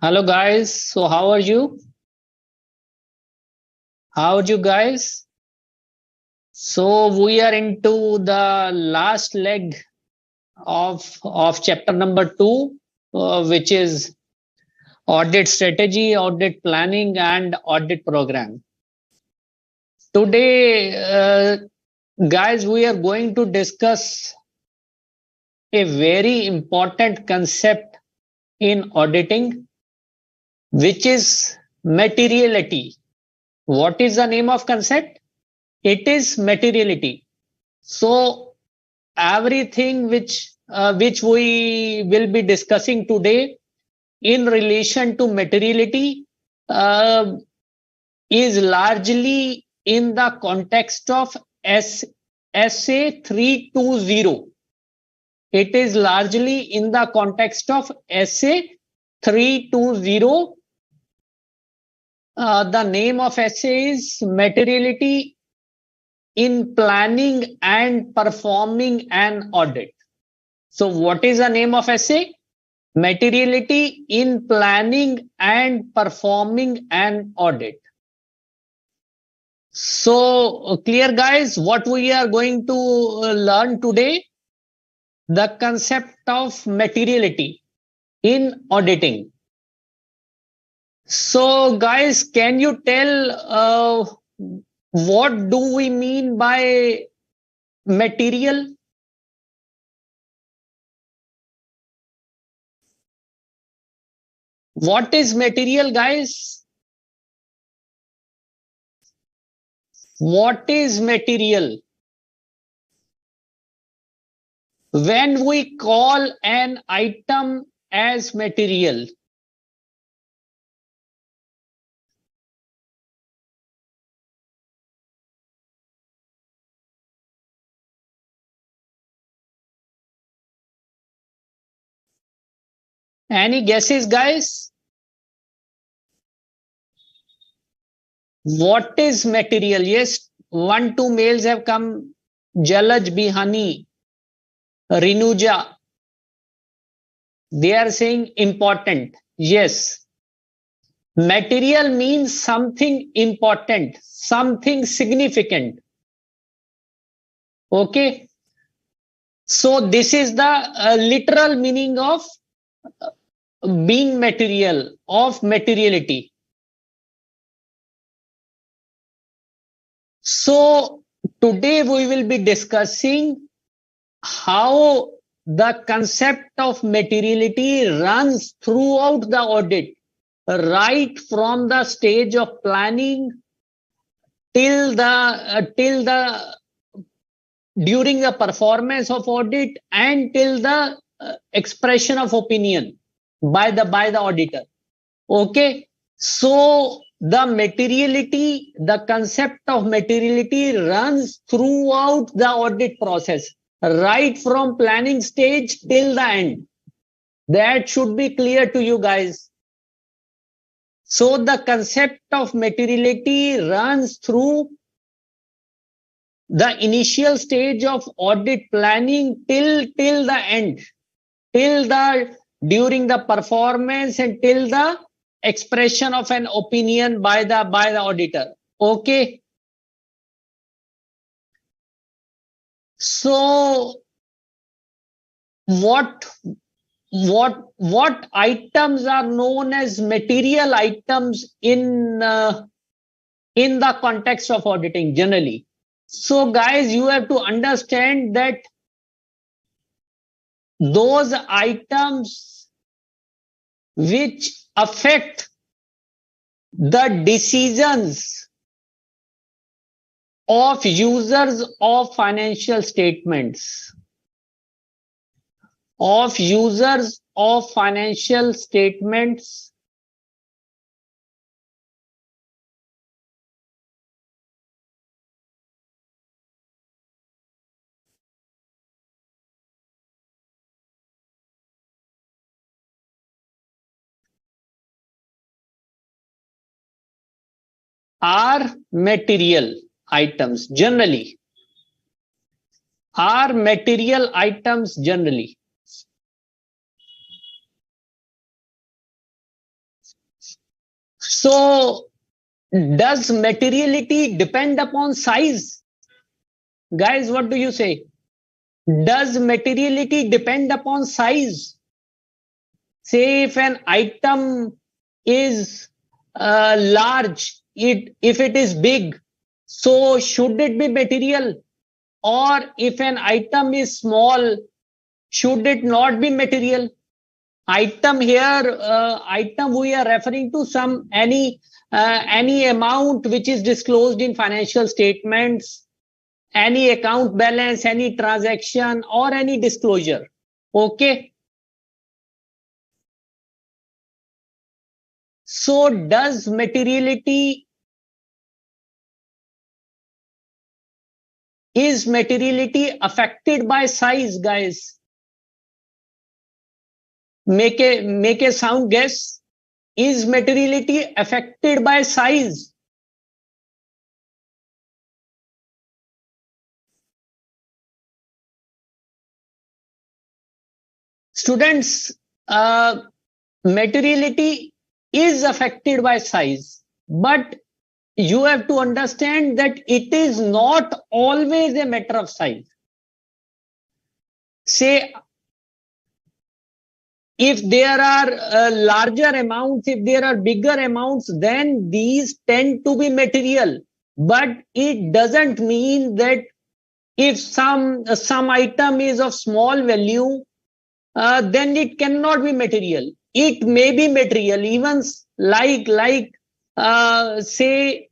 Hello guys, so how are you? How are you guys? So we are into the last leg of chapter number 2, which is audit strategy, audit planning, and audit program. Today, guys, we are going to discuss a very important concept in auditing, which is materiality. What is the name of concept? It is materiality. So everything which we will be discussing today in relation to materiality uh, is largely in the context of SA 320. It is largely in the context of SA 320. The name of essay is Materiality in Planning and Performing an Audit. So what is the name of essay? Materiality in Planning and Performing an Audit. So clear guys, what we are going to learn today? The concept of materiality in auditing. So guys, can you tell what do we mean by material? What is material, guys? What is material? When we call an item as material, any guesses, guys? What is material? Yes, 1, 2 mails have come. Jalaj Bihani, Rinuja. They are saying important. Yes. Material means something important, something significant. Okay. So this is the literal meaning of being material, of materiality. So today we will be discussing how the concept of materiality runs throughout the audit, right from the stage of planning till the during the performance of audit and till the expression of opinion by the auditor. Okay, so the materiality, the concept of materiality runs throughout the audit process, right from planning stage till the end. That should be clear to you guys. So the concept of materiality runs through the initial stage of audit planning till the end, till the during the performance and till the expression of an opinion by the auditor. Okay, so what items are known as material items in the context of auditing generally? So guys, you have to understand that those items which affect the decisions of users of financial statements, of users of financial statements are material items generally, are material items generally. So does materiality depend upon size? Guys, what do you say? Does materiality depend upon size? Say if an item is large, if it is big, so should it be material? Or if an item is small, should it not be material? Item here, item we are referring to any amount which is disclosed in financial statements, any account balance, any transaction, or any disclosure. Okay. So does materiality, is materiality affected by size, guys? Make a sound guess. Is materiality affected by size? Students, materiality is affected by size, but you have to understand that it is not always a matter of size. Say, if there are larger amounts, if there are bigger amounts, then these tend to be material. But it doesn't mean that if some item is of small value, then it cannot be material. It may be material, even like say,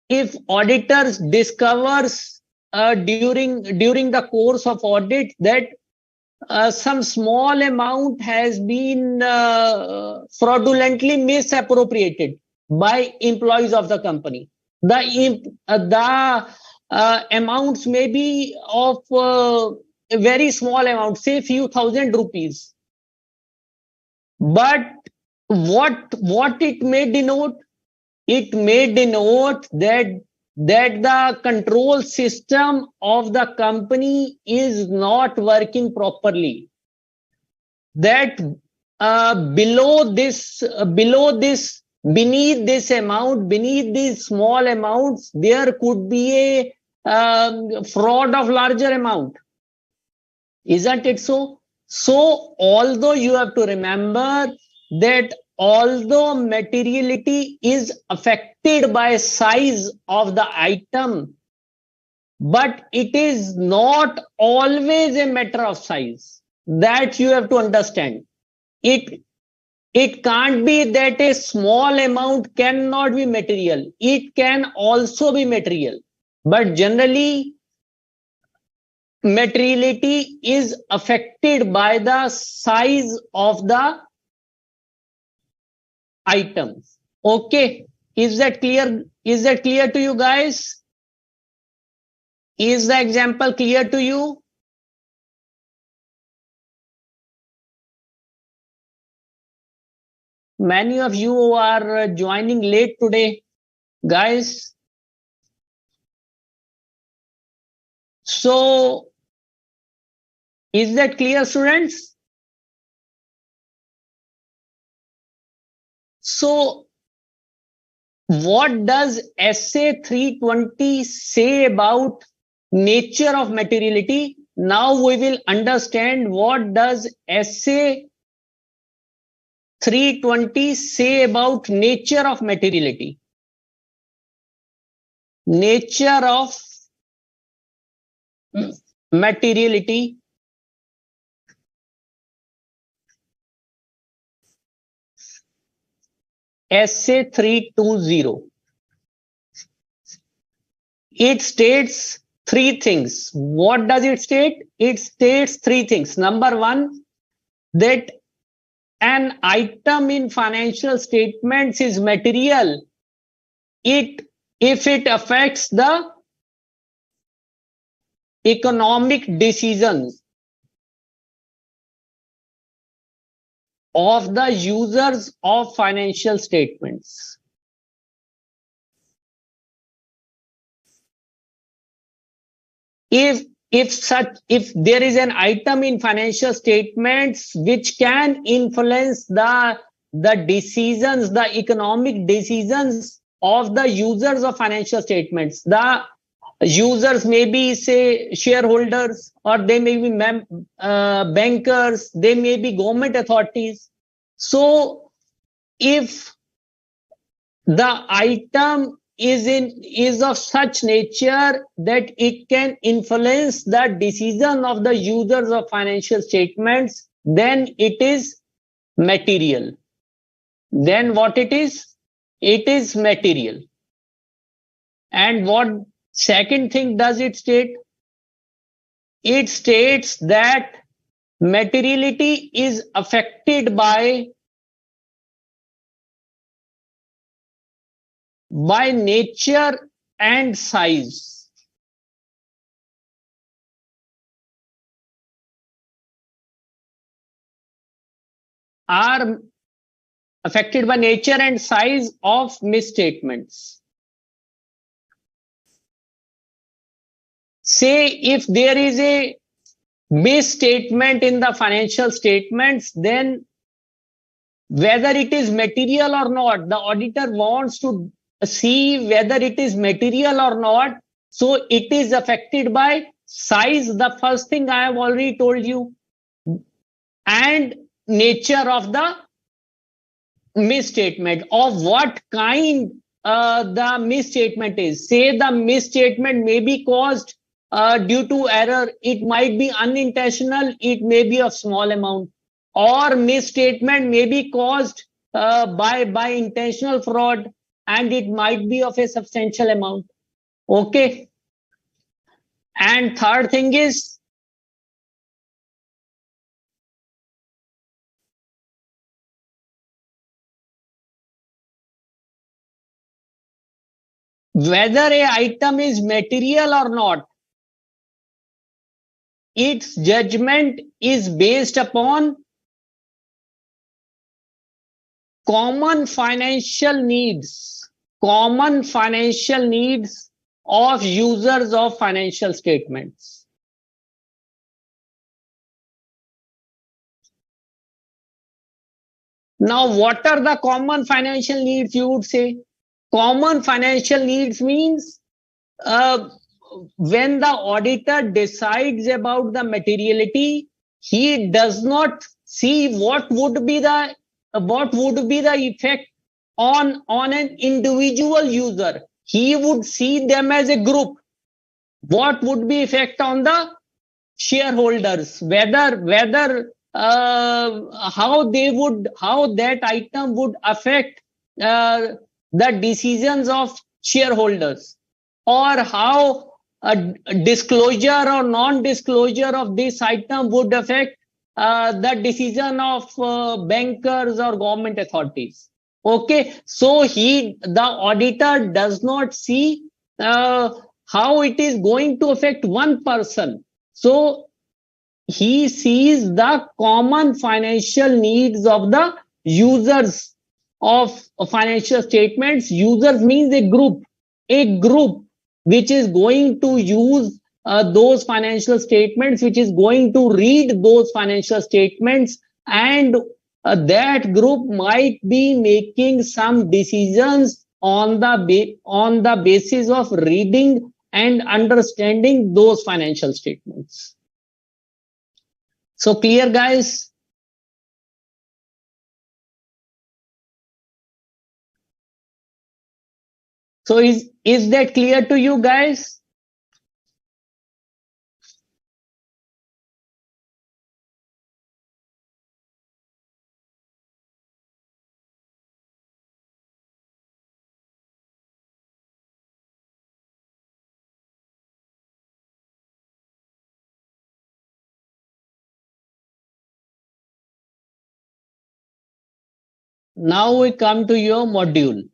if auditors discovers during the course of audit that some small amount has been fraudulently misappropriated by employees of the company. The amounts may be of a very small amount, say few thousand rupees. But what it may denote? It may denote that the control system of the company is not working properly. That beneath this amount, beneath these small amounts, there could be a fraud of larger amount. Isn't it so? So although you have to remember that although materiality is affected by size of the item, but it is not always a matter of size. That you have to understand. It can't be that a small amount cannot be material. It can also be material. But generally, materiality is affected by the size of the items. Okay, is that clear? Is that clear to you guys? Is the example clear to you? Many of you are joining late today, guys. So, is that clear, students? So, what does SA 320 say about nature of materiality? Now we will understand what does SA 320 say about nature of materiality. Nature of materiality. SA 320. It states three things. What does it state? It states three things. Number one, that an item in financial statements is material if it affects the economic decisions of the users of financial statements. If there is an item in financial statements which can influence the the decisions, the economic decisions of the users of financial statements. The users may be, say, shareholders, or they may be bankers, they may be government authorities. So if the item is of such nature that it can influence the decision of the users of financial statements, then it is material. Then what it is? It is material. And what second thing does it state? It states that materiality is affected by nature and size. Are affected by nature and size of misstatements. Say if there is a misstatement in the financial statements, then whether it is material or not, the auditor wants to see whether it is material or not. So it is affected by size, the first thing I have already told you, and nature of the misstatement, of what kind the misstatement is. Say the misstatement may be caused due to error, it might be unintentional, it may be of small amount, or misstatement may be caused by intentional fraud, and it might be of a substantial amount. Okay. And third thing is, whether a item is material or not, its judgment is based upon common financial needs of users of financial statements. Now, what are the common financial needs, you would say? Common financial needs means when the auditor decides about the materiality, he does not see what would be the effect on an individual user. He would see them as a group. What would be effect on the shareholders? Whether how that item would affect the decisions of shareholders, or how a disclosure or non-disclosure of this item would affect the decision of bankers or government authorities. Okay, so the auditor does not see how it is going to affect one person. So he sees the common financial needs of the users of financial statements. Users means a group which is going to use those financial statements, which is going to read those financial statements, and that group might be making some decisions on the basis of reading and understanding those financial statements. So clear, guys? So is that clear to you guys? Now we come to your module.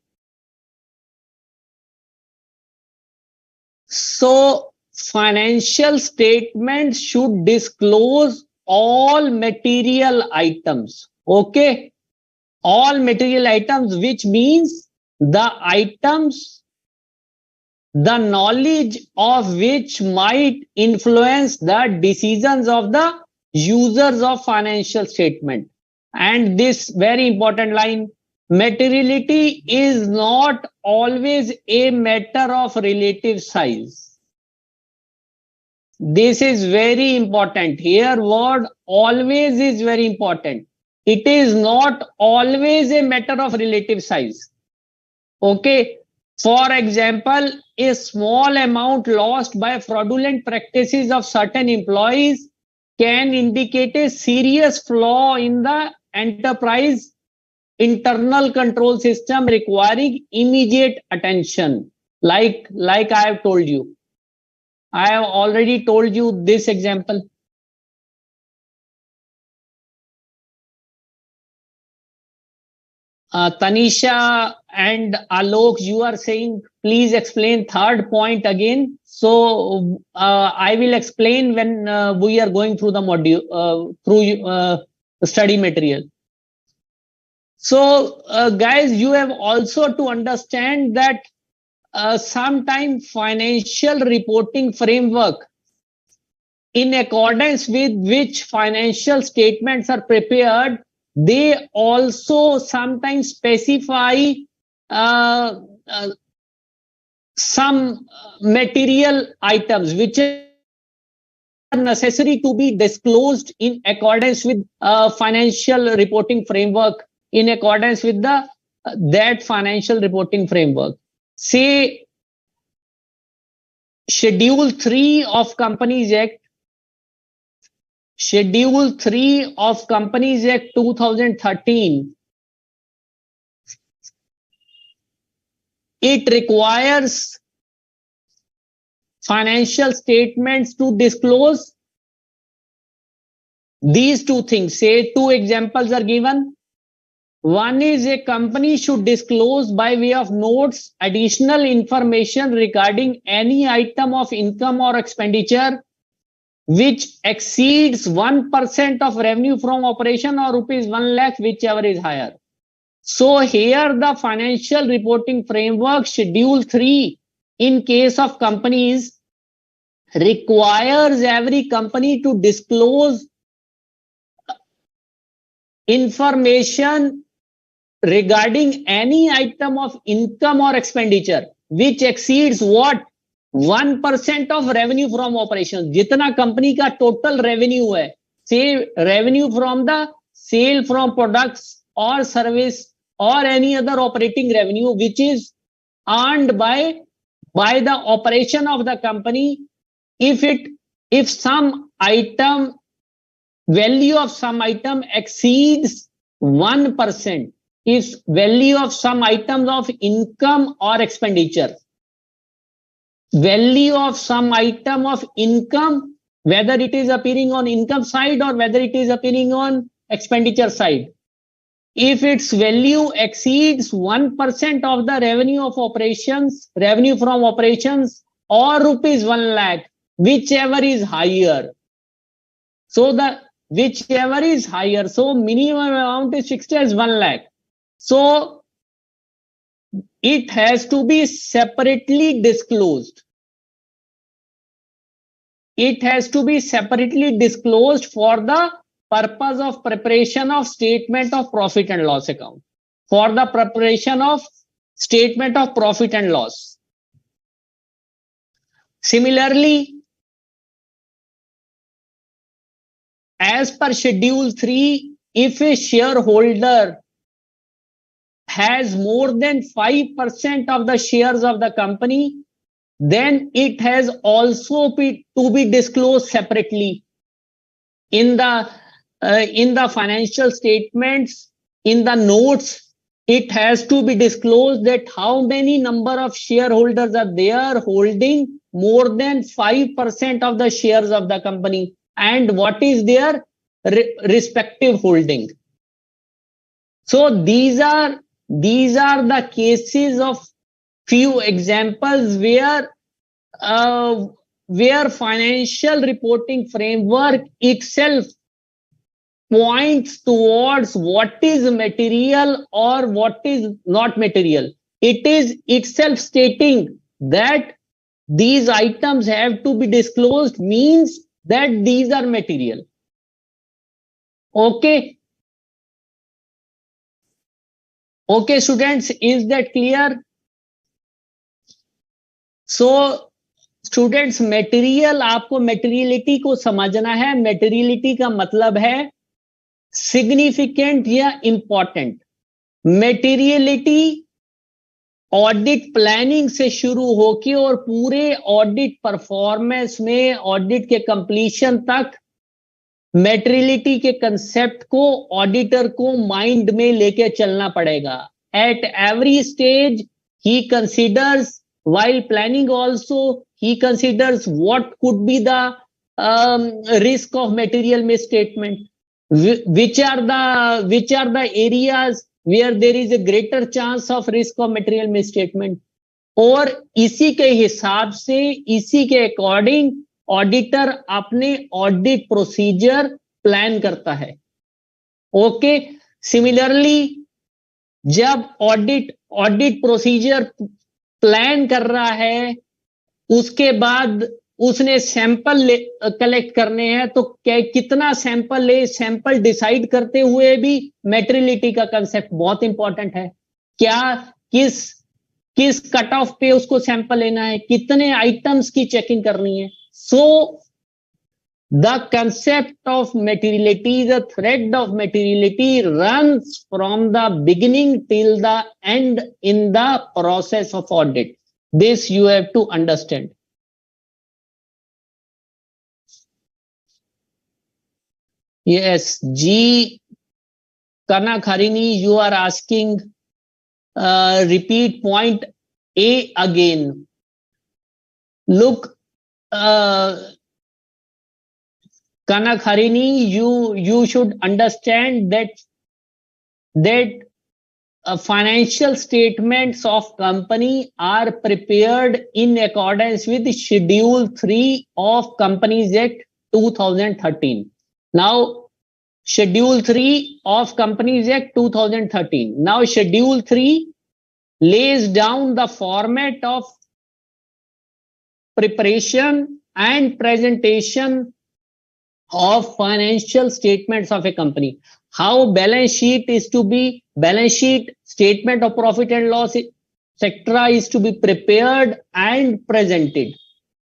So financial statements should disclose all material items. Okay, all material items, which means the items, the knowledge of which might influence the decisions of the users of financial statement. And this very important line, materiality is not always a matter of relative size. This is very important. Here word always is very important. It is not always a matter of relative size. Okay. For example, a small amount lost by fraudulent practices of certain employees can indicate a serious flaw in the enterprise internal control system requiring immediate attention. Like I have told you. I have already told you this example. Tanisha and Alok, you are saying, please explain third point again. So I will explain when we are going through the module, through the study material. So guys, you have also to understand that sometimes financial reporting framework in accordance with which financial statements are prepared, they also sometimes specify some material items which are necessary to be disclosed in accordance with financial reporting framework, in accordance with the that financial reporting framework. Say Schedule 3 of Companies Act, Schedule 3 of Companies Act 2013, it requires financial statements to disclose these two things. Say two examples are given. One is a company should disclose by way of notes additional information regarding any item of income or expenditure which exceeds 1% of revenue from operation or rupees 1 lakh, whichever is higher. So here the financial reporting framework Schedule 3 in case of companies requires every company to disclose information regarding any item of income or expenditure which exceeds what? 1% of revenue from operations. जितना company का total revenue है, say revenue from the sale from products or service or any other operating revenue which is earned by the operation of the company, if some item, value of some item exceeds 1%, if value of some items of income or expenditure, value of some item of income, whether it is appearing on income side or whether it is appearing on expenditure side, if its value exceeds 1% of the revenue of operations, revenue from operations, or rupees 1 lakh, whichever is higher. So the whichever is higher, so minimum amount is fixed as 1 lakh. So it has to be separately disclosed. It has to be separately disclosed for the purpose of preparation of statement of profit and loss account. For the preparation of statement of profit and loss. Similarly, as per Schedule 3, if a shareholder has more than 5% of the shares of the company, then it has also to be disclosed separately in the financial statements, in the notes. It has to be disclosed that how many number of shareholders are there holding more than 5% of the shares of the company and what is their respective holding. So these are the cases of few examples where financial reporting framework itself points towards what is material or what is not material. It is itself stating that these items have to be disclosed, means that these are material. Okay. Okay, students, is that clear? So students material, आपको materiality को समझना है. Materiality का मतलब है significant या important. Materiality audit planning से शुरू होके और पूरे ऑडिट परफॉर्मेंस में ऑडिट के कंप्लीशन तक मेटेरियलिटी के कंसेप्ट को ऑडिटर को माइंड में लेके चलना पड़ेगा. At every stage he considers, while planning also he considers what could be the risk of material misstatement, which are the areas where there is a greater chance of risk of material misstatement. और इसी के हिसाब से, इसी के according auditor अपने audit procedure plan करता है. ओके, सिमिलरली जब ऑडिट प्रोसीजर प्लान कर रहा है, उसके बाद उसने सैंपल कलेक्ट करने हैं, तो कितना सैंपल ले, सैंपल डिसाइड करते हुए भी मेटेरियलिटी का कंसेप्ट बहुत इंपॉर्टेंट है. क्या किस कट ऑफ पे उसको सैंपल लेना है, कितने आइटम्स की चेकिंग करनी है. सो the concept of materiality, the thread of materiality runs from the beginning till the end in the process of audit. This you have to understand. Yes, G Kanakharini, you are asking, repeat point A again. Look, Kanakharini, you should understand that financial statements of company are prepared in accordance with Schedule 3 of Companies Act 2013. Now, Schedule 3 of Companies Act 2013. Now, Schedule 3 lays down the format of preparation and presentation of financial statements of a company. How balance sheet is to be, balance sheet, statement of profit and loss, etc. is to be prepared and presented.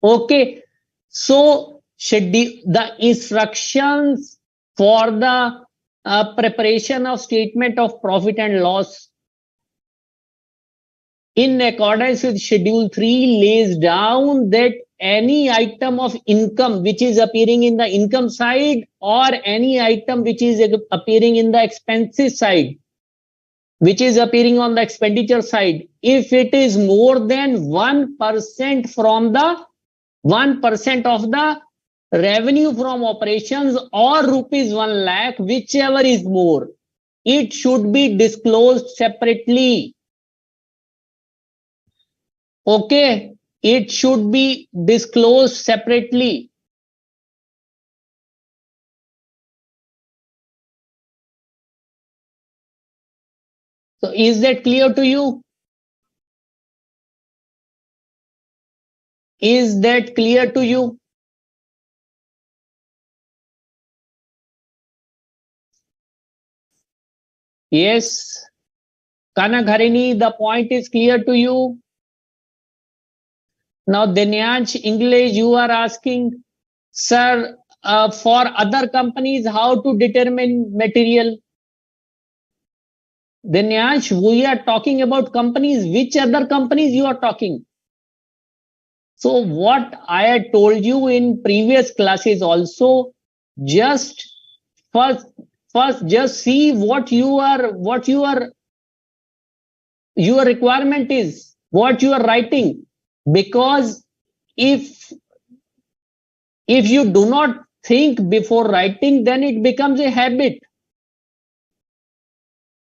Okay, so the instructions for the preparation of statement of profit and loss in accordance with Schedule 3 lays down that any item of income which is appearing in the income side or any item which is appearing in the expenses side, which is appearing on the expenditure side, if it is more than 1% from the 1% of the revenue from operations or rupees 1 lakh, whichever is more, it should be disclosed separately. Okay, it should be disclosed separately. So is that clear to you? Is that clear to you? Yes. Kanagharini, the point is clear to you? Now, Dinyansh English, you are asking, sir, for other companies, how to determine material? Dinyansh, we are talking about companies. Which other companies you are talking? So what I had told you in previous classes also, just first just see what your requirement is, what you are writing. Because if you do not think before writing, then it becomes a habit.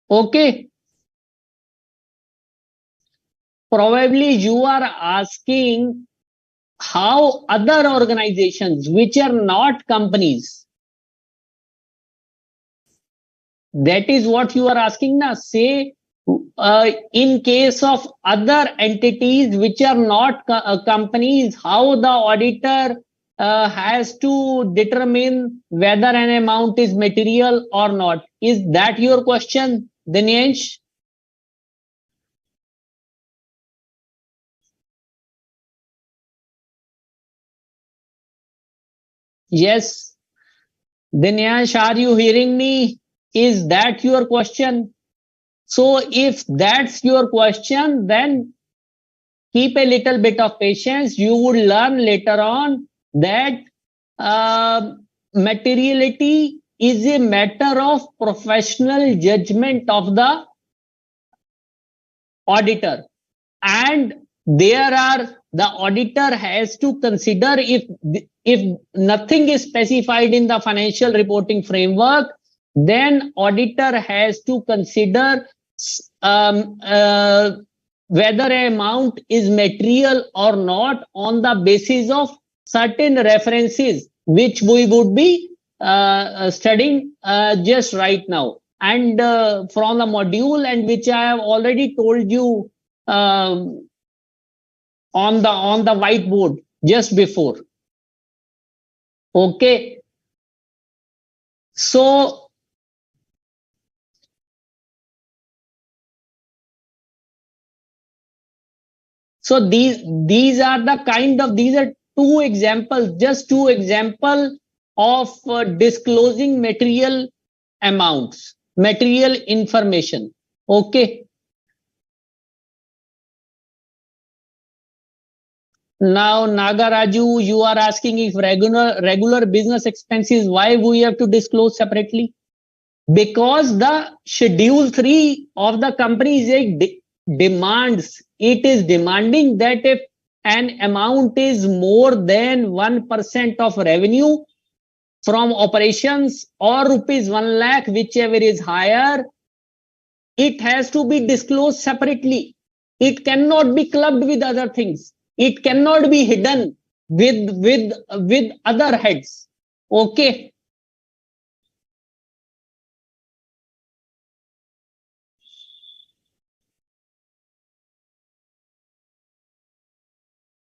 Okay. Probably you are asking how other organizations which are not companies, that is what you are asking now. Say in case of other entities which are not companies, how the auditor has to determine whether an amount is material or not. Is that your question, Dinesh? Yes. Dinesh, are you hearing me? Is that your question? So if that's your question, then keep a little bit of patience. You would learn later on that materiality is a matter of professional judgment of the auditor, and the auditor has to consider, if nothing is specified in the financial reporting framework, then auditor has to consider whether an amount is material or not on the basis of certain references which we would be studying just right now, and from the module, and which I have already told you on the whiteboard just before. Okay, so these are two examples, just two examples of disclosing material amounts, material information. Okay. Now, Nagaraju, you are asking if regular business expenses, why we have to disclose separately? Because the schedule 3 of the company is demands. It is demanding that if an amount is more than 1% of revenue from operations, or rupees 1 lakh, whichever is higher, it has to be disclosed separately. It cannot be clubbed with other things. It cannot be hidden with other heads. Okay.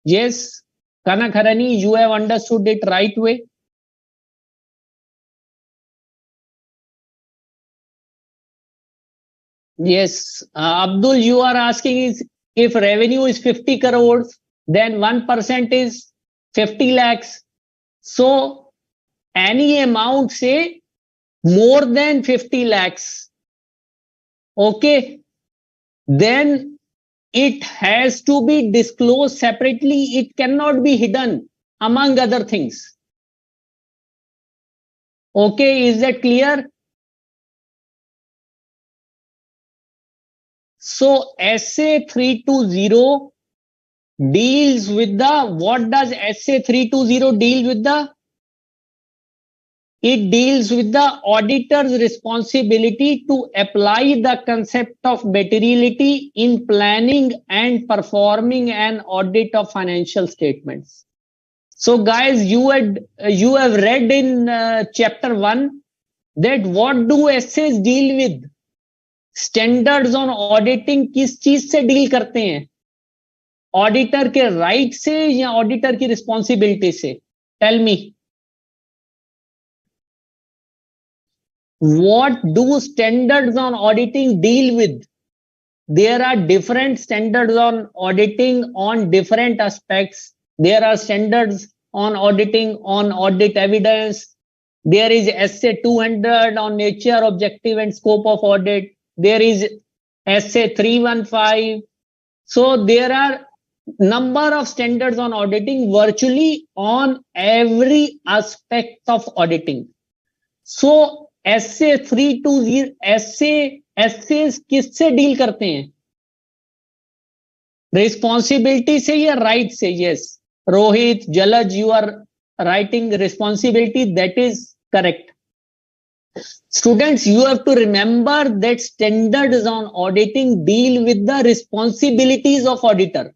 Yes, Kanakharani, you have understood it right way. Yes, Abdul, you are asking is if revenue is 50 crores, then 1% is 50 lakhs. So any amount, say more than 50 lakhs, okay, then it has to be disclosed separately. It cannot be hidden among other things. Okay, is that clear? So SA 320 deals with what does SA 320 deal with It deals with the auditor's responsibility to apply the concept of materiality in planning and performing an audit of financial statements. So guys, you have read in chapter 1 that what do SAs deal with? Standards on auditing किस चीज से deal करते हैं? Auditor के right से या auditor की responsibility से? Tell me, what do standards on auditing deal with? There are different standards on auditing on different aspects. There are standards on auditing on audit evidence. There is SA 200 on nature, objective and scope of audit. There is SA 315. So there are number of standards on auditing virtually on every aspect of auditing. So SA 320 SS किससे deal करते हैं? Responsibility से या right से? Yes, Rohit, Jalaj, you are writing responsibility, that is correct. Students, you have to remember that standards on auditing deal with the responsibilities of auditor.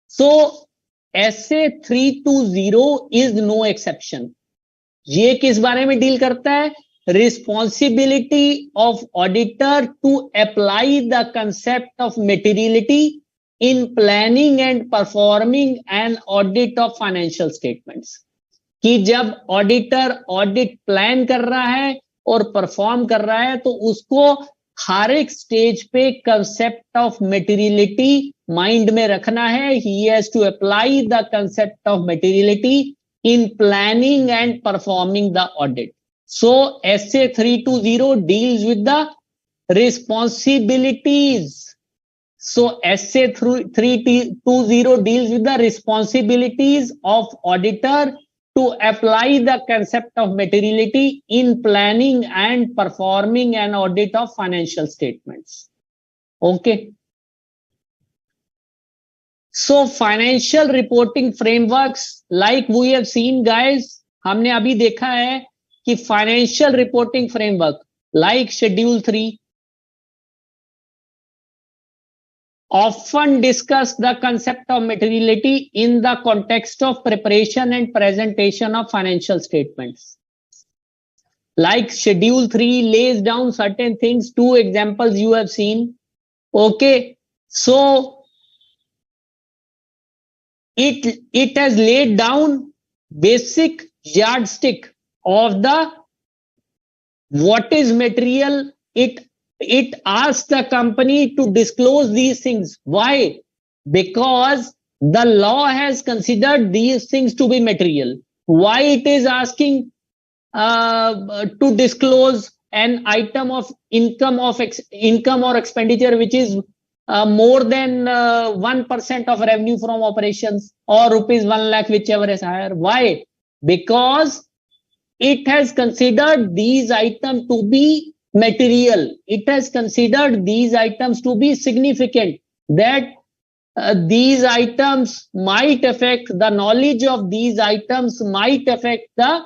So SA 320 is no exception. ये किस बारे में deal करता है? Responsibility of auditor to apply the concept of materiality in planning and performing an audit of financial statements. कि जब auditor audit plan कर रहा है और परफॉर्म कर रहा है तो उसको हर एक स्टेज पे कंसेप्ट ऑफ मटेरियलिटी माइंड में रखना है. He has to apply the concept of materiality in planning and performing the audit. So SA 320 deals with the responsibilities. So SA 320 deals with the responsibilities of auditor to apply the concept of materiality in planning and performing an audit of financial statements. Okay. So financial reporting frameworks, like we have seen guys, हमने अभी देखा है कि financial reporting framework like Schedule 3 often discuss the concept of materiality in the context of preparation and presentation of financial statements. Like Schedule 3 lays down certain things, 2 examples you have seen. Okay, so it has laid down basic yardstick of the what is material. It asks the company to disclose these things. Why? Because the law has considered these things to be material. Why it is asking to disclose an item of income or expenditure which is more than 1% of revenue from operations, or rupees 1 lakh, whichever is higher. Why? Because it has considered these items to be material. It has considered these items to be significant, that these items might affect, the knowledge of these items might affect the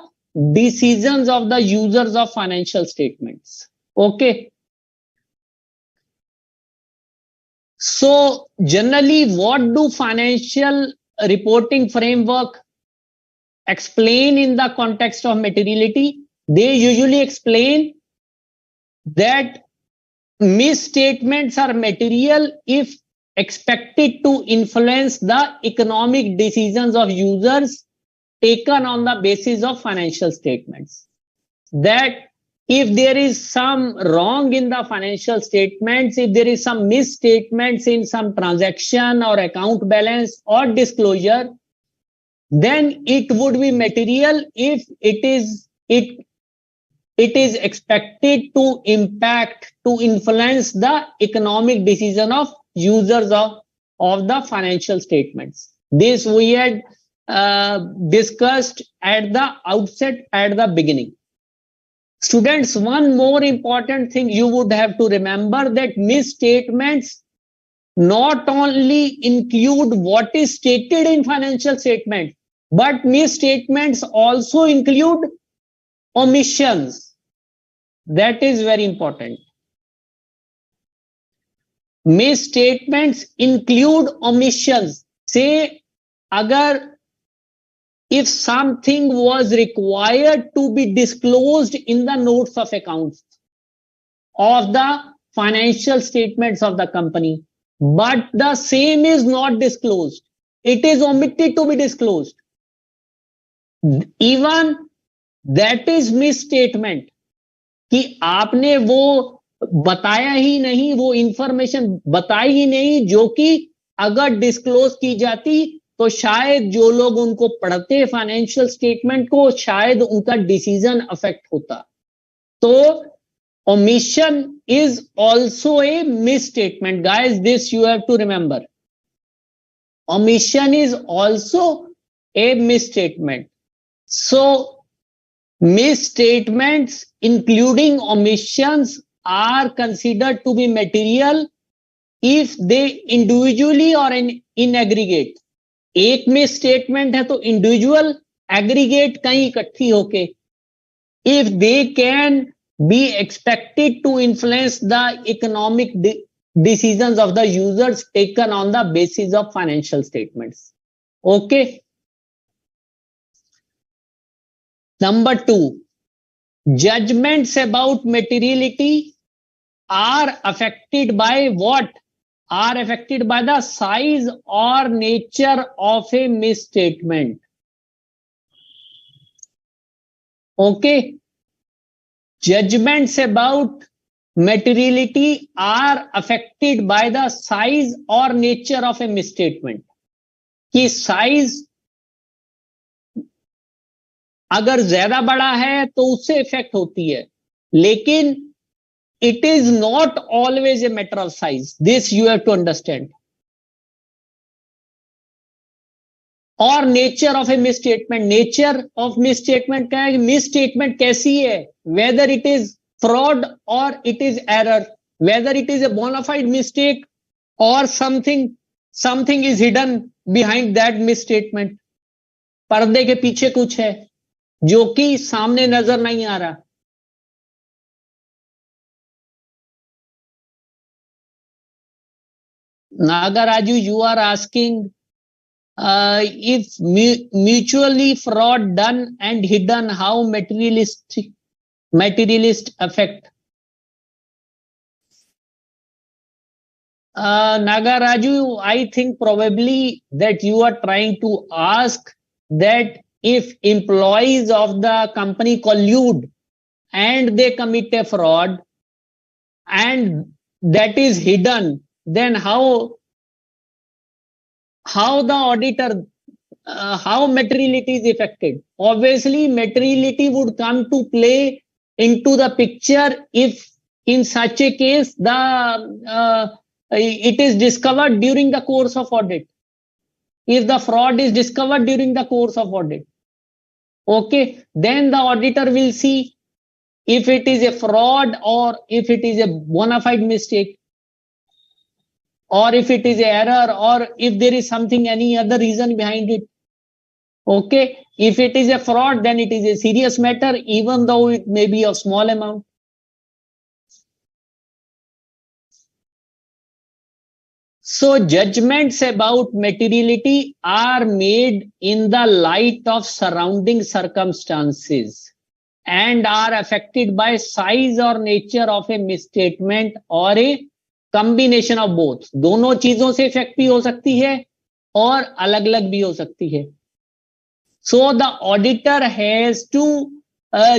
decisions of the users of financial statements. Okay. So generally, what do financial reporting framework explain in the context of materiality? They usually explain that misstatements are material if expected to influence the economic decisions of users taken on the basis of financial statements. That if there is some wrong in the financial statements, if there is some misstatements in some transaction or account balance or disclosure, then it would be material if it is expected to impact, to influence the economic decision of users of the financial statements. This we had discussed at the outset, at the beginning. Students, one more important thing you would have to remember, that misstatements not only include what is stated in financial statement, but misstatements also include omissions. That is very important. Misstatements include omissions. Say, if something was required to be disclosed in the notes of accounts of the financial statements of the company, but the same is not disclosed, it is omitted to be disclosed, even that is misstatement, कि आपने वो बताया ही नहीं, वो information बताई ही नहीं, जो कि अगर डिस्क्लोज की जाती तो शायद जो लोग उनको पढ़ते फाइनेंशियल स्टेटमेंट को, शायद उनका डिसीजन अफेक्ट होता. तो omission is also a misstatement, guys. This you have to remember. Omission is also a misstatement. So misstatements including omissions are considered to be material if they individually or in aggregate. एक misstatement है तो individual, aggregate कहीं इकट्ठी होके, if they can be expected to influence the economic decisions of the users taken on the basis of financial statements. Okay. Number 2, judgments about materiality are affected by what? Are affected by the size or nature of a misstatement. Okay. Judgments about materiality are affected by the size or nature of a misstatement. कि size अगर ज्यादा बड़ा है तो उससे effect होती है, लेकिन it is not always a matter of size. This you have to understand. और nature of a misstatement, nature of misstatement क्या है, मिसस्टेटमेंट कैसी है, वेदर इट इज फ्रॉड और it is error, whether it is a bonafide mistake और something is hidden behind that misstatement, पर्दे के पीछे कुछ है जो कि सामने नजर नहीं आ रहा. Nagaraju, you are asking if mutually fraud done and hidden, how materialist affect. Nagaraju, I think probably that you are trying to ask that if employees of the company collude and they commit a fraud and that is hidden, then how the auditor, how materiality is affected. Obviously, materiality would come to play into the picture if in such a case it is discovered during the course of audit. If the fraud is discovered during the course of audit, okay, then the auditor will see if it is a fraud or if it is a bona fide mistake, or if it is an error, or if there is something, any other reason behind it. Okay, if it is a fraud, then it is a serious matter, even though it may be of small amount. So judgments about materiality are made in the light of surrounding circumstances and are affected by size or nature of a misstatement or a combination of both. दोनों चीजों से effect भी हो सकती है और अलग अलग भी हो सकती है. So the auditor has to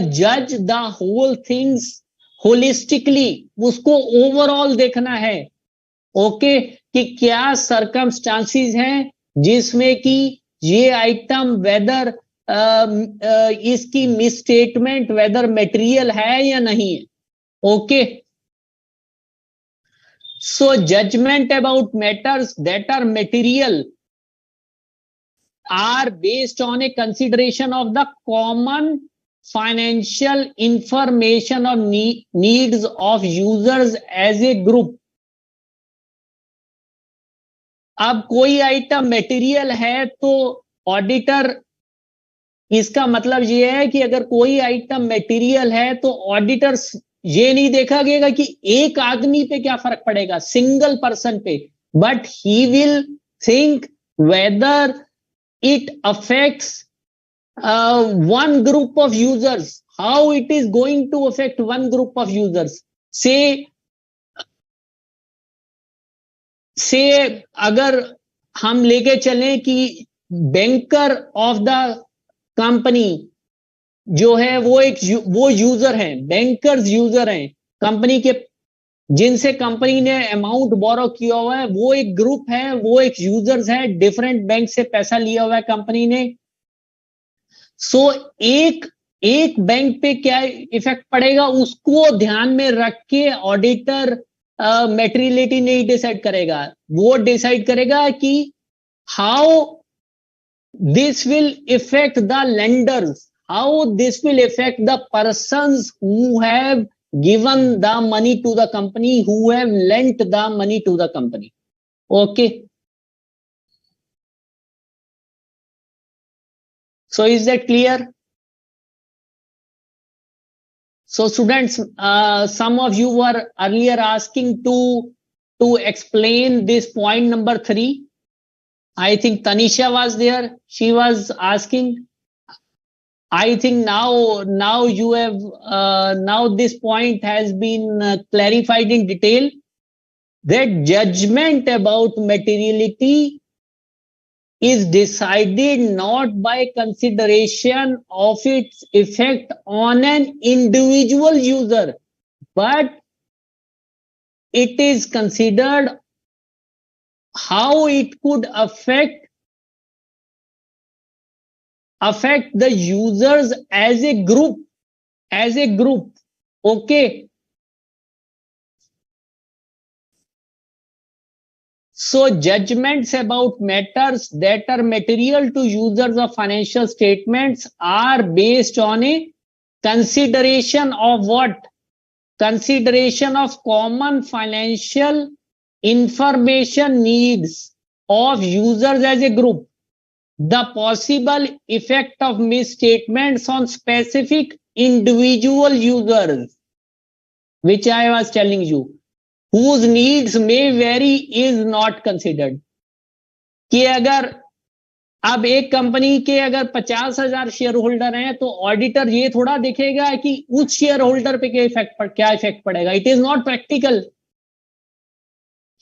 judge the whole things holistically. उसको ओवरऑल देखना है. ओके, कि क्या सर्कमस्टांसिस हैं जिसमें कि ये आइटम वेदर इसकी मिसस्टेटमेंट वेदर मटेरियल है या नहीं है. Okay, so judgment about matters that are material are based on a consideration of the common financial information of needs of users as a group. अब कोई आइटम मटेरियल है तो auditor, इसका मतलब ये है कि अगर कोई आइटम मटेरियल है तो ऑडिटर ये नहीं देखा गया कि एक आदमी पे क्या फर्क पड़ेगा, सिंगल पर्सन पे, but he will think whether it affects one group of users, how it is going to affect one group of users. say अगर हम लेके चलें कि बैंकर ऑफ द कंपनी जो है वो यूजर हैं, बैंकर्स यूजर हैं कंपनी के, जिनसे कंपनी ने अमाउंट बोरो किया हुआ है, वो एक ग्रुप है, वो एक यूजर्स है, डिफरेंट बैंक से पैसा लिया हुआ है कंपनी ने. सो एक बैंक पे क्या इफेक्ट पड़ेगा उसको ध्यान में रख के ऑडिटर मटेरियलिटी नहीं डिसाइड करेगा, वो डिसाइड करेगा कि how this will effect the lenders, how this will affect the persons who have given the money to the company, who have lent the money to the company. Okay. So is that clear? So students, some of you were earlier asking to explain this point number 3. I think Tanisha was there. She was asking. I think now you have now this point has been clarified in detail, that judgment about materiality is decided not by consideration of its effect on an individual user, but it is considered how it could affect affect the users as a group, okay. So judgments about matters that are material to users of financial statements are based on a consideration of what? Consideration of common financial information needs of users as a group, the possible effect of misstatements on specific individual users, which I was telling you, whose needs may vary, is not considered. कि अगर अब एक company के अगर 50,000 share holder हैं तो auditor ये थोड़ा देखेगा कि उस शेयर होल्डर पे क्या इफेक्ट पड़ेगा. It is not practical.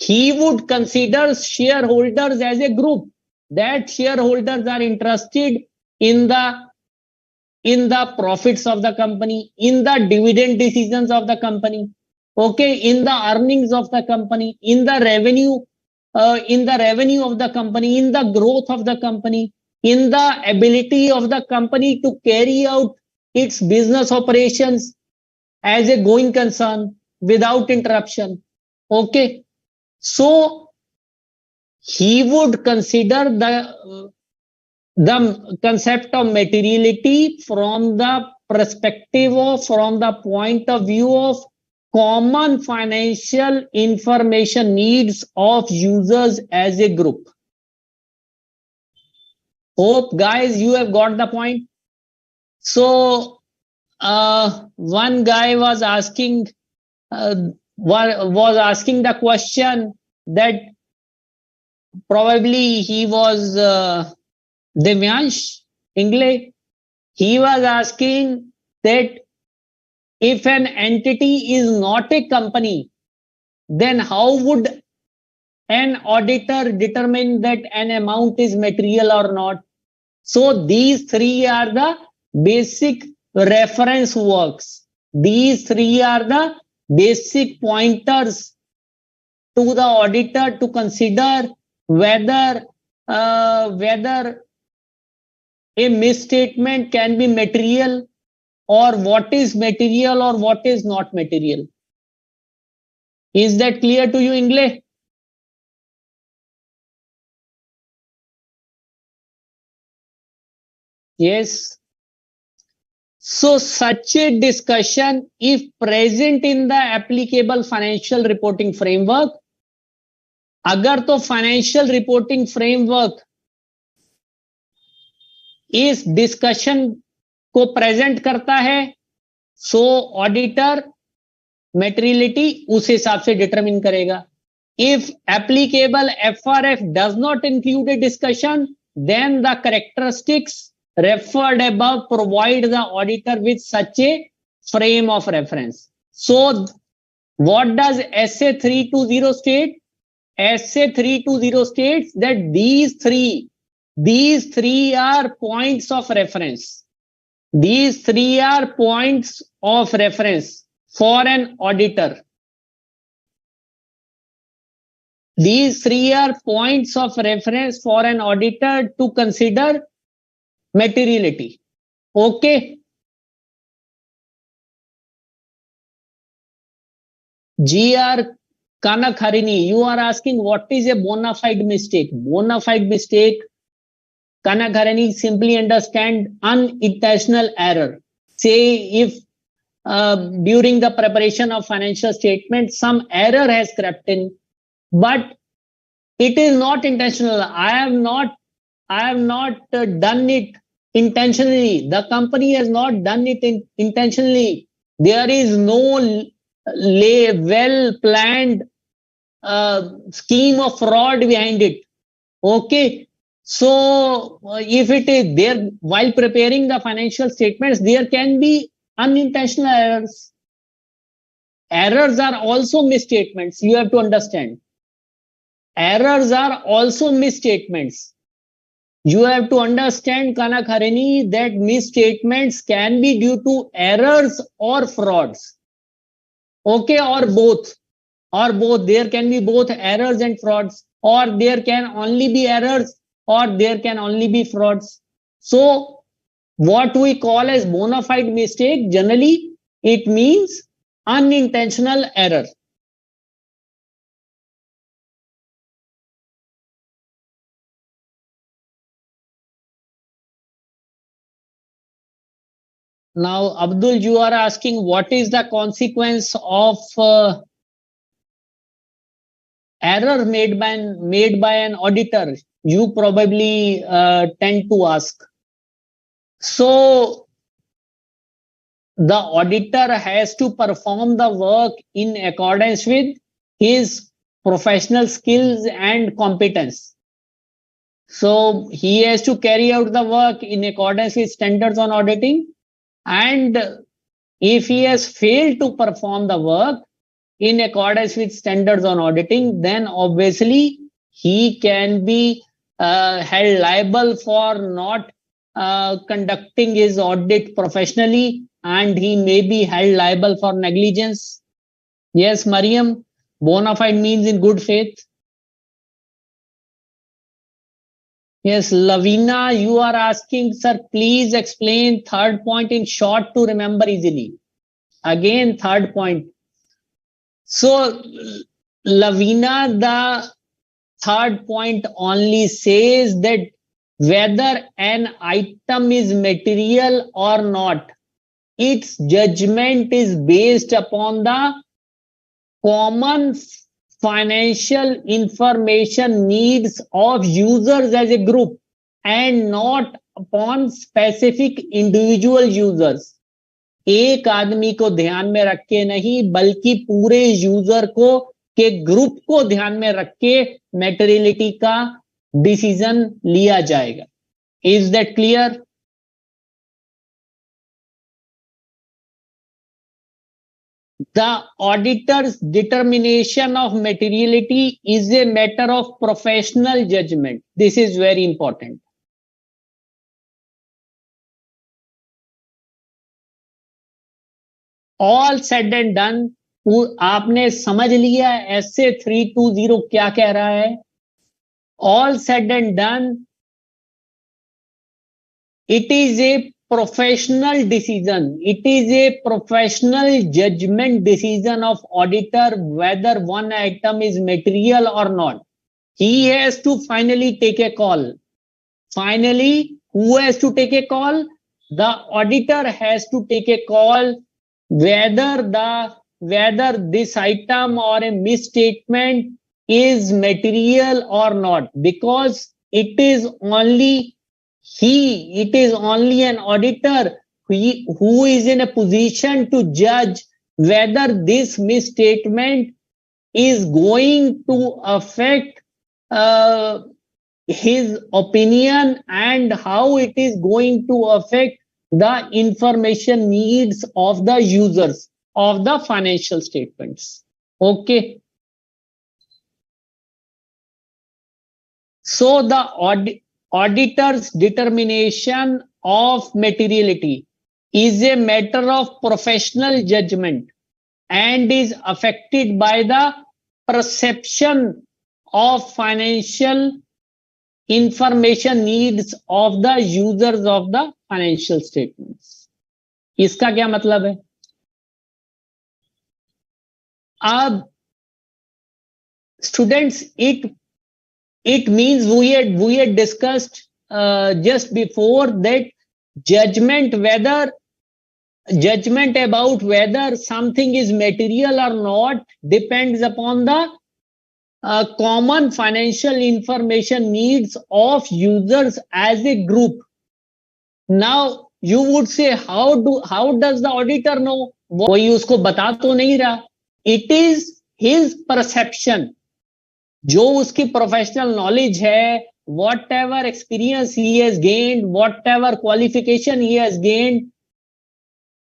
He would consider shareholders as a group, that shareholders are interested in the profits of the company, in the dividend decisions of the company, okay, in the earnings of the company, in the revenue of the company, in the growth of the company, in the ability of the company to carry out its business operations as a going concern without interruption, okay. So he would consider the concept of materiality from the perspective of, from the point of view of common financial information needs of users as a group. Hope guys you have got the point. So one guy was asking the question that probably he was Devyansh Ingle. He was asking that if an entity is not a company, then how would an auditor determine that an amount is material or not? So these three are the basic reference works. These three are the basic pointers to the auditor to consider whether a misstatement can be material, or what is material or what is not material. Is that clear to you, Ingle? Yes. So such a discussion, if present in the applicable financial reporting framework, अगर तो financial reporting framework इस discussion को present करता है, सो auditor materiality उस हिसाब से determine करेगा. If applicable FRF does not include a discussion, then the characteristics referred above provide the auditor with such a frame of reference. So what does SA 320 state? SA 320 states that these three are points of reference. These three are points of reference for an auditor. These three are points of reference for an auditor to consider materiality. Okay. GR Kanakharini, you are asking what is a bona fide mistake? Bona fide mistake, Kanakharini, simply understand unintentional error. Say if during the preparation of financial statement some error has crept in, but it is not intentional. I have not done it intentionally. The company has not done it intentionally. There is no well-planned scheme of fraud behind it. Okay. So if it is there while preparing the financial statements, there can be unintentional errors. Errors are also misstatements. You have to understand. Errors are also misstatements. You have to understand, Kanakharini, that misstatements can be due to errors or frauds. Okay, or both. Or both. There can be both errors and frauds. Or there can only be errors, or there can only be frauds. So what we call as bona fide mistake, generally it means unintentional error. Now, Abdul, you are asking what is the consequence of error made by an auditor? You probably tend to ask. So the auditor has to perform the work in accordance with his professional skills and competence. So he has to carry out the work in accordance with standards on auditing. And if he has failed to perform the work in accordance with standards on auditing, then obviously he can be held liable for not conducting his audit professionally, and he may be held liable for negligence. Yes, Mariam, bona fide means in good faith. Yes, Lavina, you are asking, sir, please explain third point in short to remember easily. Again, third point. So, Lavina, the third point only says that whether an item is material or not, its judgment is based upon the common financial information needs of users as a group and not upon specific individual users. एक आदमी को ध्यान में रख के नहीं, बल्कि पूरे यूजर को के ग्रुप को ध्यान में रख के मैटेरियलिटी का डिसीजन लिया जाएगा. Is that clear? The auditor's determination of materiality is a matter of professional judgment. This is very important. All said and done, आपने समझ लिया ऐसे 320 क्या कह रहा है? All said and done, it is a professional decision. It is a professional judgment decision of auditor whether one item is material or not. He has to finally take a call. Finally, who has to take a call? The auditor has to take a call whether this item or a misstatement is material or not, because it is only an auditor who is in a position to judge whether this misstatement is going to affect his opinion and how it is going to affect the information needs of the users of the financial statements. Okay. So the auditor's determination of materiality is a matter of professional judgment and is affected by the perception of financial information needs of the users of the financial statements. इसका क्या मतलब है? अब students, it means we had discussed just before that judgment about whether something is material or not depends upon the common financial information needs of users as a group. Now you would say, how does the auditor know? कोई उसको बता तो नहीं रहा. It is his perception. जो उसकी professional knowledge है, whatever experience he has gained, whatever qualification he has gained,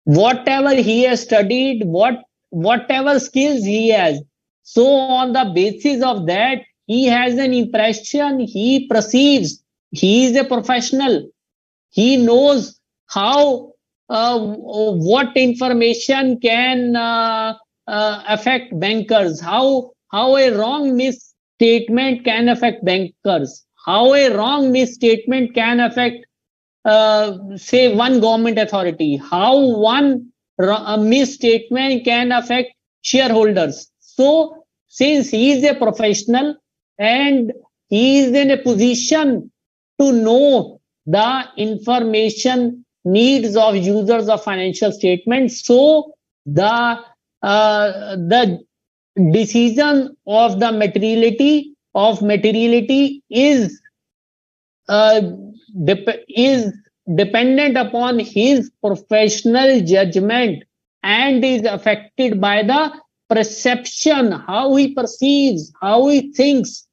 whatever he has studied, whatever skills he has. So on the basis of that, he has an impression, he perceives, he is a professional. He knows how, what information can affect bankers, how a wrong misstatement can affect bankers, how a wrong misstatement can affect say one government authority, how one misstatement can affect shareholders. So since he is a professional and he is in a position to know the information needs of users of financial statements, so the decision of the materiality is is dependent upon his professional judgment and is affected by the perception, how he perceives, how he thinks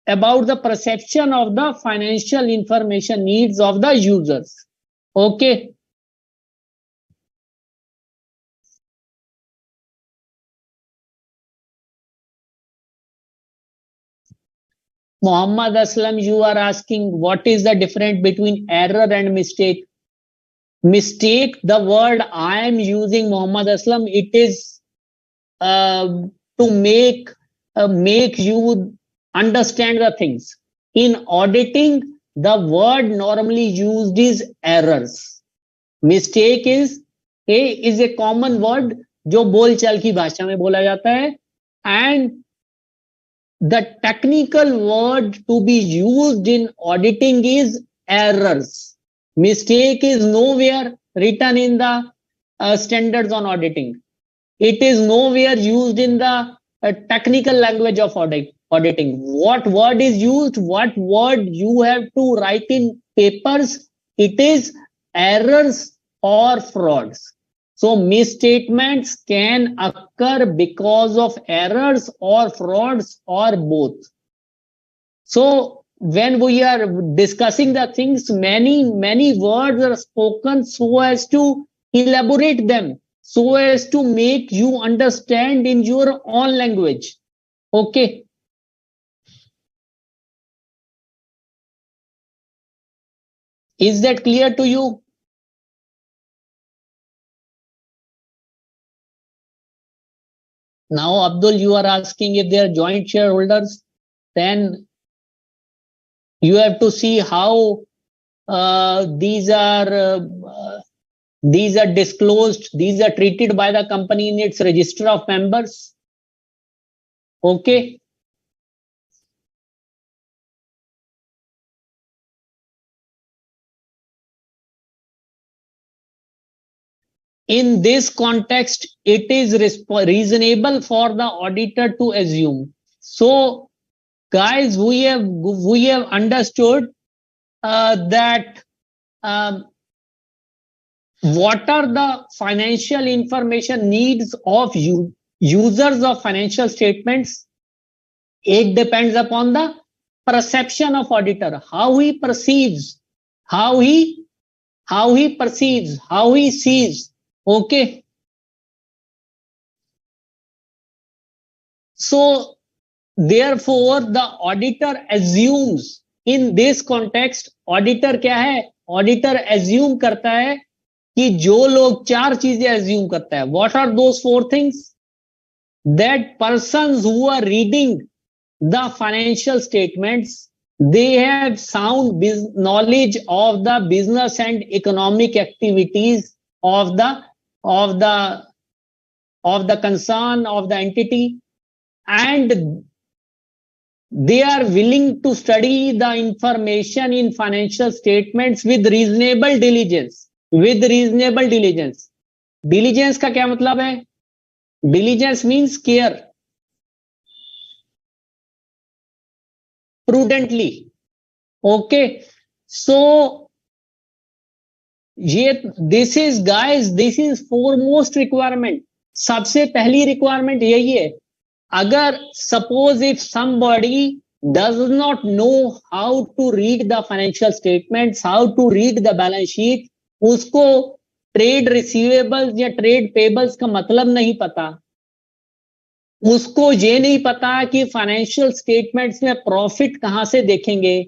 about the perception of the financial information needs of the users. Okay. Muhammad Aslam, you are asking what is the difference between error and mistake? Mistake, the word I am using, Muhammad Aslam, it is to make you understand the things. In auditing, the word normally used is errors. Mistake is a common word जो बोलचाल की भाषा में बोला जाता है, and the technical word to be used in auditing is errors. Mistake is nowhere written in the standards on auditing. It is nowhere used in the technical language of auditing. What word is used, what word you have to write in papers, it is errors or frauds. So misstatements can occur because of errors or frauds or both. So when we are discussing the things, many words are spoken so as to elaborate them, so as to make you understand in your own language. Okay. Is that clear to you? Now, Abdul, you are asking if they are joint shareholders, then you have to see how these are disclosed, these are treated by the company in its register of members. Okay. In this context, it is reasonable for the auditor to assume. So, guys, we have understood that what are the financial information needs of users of financial statements. It depends upon the perception of auditor, how he perceives, how he perceives, how he sees. Okay. So therefore the auditor assumes, in this context auditor क्या है, auditor assume करता है कि जो लोग चार चीजें assume करता है. What are those four things? That persons who are reading the financial statements, they have sound knowledge of the business and economic activities of the concern, of the entity, and they are willing to study the information in financial statements with reasonable diligence. With reasonable diligence. Diligence का क्या मतलब है? Diligence means care. Prudently. Okay. So this is, guys, this is foremost requirement. सबसे पहली requirement यही है. अगर suppose if somebody does not know how to read the financial statements, how to read the balance sheet, उसको trade receivables या trade payables का मतलब नहीं पता, उसको ये नहीं पता कि फाइनेंशियल स्टेटमेंट्स में प्रॉफिट कहां से देखेंगे,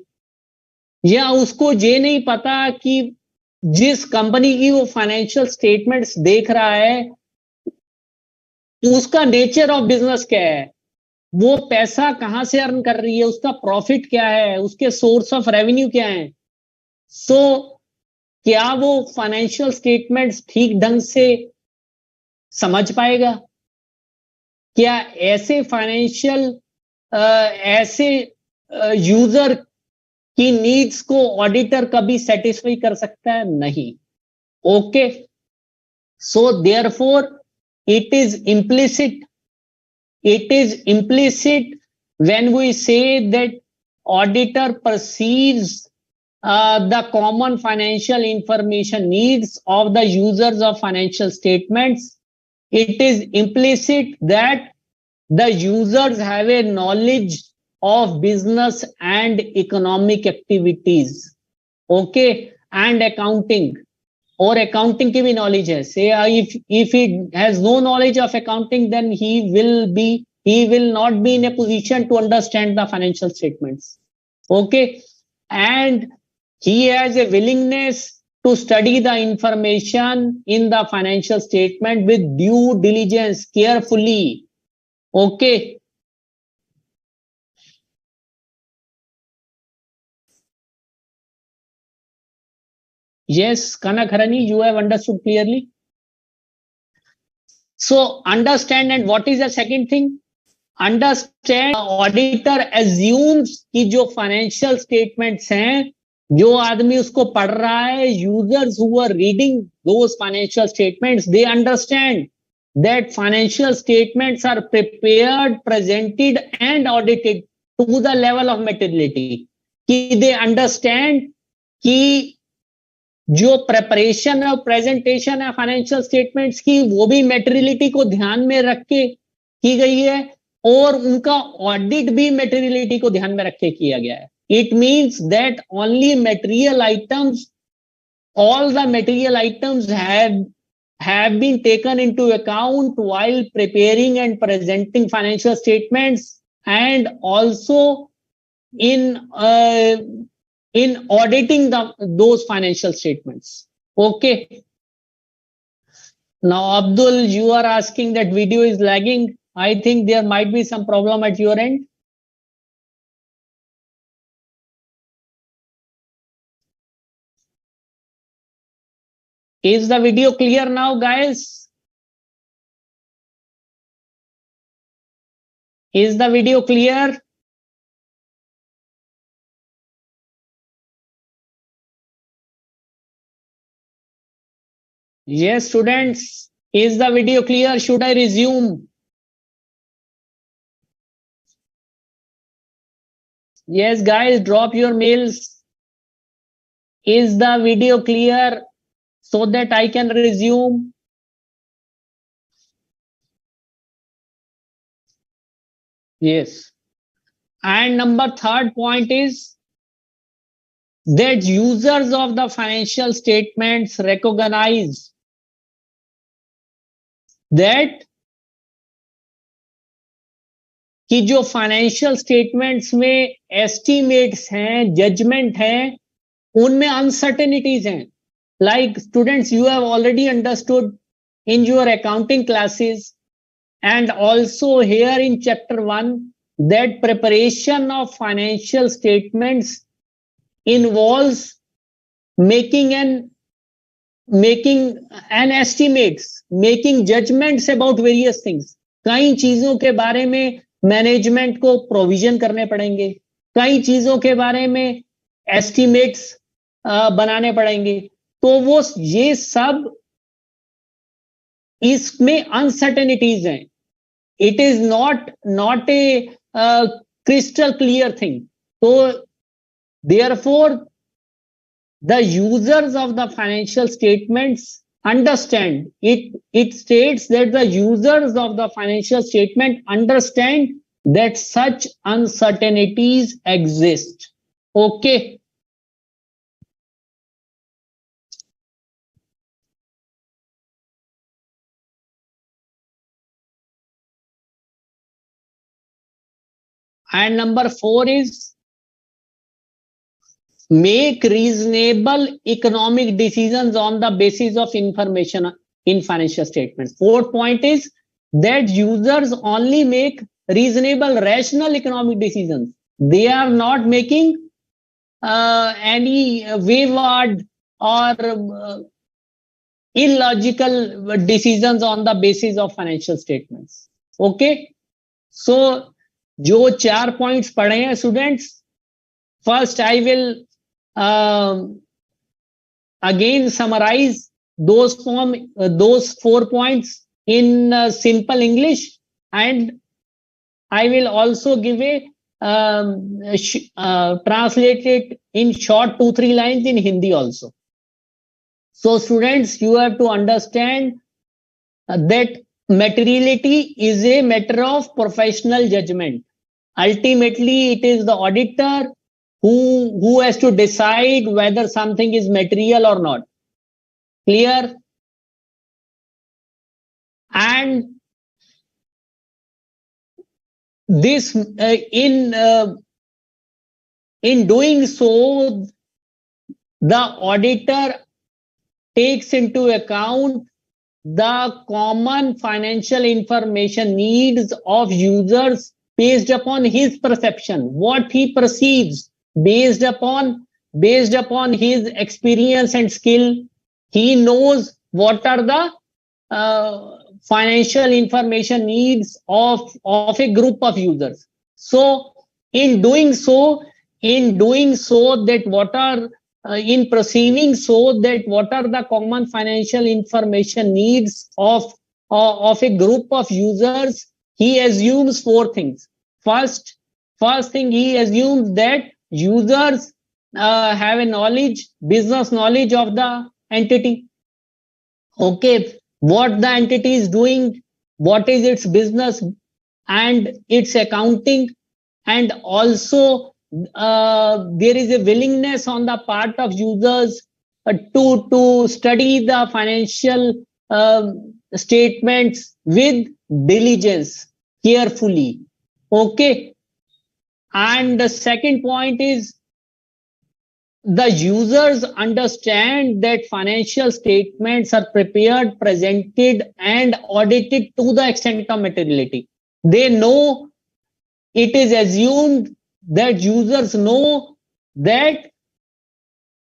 या उसको ये नहीं पता कि जिस कंपनी की वो फाइनेंशियल स्टेटमेंट्स देख रहा है उसका नेचर ऑफ बिजनेस क्या है, वो पैसा कहां से अर्न कर रही है, उसका प्रॉफिट क्या है, उसके सोर्स ऑफ रेवेन्यू क्या है, सो क्या वो फाइनेंशियल स्टेटमेंट्स ठीक ढंग से समझ पाएगा? क्या ऐसे फाइनेंशियल ऐसे यूजर की नीड्स को ऑडिटर कभी सेटिस्फाई कर सकता है? नहीं. Okay, so therefore it is implicit when we say that auditor perceives the common financial information needs of the users of financial statements. It is implicit that the users have a knowledge of business and economic activities, okay, and accounting. और accounting की भी knowledge है. से if he has no knowledge of accounting, then he will not be in a position to understand the financial statements. Okay, and he has a willingness to study the information in the financial statement with due diligence, carefully. Okay. Yes, Kanak Harani, you have understood clearly. So understand, and what is the second thing? Understand, auditor assumes कि जो financial statements हैं, जो आदमी उसको पढ़ रहा है, users who are reading those financial statements, they understand that financial statements are prepared, presented and audited to the level of materiality. कि they understand कि जो प्रेपरेशन और प्रेजेंटेशन है फाइनेंशियल स्टेटमेंट्स की, वो भी मेटेरियलिटी को ध्यान में रख के की गई है, और उनका ऑडिट भी मेटेरियलिटी को ध्यान में रख के किया गया है. It means that only material items, all the material items have been taken into account while preparing and presenting financial statements, and also in auditing those financial statements. Okay. Now, Abdul, you are asking that video is lagging. I think there might be some problem at your end. Is the video clear now, guys? Is the video clear? Yes, students, is the video clear? Should I resume? Yes, guys, drop your mails. Is the video clear so that I can resume? Yes. And number third point is that users of the financial statements recognize that कि जो financial statements में estimates हैं, judgement हैं, उनमें uncertainties हैं. Like students, you have already understood in your accounting classes and also here in chapter 1 that preparation of financial statements involves making an estimates, making judgments about various things. कई चीजों के बारे में management को provision करने पड़ेंगे, कई चीजों के बारे में एस्टिमेट्स बनाने पड़ेंगे. तो वो ये सब इसमें अनसर्टेनिटीज हैं. It is not a crystal clear thing. तो therefore the users of the financial statements understand it states that the users of the financial statement understand that such uncertainties exist. Okay. And number 4 is make reasonable economic decisions on the basis of information in financial statements. Fourth point is that users only make reasonable, rational economic decisions. They are not making any wayward or illogical decisions on the basis of financial statements. Okay, so जो 4 points पढ़े हैं students, first I will again summarize those 4 points in simple English, and I will also give a translate it in short 2-3 lines in Hindi also. So students, you have to understand that materiality is a matter of professional judgment. Ultimately, it is the auditor who has to decide whether something is material or not. Clear? And this in doing so, the auditor takes into account the common financial information needs of users based upon his perception, what he perceives, based upon his experience and skill. He knows what are the financial information needs of a group of users. So in doing so that what are in perceiving so that what are the common financial information needs of a group of users, he assumes 4 things. First thing, he assumes that users have a knowledge, business knowledge of the entity. Okay, what the entity is doing, what is its business and its accounting, and also there is a willingness on the part of users to study the financial statements with diligence, carefully. Okay, and the second point is the users understand that financial statements are prepared, presented, and audited to the extent of materiality. They know, it is assumed that users know that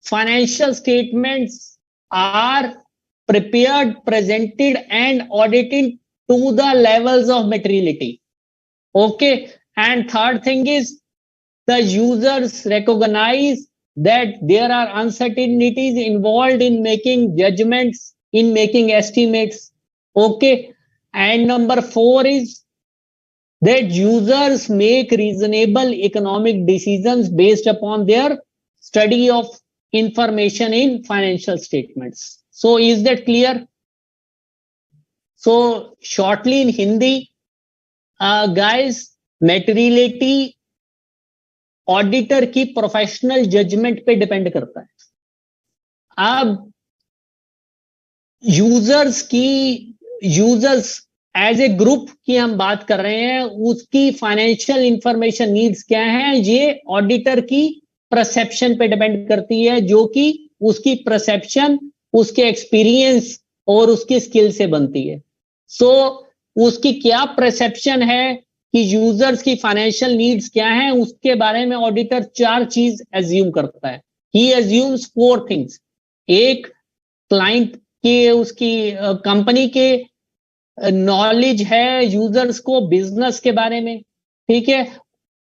financial statements are prepared, presented, and audited to the levels of materiality. Okay, and third thing is the users recognize that there are uncertainties involved in making judgments, in making estimates. Okay, and number 4 is that users make reasonable economic decisions based upon their study of information in financial statements. So is that clear? So shortly in Hindi, guys, materiality auditor की professional judgement पे depend करता है। अब users as a group की हम बात कर रहे हैं, उसकी फाइनेंशियल इंफॉर्मेशन नीड्स क्या है, ये ऑडिटर की परसेप्शन पे डिपेंड करती है, जो कि उसकी परसेप्शन उसके एक्सपीरियंस और उसकी स्किल से बनती है। सो उसकी क्या परसेप्शन है कि यूजर्स की फाइनेंशियल नीड्स क्या हैं, उसके बारे में ऑडिटर 4 चीज एज्यूम करता है। ही एज्यूम्स 4 थिंग्स। एक, क्लाइंट के उसकी कंपनी के नॉलेज है यूजर्स को बिजनेस के बारे में, ठीक है,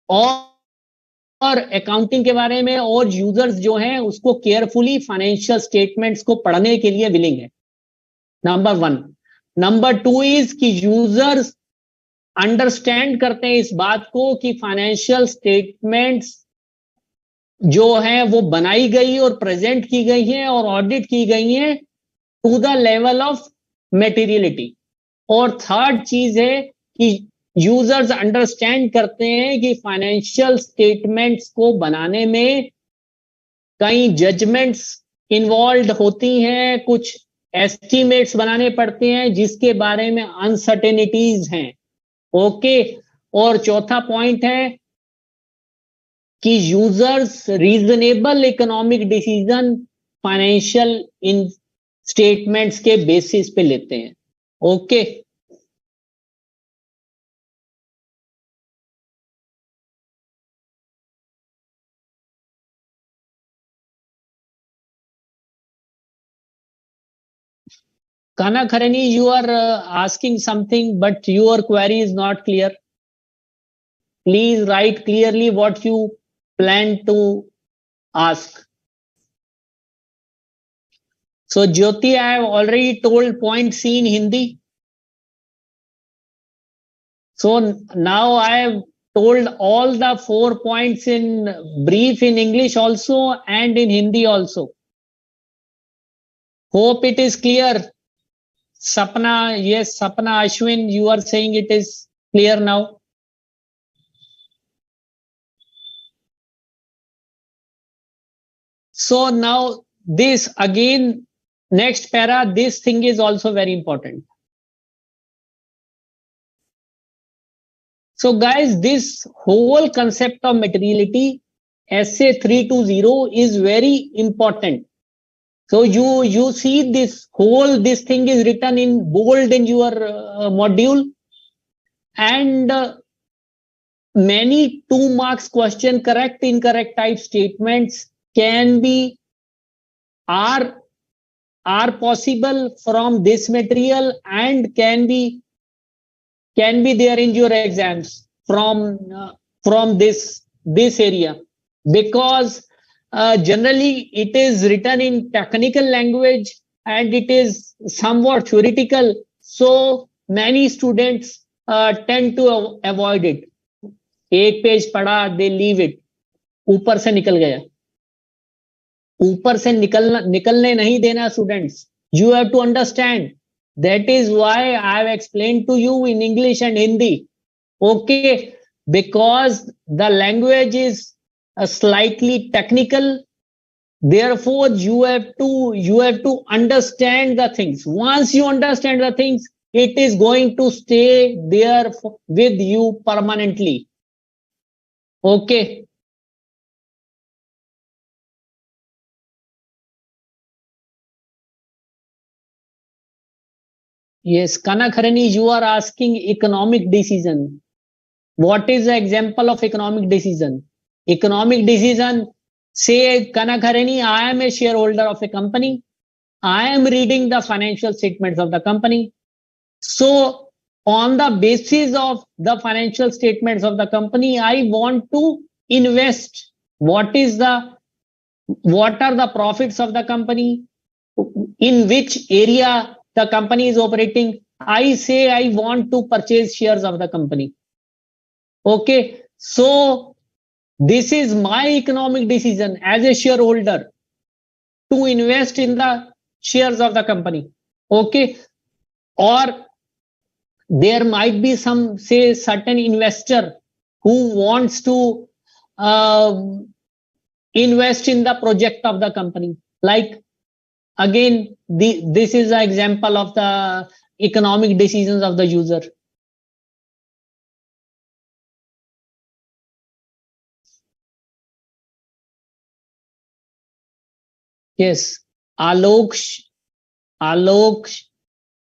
और अकाउंटिंग के बारे में, और यूजर्स जो हैं उसको केयरफुली फाइनेंशियल स्टेटमेंट्स को पढ़ने के लिए विलिंग है, नंबर 1। नंबर 2 इज कि यूजर्स अंडरस्टैंड करते हैं इस बात को कि फाइनेंशियल स्टेटमेंट्स जो है वो बनाई गई और प्रेजेंट की गई है और ऑडिट की गई है to the level of materiality. और थर्ड चीज है कि यूजर्स अंडरस्टैंड करते हैं कि फाइनेंशियल स्टेटमेंट्स को बनाने में कई जजमेंट्स इन्वॉल्व होती हैं, कुछ एस्टिमेट्स बनाने पड़ते हैं जिसके बारे में अनसर्टेनिटीज हैं। ओके, और चौथा पॉइंट है कि users reasonable economic decision financial in statements के बेसिस पे लेते हैं। Okay, Kanakharani, you are asking something, but your query is not clear. Please write clearly what you plan to ask. So Jyoti, I have already told point C in Hindi. So now I have told all the 4 points in brief in English also and in Hindi also. Hope it is clear. Sapna, yes, Sapna Ashwin, you are saying it is clear now. So now this again, next para, this thing is also very important. So guys, this whole concept of materiality, SA 320 is very important. So you see this thing is written in bold in your module, and many 2 marks question, correct, incorrect type statements can be are possible from this material and can be there in your exams from this area, because generally it is written in technical language and it is somewhat theoretical, so many students tend to avoid it. एक page पढ़ा, they leave it, ऊपर से निकल गया. ऊपर से निकलने नहीं देना students. You have to understand. That is why I have explained to you in English and Hindi. Okay, because the language is slightly technical. Therefore, you have to understand the things. Once you understand the things, it is going to stay there with you permanently. Okay. Yes, Kanakharani, you are asking economic decision. What is the example of economic decision? Economic decision, say Kanakharani, I am a shareholder of a company. I am reading the financial statements of the company. So on the basis of the financial statements of the company, I want to invest. What are the profits of the company? In which area the company is operating? I say I want to purchase shares of the company. Okay, so this is my economic decision as a shareholder to invest in the shares of the company. Okay, or there might be some, say, certain investor who wants to invest in the project of the company. Like, again, this is an example of the economic decisions of the user. Yes, Alok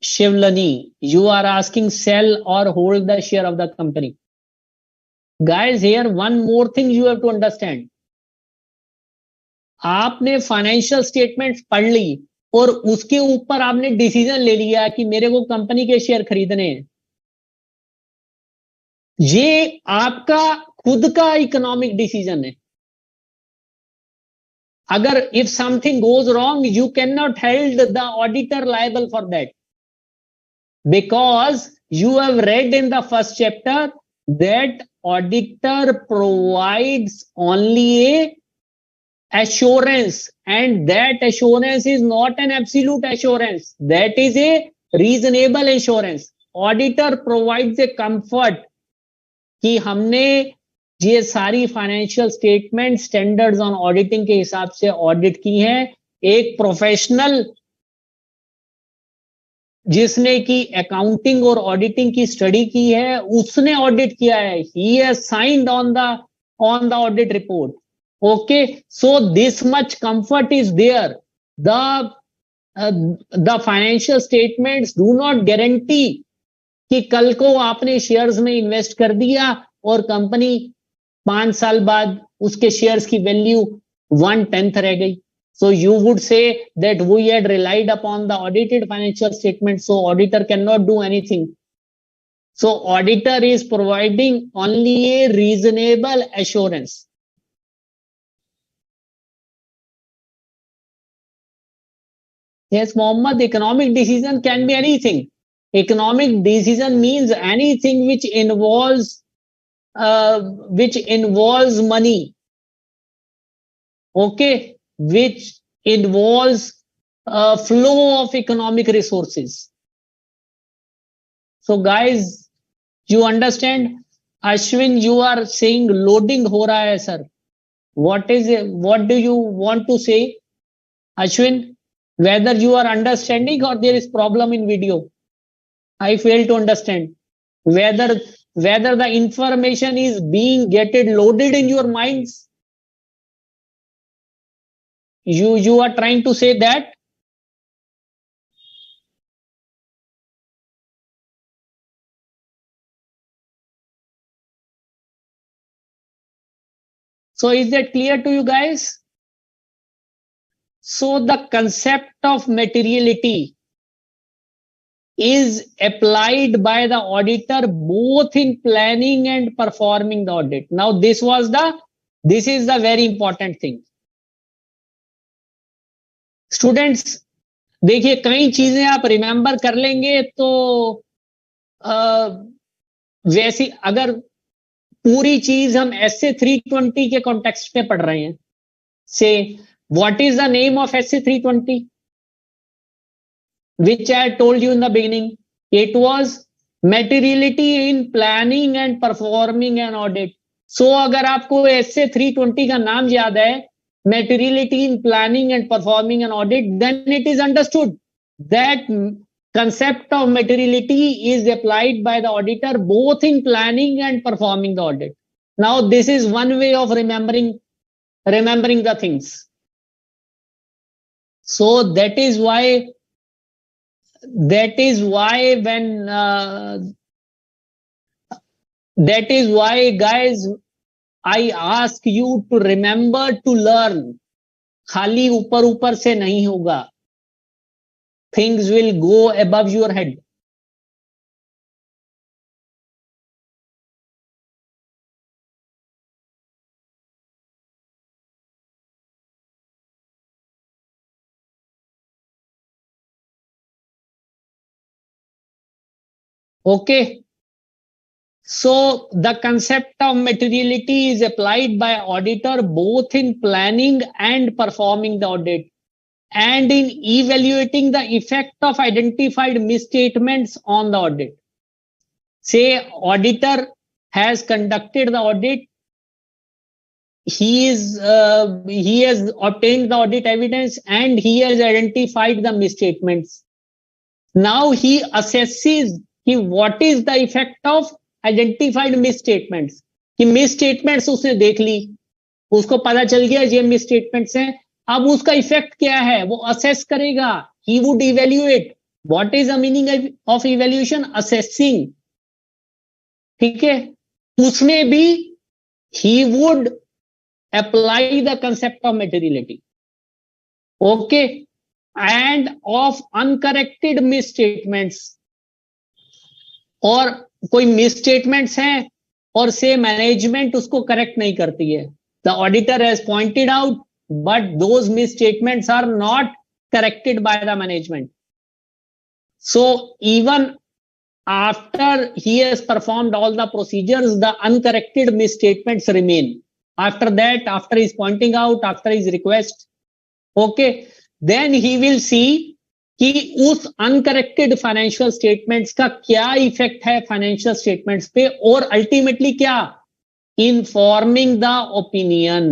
Shivlani, you are asking sell or hold the share of the company. Guys, here one more thing you have to understand. आपने financial statements पढ़ ली और उसके ऊपर आपने decision ले लिया कि मेरे को कंपनी के शेयर खरीदने हैं. ये आपका खुद का इकोनॉमिक डिसीजन है. अगर if something goes wrong, you can not held the auditor liable for that, because you have read in the first chapter that auditor provides only a assurance, and that assurance is not an absolute assurance, that is a reasonable assurance. Auditor provides a comfort कि हमने ये सारी financial statement standards on auditing के हिसाब से audit की हैं. एक प्रोफेशनल जिसने की अकाउंटिंग और ऑडिटिंग की स्टडी की है, उसने ऑडिट किया है. He has signed on the audit report. Okay, so this much comfort is there. The financial statements do not guarantee कि कल को आपने शेयर्स में इन्वेस्ट कर दिया और कंपनी 5 साल बाद उसके शेयर्स की वैल्यू 1/10 रह गई. So you would say that we had relied upon the audited financial statement, so auditor cannot do anything. So auditor is providing only a reasonable assurance. Yes, Mohammed, economic decision can be anything. Economic decision means anything which involves money. Okay, which involves flow of economic resources. So guys, you understand? Ashwin, you are saying loading हो रहा है sir. What is it? What do you want to say, Ashwin? Whether you are understanding or there is problem in video? I fail to understand. Whether the information is being loaded in your minds. You are trying to say that? So is that clear to you guys? So the concept of materiality is applied by the auditor both in planning and performing the audit. Now this is the very important thing. Students, देखिए कई चीजें आप remember कर लेंगे तो वैसी अगर पूरी चीज हम एसए 320 के कॉन्टेक्स्ट में पढ़ रहे हैं से what is the name of SA 320 which I told you in the beginning? It was materiality in planning and performing an audit. So अगर आपको एसए 320 का नाम याद है, materiality in planning and performing an audit, then it is understood that concept of materiality is applied by the auditor both in planning and performing the audit. Now this is one way of remembering the things. So that is why guys, I ask you to remember to learn. खाली ऊपर से नहीं होगा. Things will go above your head. Okay. So the concept of materiality is applied by auditor both in planning and performing the audit and in evaluating the effect of identified misstatements on the audit. Say auditor has conducted the audit, he has obtained the audit evidence and he has identified the misstatements. Now he assesses what is the effect of identified miss statements कि miss statements उसने देख ली, उसको पता चल गया ये miss statements हैं, अब उसका इफेक्ट क्या है वो असेस करेगा. He would evaluate. What is the meaning of evaluation? Assessing. ठीक है, उसमें भी he would apply the concept of materiality. Okay, end of uncorrected miss statements. और कोई मिस स्टेटमेंट्स हैं और से मैनेजमेंट उसको करेक्ट नहीं करती है. The auditor has pointed out but those misstatements are not corrected by the management. So even after he has performed all the procedures, the uncorrected misstatements remain. After that, after his pointing out, after his request, okay, then he will see कि उस uncorrected financial statements का क्या effect है financial statements पे, और ultimately क्या, informing the opinion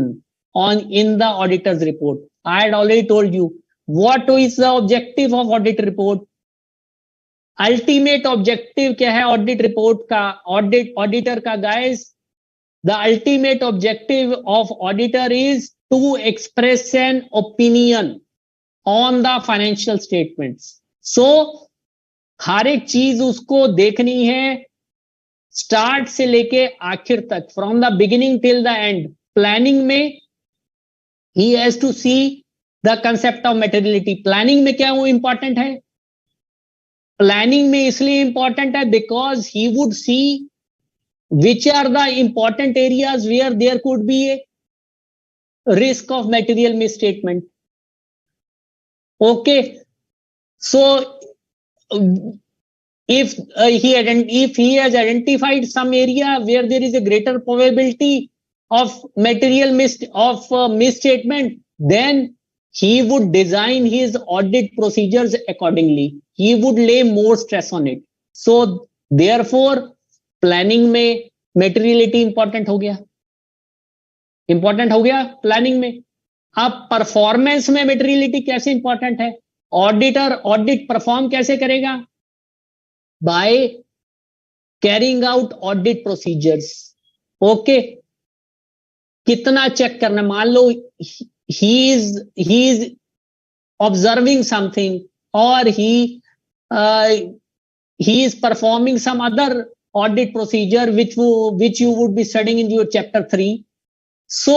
on in the auditor's report. I had already told you what is the objective of audit report. Ultimate objective क्या है ऑडिट रिपोर्ट का, auditor का guys? The ultimate objective of auditor is to express an opinion on the financial statements. So हर एक चीज उसको देखनी है स्टार्ट से लेके आखिर तक, from the beginning till the end. Planning में he has to see the concept of materiality. Planning में क्या वो इंपॉर्टेंट है? प्लानिंग में इसलिए इंपॉर्टेंट है because he would see which are the important areas where there could be a risk of material misstatement. Okay, so if he has identified some area where there is a greater probability of material misstatement, then he would design his audit procedures accordingly. He would lay more stress on it. So therefore planning में materiality important हो गया, important हो गया planning में। अब performance में materiality कैसे important है? ऑडिटर ऑडिट परफॉर्म कैसे करेगा? By carrying out audit procedures. Okay, कितना चेक करना? मान लो ही इज ऑब्जर्विंग समथिंग और ही is performing some other audit procedure which you would be studying in your chapter 3. So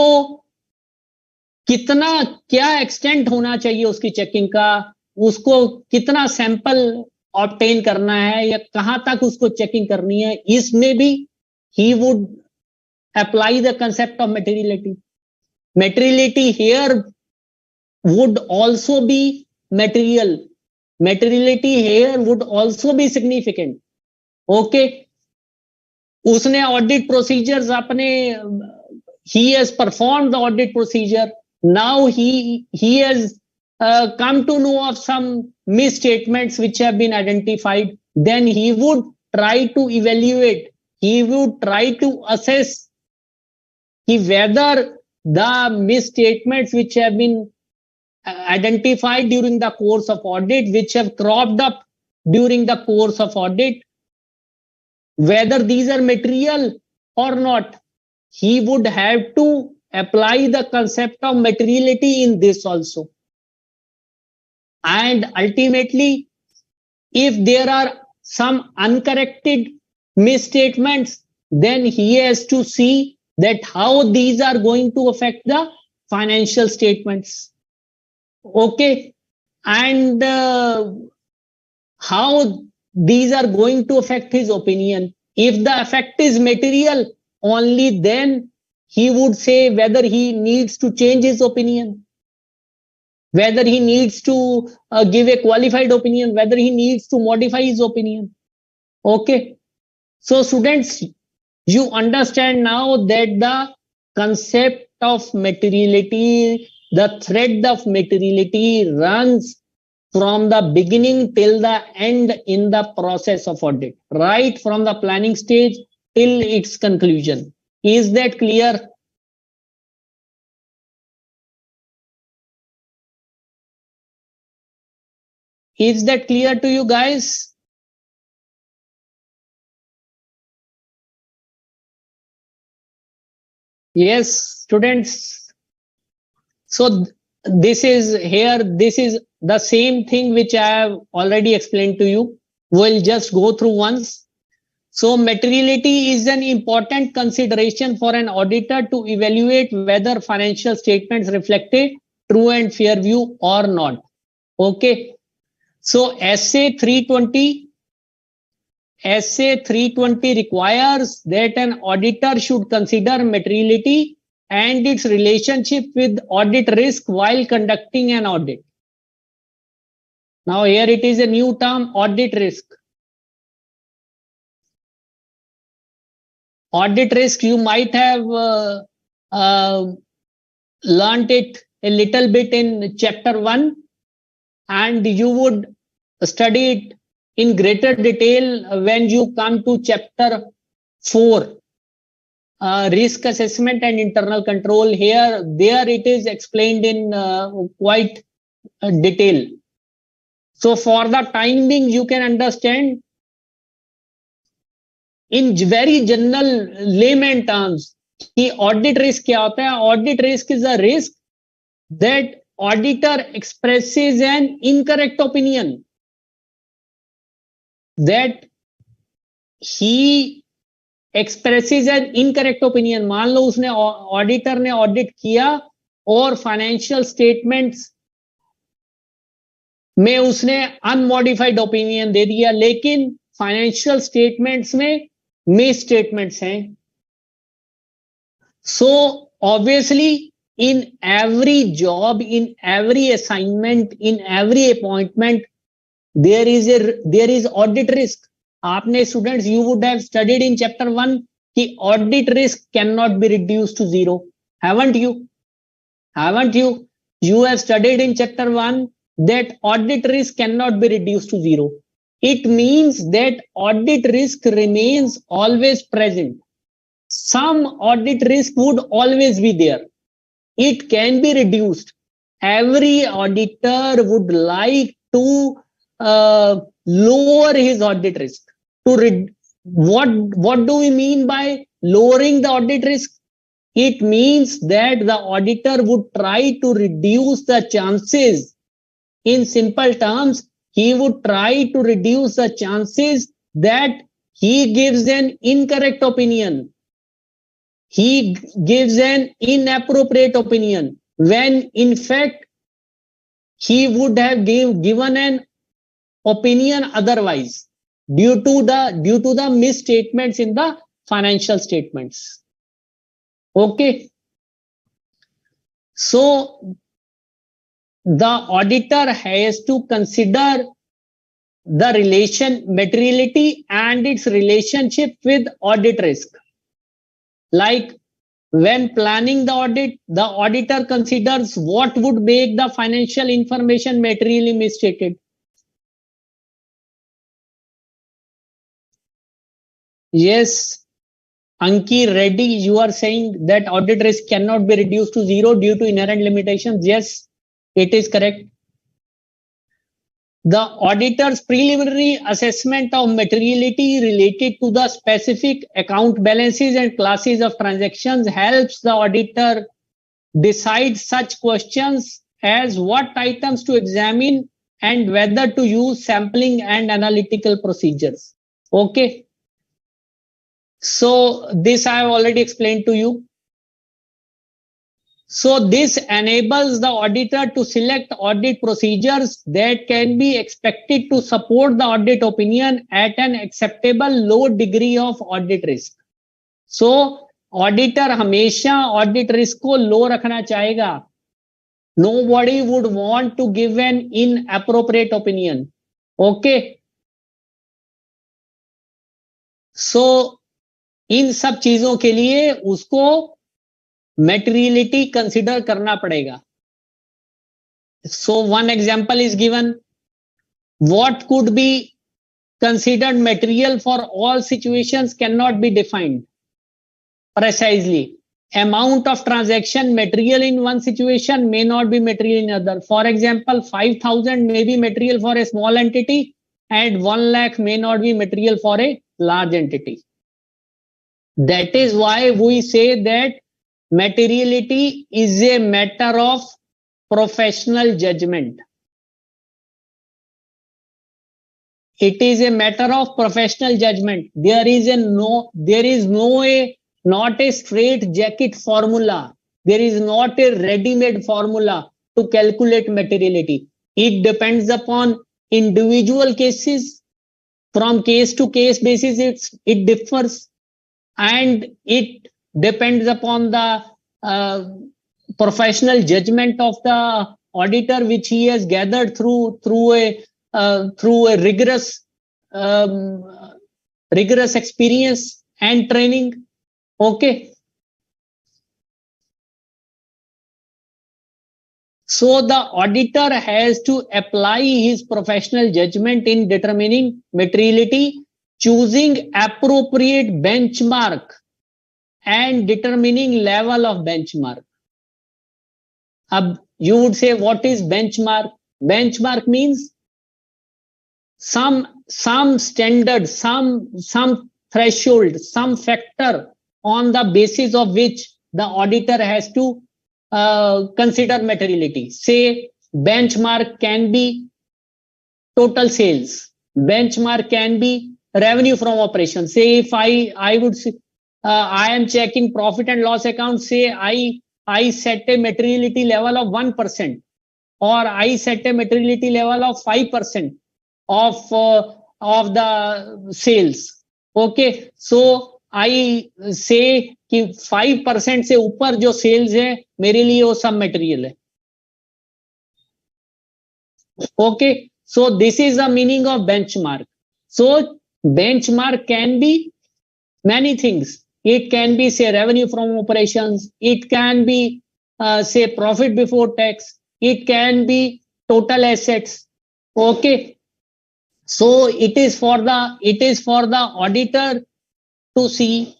कितना क्या एक्सटेंट होना चाहिए उसकी चेकिंग का, उसको कितना सैंपल ऑब्टेन करना है या कहां तक उसको चेकिंग करनी है, इसमें भी he would apply the concept of materiality. Materiality here would also be material. Materiality here would also be significant. Okay, उसने ऑडिट प्रोसीजर्स अपने he has performed the audit procedure. Now he has come to know of some misstatements which have been identified. Then he would try to evaluate, he would try to assess whether the misstatements which have been identified during the course of audit, which have cropped up during the course of audit, whether these are material or not. He would have to apply the concept of materiality in this also. And ultimately, if there are some uncorrected misstatements, then he has to see that how these are going to affect the financial statements. Okay, and how these are going to affect his opinion. If the effect is material, only then he would say whether he needs to change his opinion, whether he needs to give a qualified opinion, whether he needs to modify his opinion. Okay, so students, you understand now that the concept of materiality, the thread of materiality runs from the beginning till the end in the process of audit, right from the planning stage till its conclusion. Is that clear? Is that clear to you guys? Yes, students. So this is the same thing which I have already explained to you. We'll just go through once. So materiality is an important consideration for an auditor to evaluate whether financial statements reflect a true and fair view or not. Okay. So SA 320 requires that an auditor should consider materiality and its relationship with audit risk while conducting an audit. Now here it is a new term, audit risk. Audit risk, you might have learned it a little bit in chapter 1, and you would study it in greater detail when you come to chapter 4, risk assessment and internal control. There it is explained in quite detail. So for the time being, you can understand in very general layman terms कि audit risk क्या होता है. Audit risk is a risk that auditor expresses an incorrect opinion, that he expresses an incorrect opinion. मान लो उसने auditor ने audit किया और financial statements में उसने अनमॉडिफाइड ओपिनियन दे दिया, लेकिन फाइनेंशियल स्टेटमेंट्स में मिस स्टेटमेंट्स हैं. So obviously in every job, in every assignment, in every appointment, there is audit risk. आपने students, you would have studied in chapter 1 कि audit risk cannot be reduced to zero. Haven't you? You have studied in chapter 1 that audit risk cannot be reduced to zero. It means that audit risk remains always present. Some audit risk would always be there. It can be reduced. Every auditor would like to lower his audit risk. What do we mean by lowering the audit risk? It means that the auditor would try to reduce the chances. In simple terms, he would try to reduce the chances that he gives an incorrect opinion. He gives an inappropriate opinion when in fact he would have given an opinion otherwise due to the misstatements in the financial statements. Okay, so the auditor has to consider the materiality and its relationship with audit risk. Like when planning the audit, the auditor considers what would make the financial information materially misstated. Yes, Anki Reddy, you are saying that audit risk cannot be reduced to zero due to inherent limitations. Yes, it is correct. The auditor's preliminary assessment of materiality related to the specific account balances and classes of transactions helps the auditor decide such questions as what items to examine and whether to use sampling and analytical procedures. Okay. So this I have already explained to you. So this enables the auditor to select audit procedures that can be expected to support the audit opinion at an acceptable low degree of audit risk. So auditor हमेशा audit risk को low रखना चाहेगा. Nobody would want to give an inappropriate opinion. Okay. So इन सब चीजों के लिए उसको materiality consider करना पड़ेगा. So one example is given. What could be considered material for all situations cannot be defined precisely. Amount of transaction material in one situation may not be material in other. For example, 5,000 may be material for a small entity and 1 lakh may not be material for a large entity. That is why we say that materiality is a matter of professional judgment. It is a matter of professional judgment. There is not a straight jacket formula. There is not a ready-made formula to calculate materiality. It depends upon individual cases. From case to case basis, it differs, and it depends upon the professional judgment of the auditor, which he has gathered through a rigorous experience and training. Okay. So the auditor has to apply his professional judgment in determining materiality, choosing appropriate benchmark and determining level of benchmark. You would say, what is benchmark? Benchmark means some standard, some threshold, some factor on the basis of which the auditor has to consider materiality. Say benchmark can be total sales. Benchmark can be revenue from operations. Say if I would say I am checking profit and loss account, say I set a materiality level of 1%. or I set a materiality level of 5% of the sales. Okay, so I say कि 5% से ऊपर जो sales है मेरे लिए वो सब material है. Okay, so this is the meaning of benchmark. So benchmark can be many things. It can be say revenue from operations. It can be say profit before tax. It can be total assets. Okay, so it is for the auditor to see.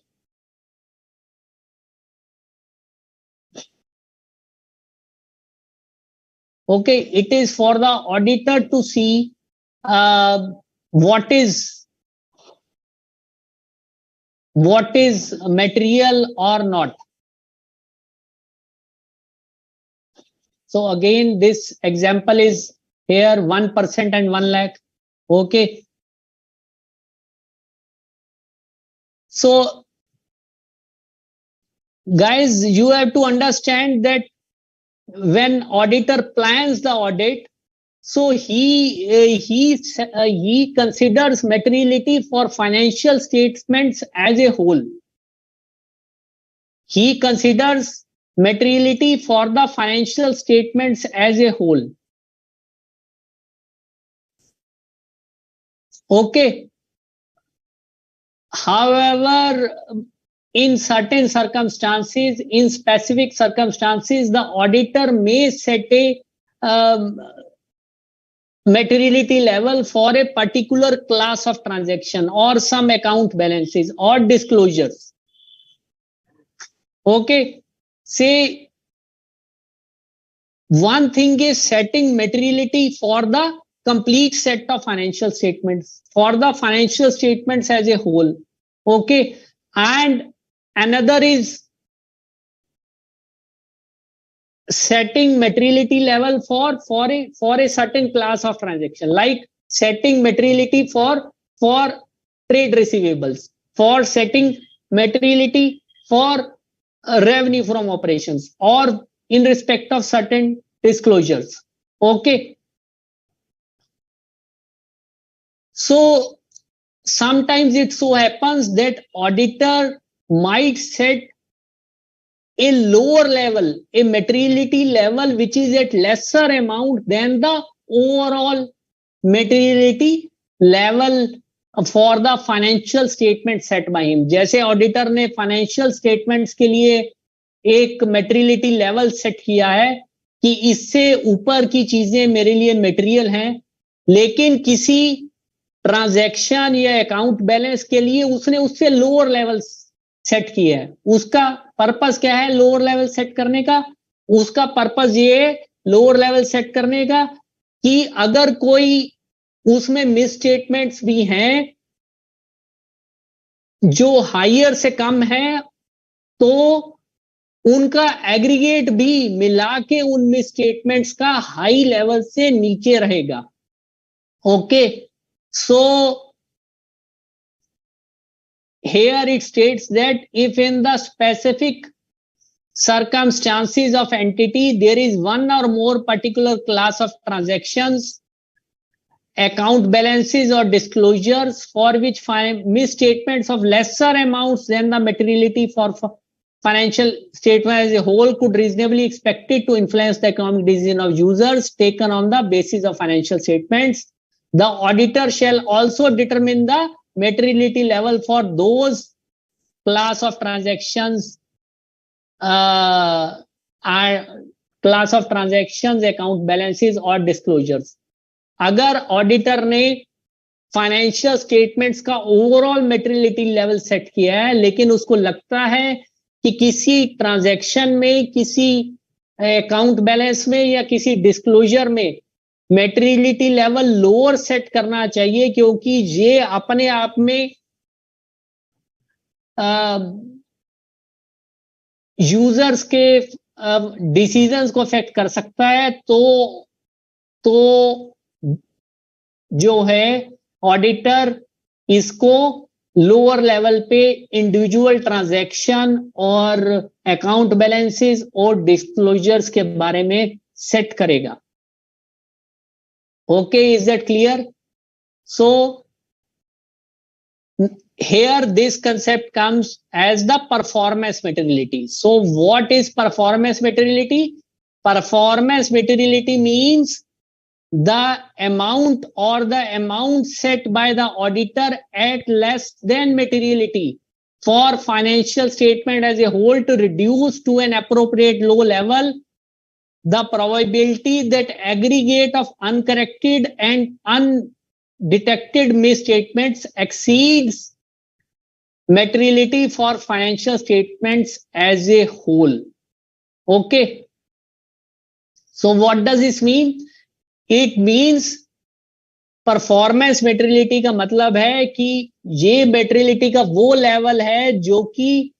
Okay, it is for the auditor to see what is material or not. So again, this example is here 1% and 1 lakh. Okay. So guys, you have to understand that when auditor plans the audit, so he considers materiality for financial statements as a whole. He considers materiality for the financial statements as a whole. Okay. However, in certain circumstances, in specific circumstances, the auditor may set a materiality level for a particular class of transaction or some account balances or disclosures. Okay, say one thing is setting materiality for the complete set of financial statements, for the financial statements as a whole. Okay, and another is setting materiality level for a certain class of transaction, like setting materiality for trade receivables, for setting materiality for revenue from operations, or in respect of certain disclosures. Okay, so sometimes it so happens that auditor might set a lower level, a materiality level which is at lesser amount than the overall materiality level for the financial statement set by him. जैसे auditor ने financial statements के लिए एक materiality level set किया है कि इससे ऊपर की चीजें मेरे लिए मटेरियल हैं, लेकिन किसी ट्रांजैक्शन या अकाउंट बैलेंस के लिए उसने उससे लोअर लेवल सेट किया है. उसका पर्पस क्या है लोअर लेवल सेट करने का? उसका पर्पस ये है लोअर लेवल सेट करने का कि अगर कोई उसमें मिस स्टेटमेंट्स भी हैं जो हायर से कम है, तो उनका एग्रीगेट भी मिला के उन मिस स्टेटमेंट्स का हाई लेवल से नीचे रहेगा. Okay, so here it states that if in the specific circumstances of entity there is one or more particular class of transactions, account balances or disclosures for which misstatements of lesser amounts than the materiality for financial statement as a whole could reasonably expected to influence the economic decision of users taken on the basis of financial statements, the auditor shall also determine the materiality level for those class of transactions, class of transactions, account balances or disclosures. अगर auditor ने financial statements का overall materiality level set किया है, लेकिन उसको लगता है कि किसी ट्रांजैक्शन में, किसी अकाउंट बैलेंस में या किसी डिस्क्लोजर में मेटेरियलिटी लेवल लोअर सेट करना चाहिए क्योंकि ये अपने आप में यूजर्स के डिसीजंस को अफेक्ट कर सकता है, तो जो है ऑडिटर इसको लोअर लेवल पे इंडिविजुअल ट्रांजैक्शन और अकाउंट बैलेंसेस और डिस्क्लोजर्स के बारे में सेट करेगा. Okay, is that clear? So here this concept comes as the performance materiality. So what is performance materiality? Performance materiality means the amount or the amount set by the auditor at less than materiality for financial statement as a whole to reduce to an appropriate low level the probability that aggregate of uncorrected and undetected misstatements exceeds materiality for financial statements as a whole. Okay, so what does this mean? It means performance materiality का मतलब है कि ये materiality का वो level है जो कि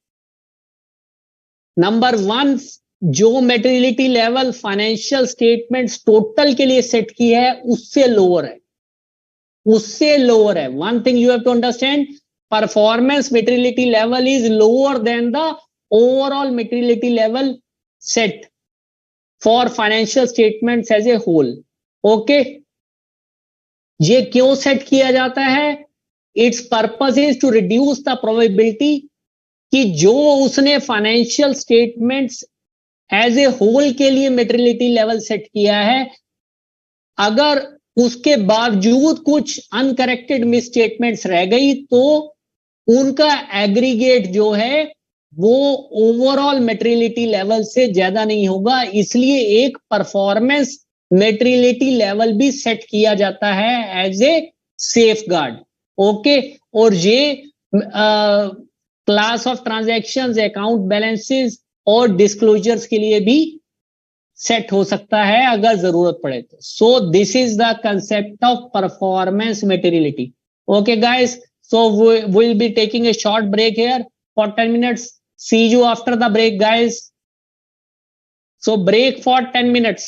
नंबर वन, जो materiality level financial statements total के लिए सेट की है उससे लोअर है, उससे लोअर है. One thing you have to understand, performance materiality level is lower than the overall materiality level set for financial statements as a whole. Okay, ये क्यों सेट किया जाता है? Its purpose is to reduce the probability कि जो उसने financial statements as a whole के लिए मेटेरियलिटी लेवल सेट किया है, अगर उसके बावजूद कुछ अनकरेक्टेड मिसस्टेटमेंट्स रह गई तो उनका एग्रीगेट जो है वो ओवरऑल मेटेरियलिटी लेवल से ज्यादा नहीं होगा. इसलिए एक परफॉर्मेंस मेटेरियलिटी लेवल भी सेट किया जाता है as a safeguard. Okay, और ये class of transactions, account balances और डिस्क्लोजर्स के लिए भी सेट हो सकता है अगर जरूरत पड़े तो. सो this is the concept of performance materiality. Okay guys, so we'll be taking a short break here for 10 minutes. See you after the break, guys. So break for 10 minutes.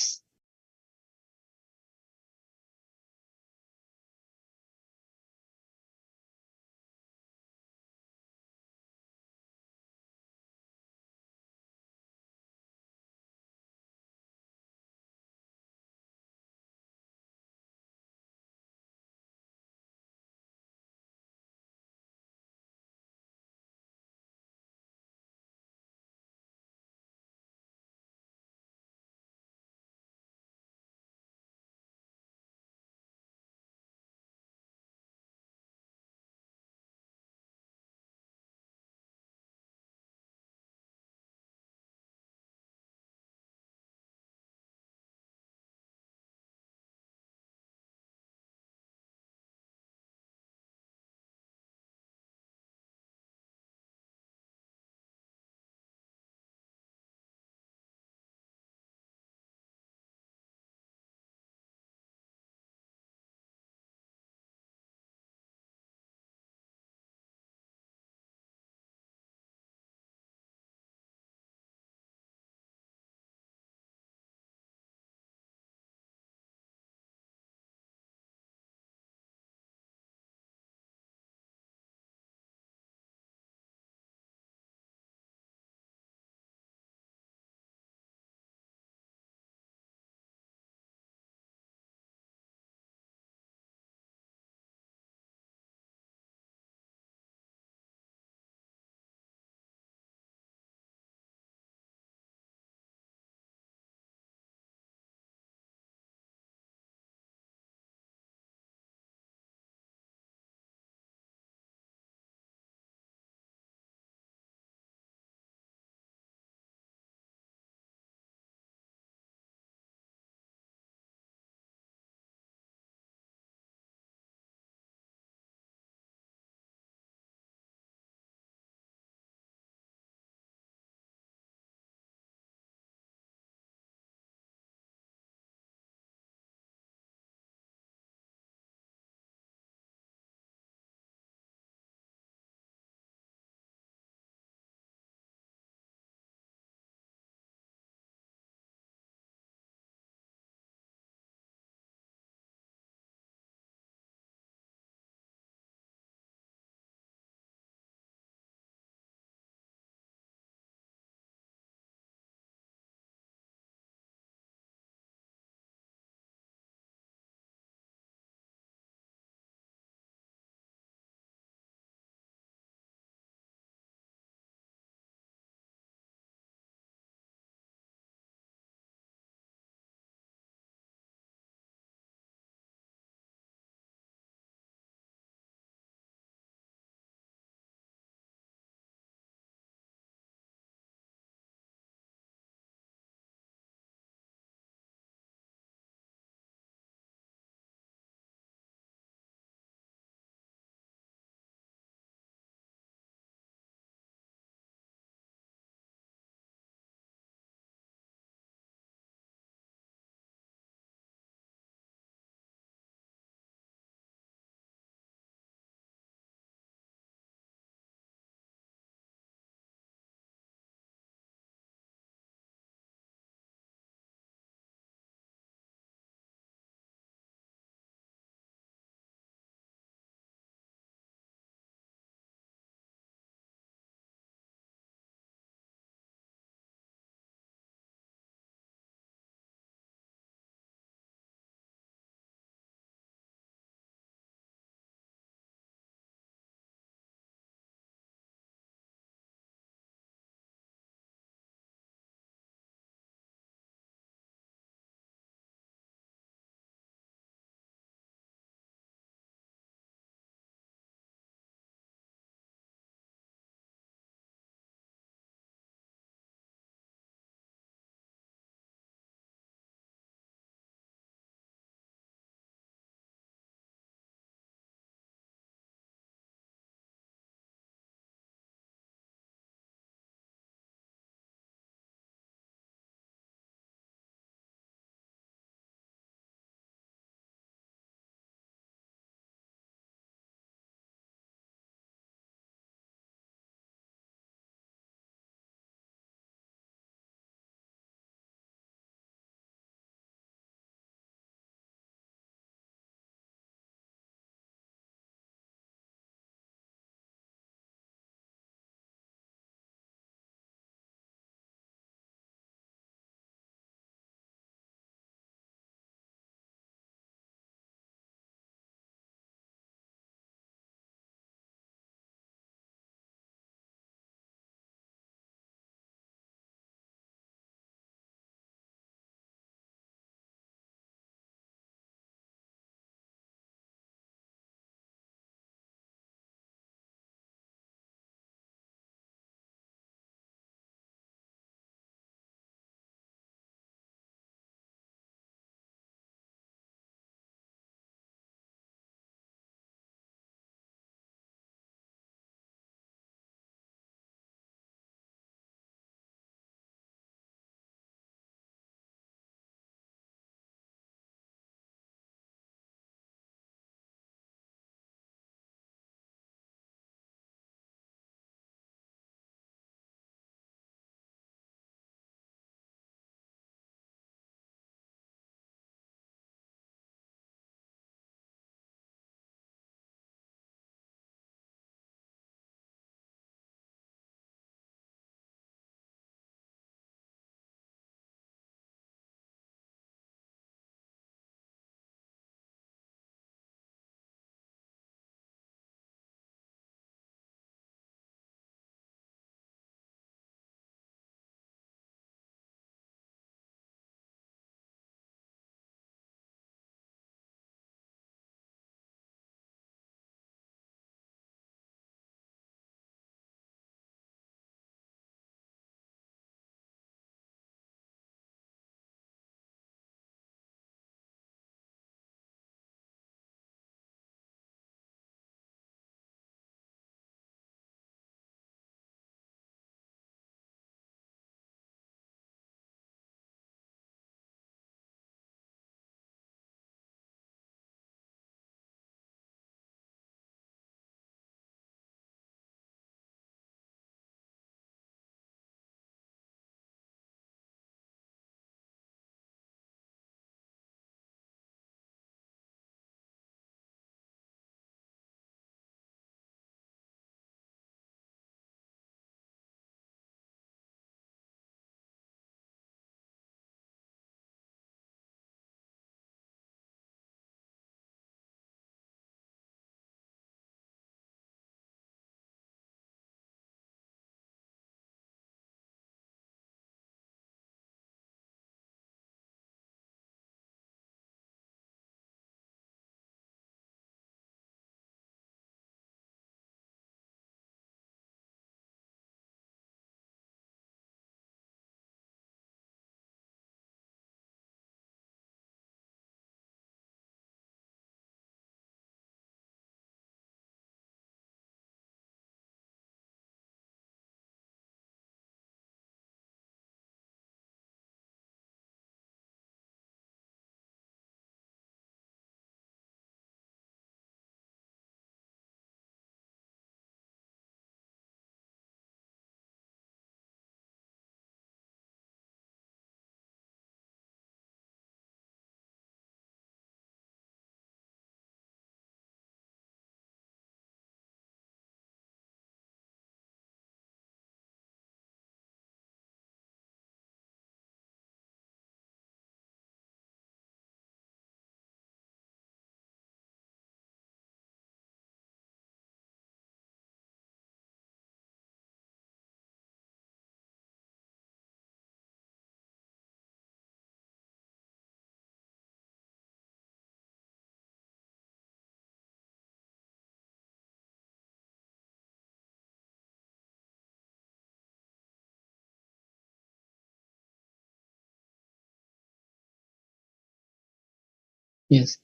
Yes.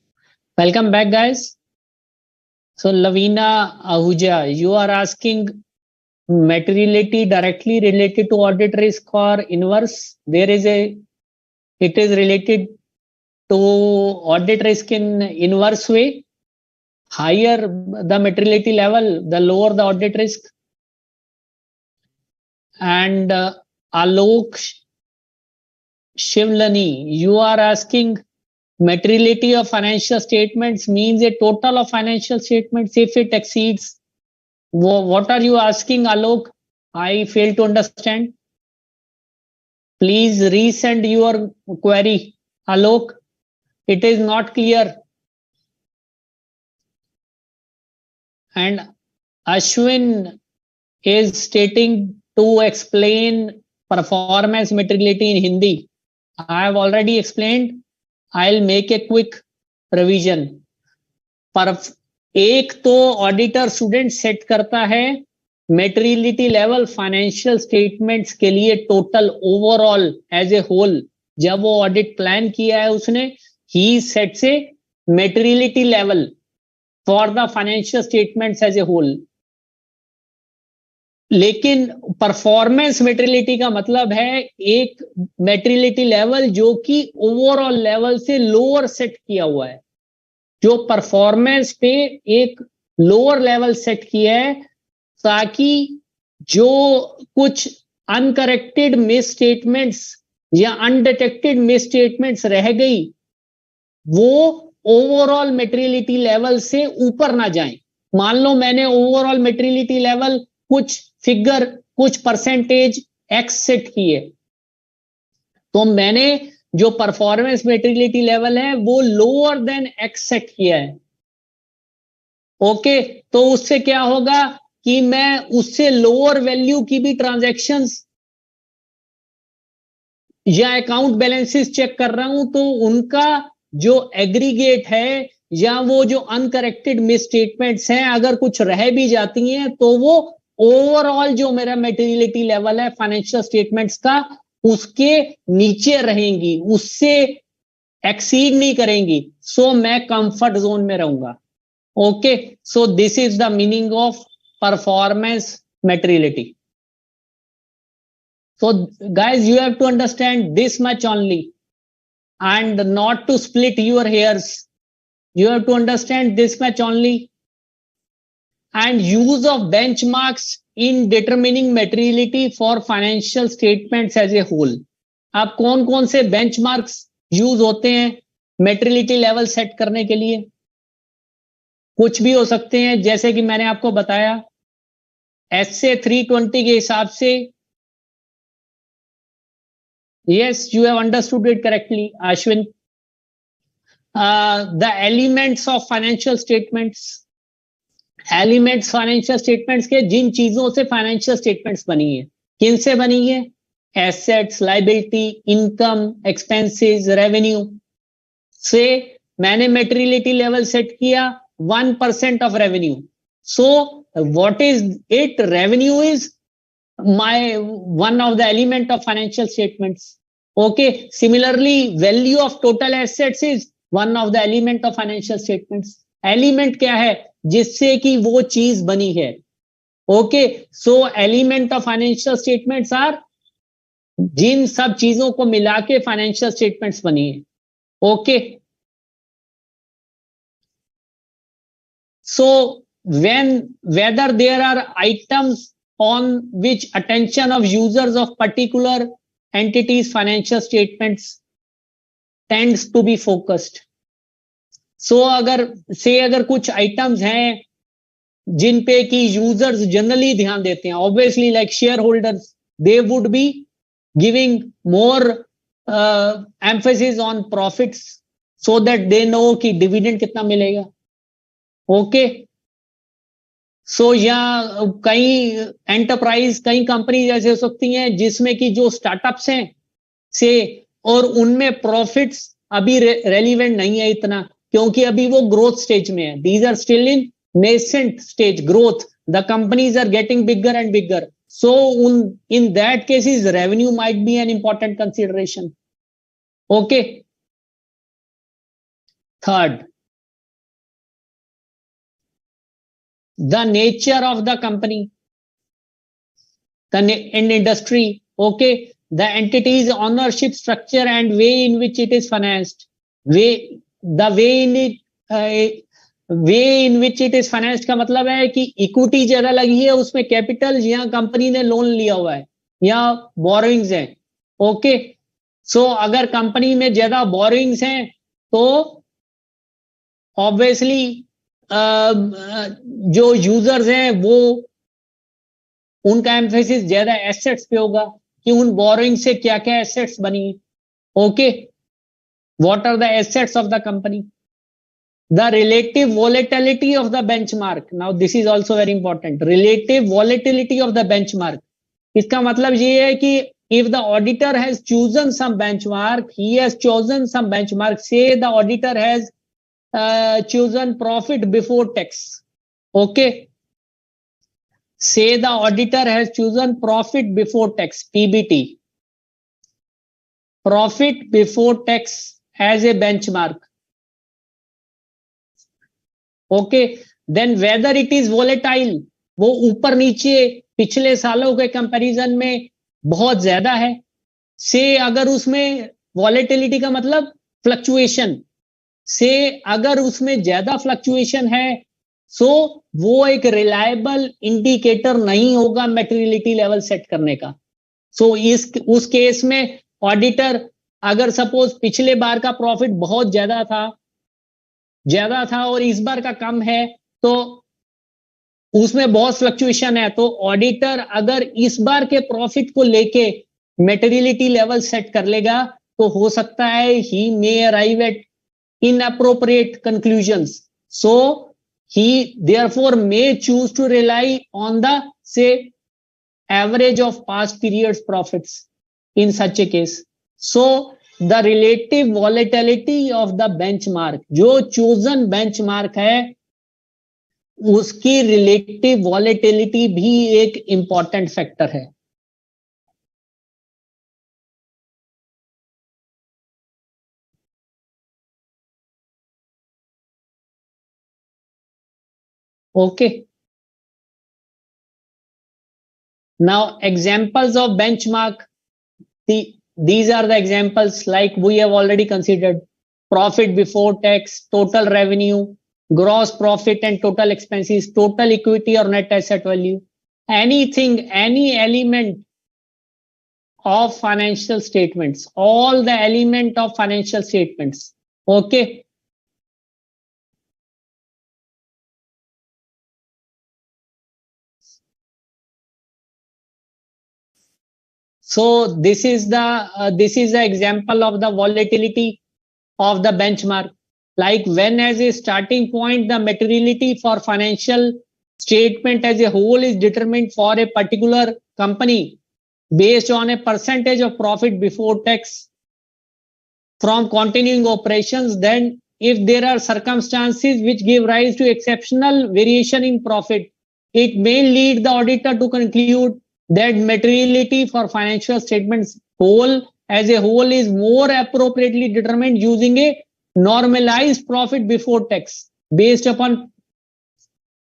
Welcome back, guys. So, Lavina Ahuja, you are asking materiality directly related to audit risk or inverse? It is related to audit risk in inverse way. Higher the materiality level, the lower the audit risk. And Alok Shivlani, you are asking materiality of financial statements means a total of financial statements if it exceeds. What are you asking, Alok? I fail to understand. Please resend your query, Alok. It is not clear. And Ashwin is stating to explain performance materiality in Hindi. I have already explained. I'll make a quick revision. पर एक तो auditor student set करता है materiality level financial statements के लिए total overall as a whole. जब वो audit plan किया है उसने, he sets a materiality level for the financial statements as a whole. लेकिन परफॉर्मेंस मेटेरियलिटी का मतलब है एक मेटेरियलिटी लेवल जो कि ओवरऑल लेवल से लोअर सेट किया हुआ है, जो परफॉर्मेंस पे एक लोअर लेवल सेट किया है ताकि जो कुछ अनकरेक्टेड मिस स्टेटमेंट्स या अनडिटेक्टेड मिस स्टेटमेंट्स रह गई वो ओवरऑल मेटेरियलिटी लेवल से ऊपर ना जाएं. मान लो मैंने ओवरऑल मेटेरियलिटी लेवल कुछ फिगर, कुछ परसेंटेज एक्स सेट की है, तो मैंने जो परफॉर्मेंस मेटेरियलिटी लेवल है वो लोअर देन एक्स सेट किया है. ओके, तो उससे क्या होगा कि मैं उससे लोअर वैल्यू की भी ट्रांजैक्शंस या अकाउंट बैलेंसेस चेक कर रहा हूं तो उनका जो एग्रीगेट है या वो जो अनकरेक्टेड मिस स्टेटमेंट्स हैं अगर कुछ रह भी जाती हैं तो वो ओवरऑल जो मेरा मेटेरियलिटी लेवल है फाइनेंशियल स्टेटमेंट्स का उसके नीचे रहेंगी, उससे एक्सीड नहीं करेंगी. सो मैं कंफर्ट जोन में रहूंगा. Okay, so this is the meaning of performance materiality. So guys, you have to understand this much only and not to split your hairs. You have to understand this much only. And use of benchmarks in determining materiality for financial statements as a whole. अब कौन कौन से benchmarks use होते हैं materiality level set करने के लिए? कुछ भी हो सकते हैं, जैसे कि मैंने आपको बताया SA 320 के हिसाब से. Yes, you have understood it correctly, Ashwin. The elements of financial statements. Elements financial statements के जिन चीजों से financial statements बनी है, किन से बनी है? Assets, liability, income, expenses, revenue. से मैंने materiality level set किया 1% of revenue. So what is it? Revenue is one of the element of financial statements. Okay, similarly value of total assets is one of the element of financial statements. Element क्या है? जिससे कि वो चीज बनी है. Okay, so element of financial statements are जिन सब चीजों को मिला के फाइनेंशियल स्टेटमेंट्स बनी है. Okay, so whether there are items on which attention of users of particular entities financial statements tends to be focused. So अगर कुछ आइटम्स हैं जिन पे कि यूजर्स जनरली ध्यान देते हैं, obviously like share holders, they would be giving more emphasis on profits so that they know कि dividend कितना मिलेगा. ओके, सो या कई एंटरप्राइज, कई कंपनी जैसे हो सकती हैं जिसमें कि जो स्टार्टअप्स हैं से और उनमें प्रॉफिट्स अभी रेलिवेंट नहीं है इतना, क्योंकि अभी वो ग्रोथ स्टेज में है. These are still in nascent stage growth. The companies are getting bigger and bigger. So in that cases, revenue might be an important consideration. Okay. Third, the nature of the company, in industry, okay, the entity's ownership structure and way in which it is financed, way in which it is financed का मतलब है कि equity ज्यादा लगी है उसमें, capital या company ने लोन लिया हुआ है या बोरोइंग्स है, ओके। सो अगर कंपनी में ज्यादा बोरोइंग्स हैं तो ऑब्वियसली जो यूजर्स हैं वो उनका एम्फेसिस ज्यादा एसेट्स पे होगा कि उन बोरोइंग से क्या क्या एसेट्स बनी, okay, what are the assets of the company. The relative volatility of the benchmark. Now this is also very important. Relative volatility of the benchmark. इसका मतलब ये है कि if the auditor has chosen some benchmark, he has chosen some benchmark. Say the auditor has chosen profit before tax. Okay. Say the auditor has chosen profit before tax, PBT. Profit before tax as a benchmark. Okay, then whether it is volatile, वो ऊपर नीचे पिछले सालों के comparison में बहुत ज्यादा है, से अगर उसमें वॉलेटिलिटी का मतलब फ्लक्चुएशन, से अगर उसमें ज्यादा फ्लक्चुएशन है सो वो एक रिलायबल इंडिकेटर नहीं होगा मटेरियलिटी लेवल सेट करने का। सो उस केस में ऑडिटर अगर सपोज पिछले बार का प्रॉफिट बहुत ज्यादा था और इस बार का कम है तो उसमें बहुत फ्लक्चुएशन है, तो ऑडिटर अगर इस बार के प्रॉफिट को लेके मटेरियलिटी लेवल सेट कर लेगा तो हो सकता है he may arrive at inappropriate conclusions, so he therefore may choose to rely on the say average of past periods profits in such a case. So the relative volatility of the benchmark, जो chosen benchmark है उसकी relative volatility भी एक important factor है। Okay, now examples of benchmark, these are the examples like we have already considered: profit before tax, total revenue, gross profit and total expenses, total equity or net asset value, anything, any element of financial statements, all the element of financial statements, okay। So this is the example of the volatility of the benchmark. Like when as a starting point the materiality for financial statement as a whole is determined for a particular company based on a percentage of profit before tax from continuing operations, then if there are circumstances which give rise to exceptional variation in profit, it may lead the auditor to conclude that materiality for financial statements whole as a whole is more appropriately determined using a normalized profit before tax based upon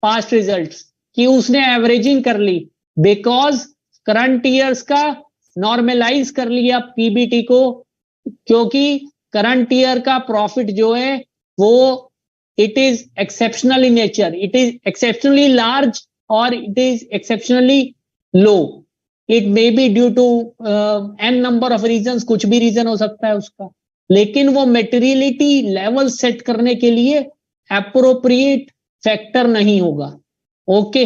past results, कि उसने averaging कर ली because current years का normalise कर लिया PBT को, क्योंकि current year का profit जो है वो it is exceptional in nature, it is exceptionally large और it is exceptionally low, it may be due to an number of reasons, कुछ भी रीजन हो सकता है उसका, लेकिन वो मेटेरियलिटी लेवल सेट करने के लिए एप्रोप्रिएट फैक्टर नहीं होगा, ओके।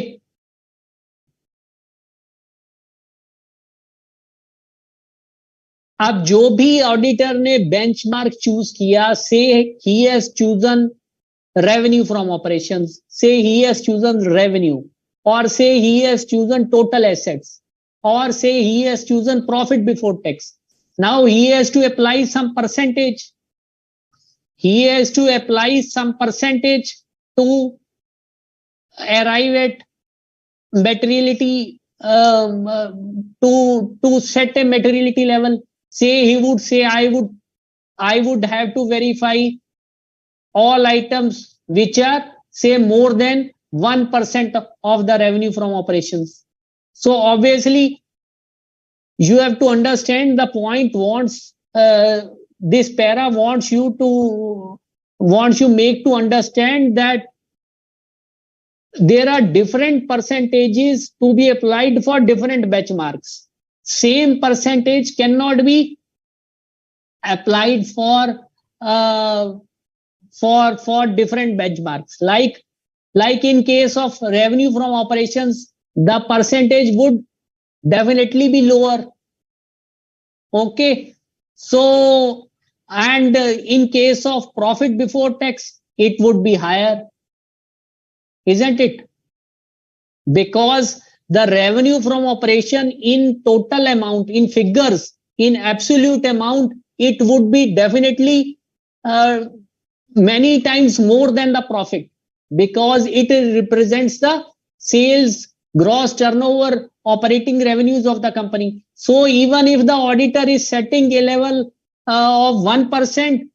अब जो भी ऑडिटर ने बेंचमार्क चूज किया, say he has chosen revenue from operations, say he has chosen revenue, or say he has chosen total assets, or say he has chosen profit before tax. Now he has to apply some percentage. He has to apply some percentage to arrive at materiality, to set a materiality level. Say he would say I would have to verify all items which are say more than 1% of the revenue from operations. So obviously you have to understand the point. Wants this para wants you make to understand that there are different percentages to be applied for different benchmarks. Same percentage cannot be applied for different benchmarks. Like in case of revenue from operations, the percentage would definitely be lower. Okay, so and in case of profit before tax, it would be higher, isn't it? Because the revenue from operation in total amount, in figures, in absolute amount, it would be definitely many times more than the profit, because it represents the sales, gross turnover, operating revenues of the company. So even if the auditor is setting a level of 1%,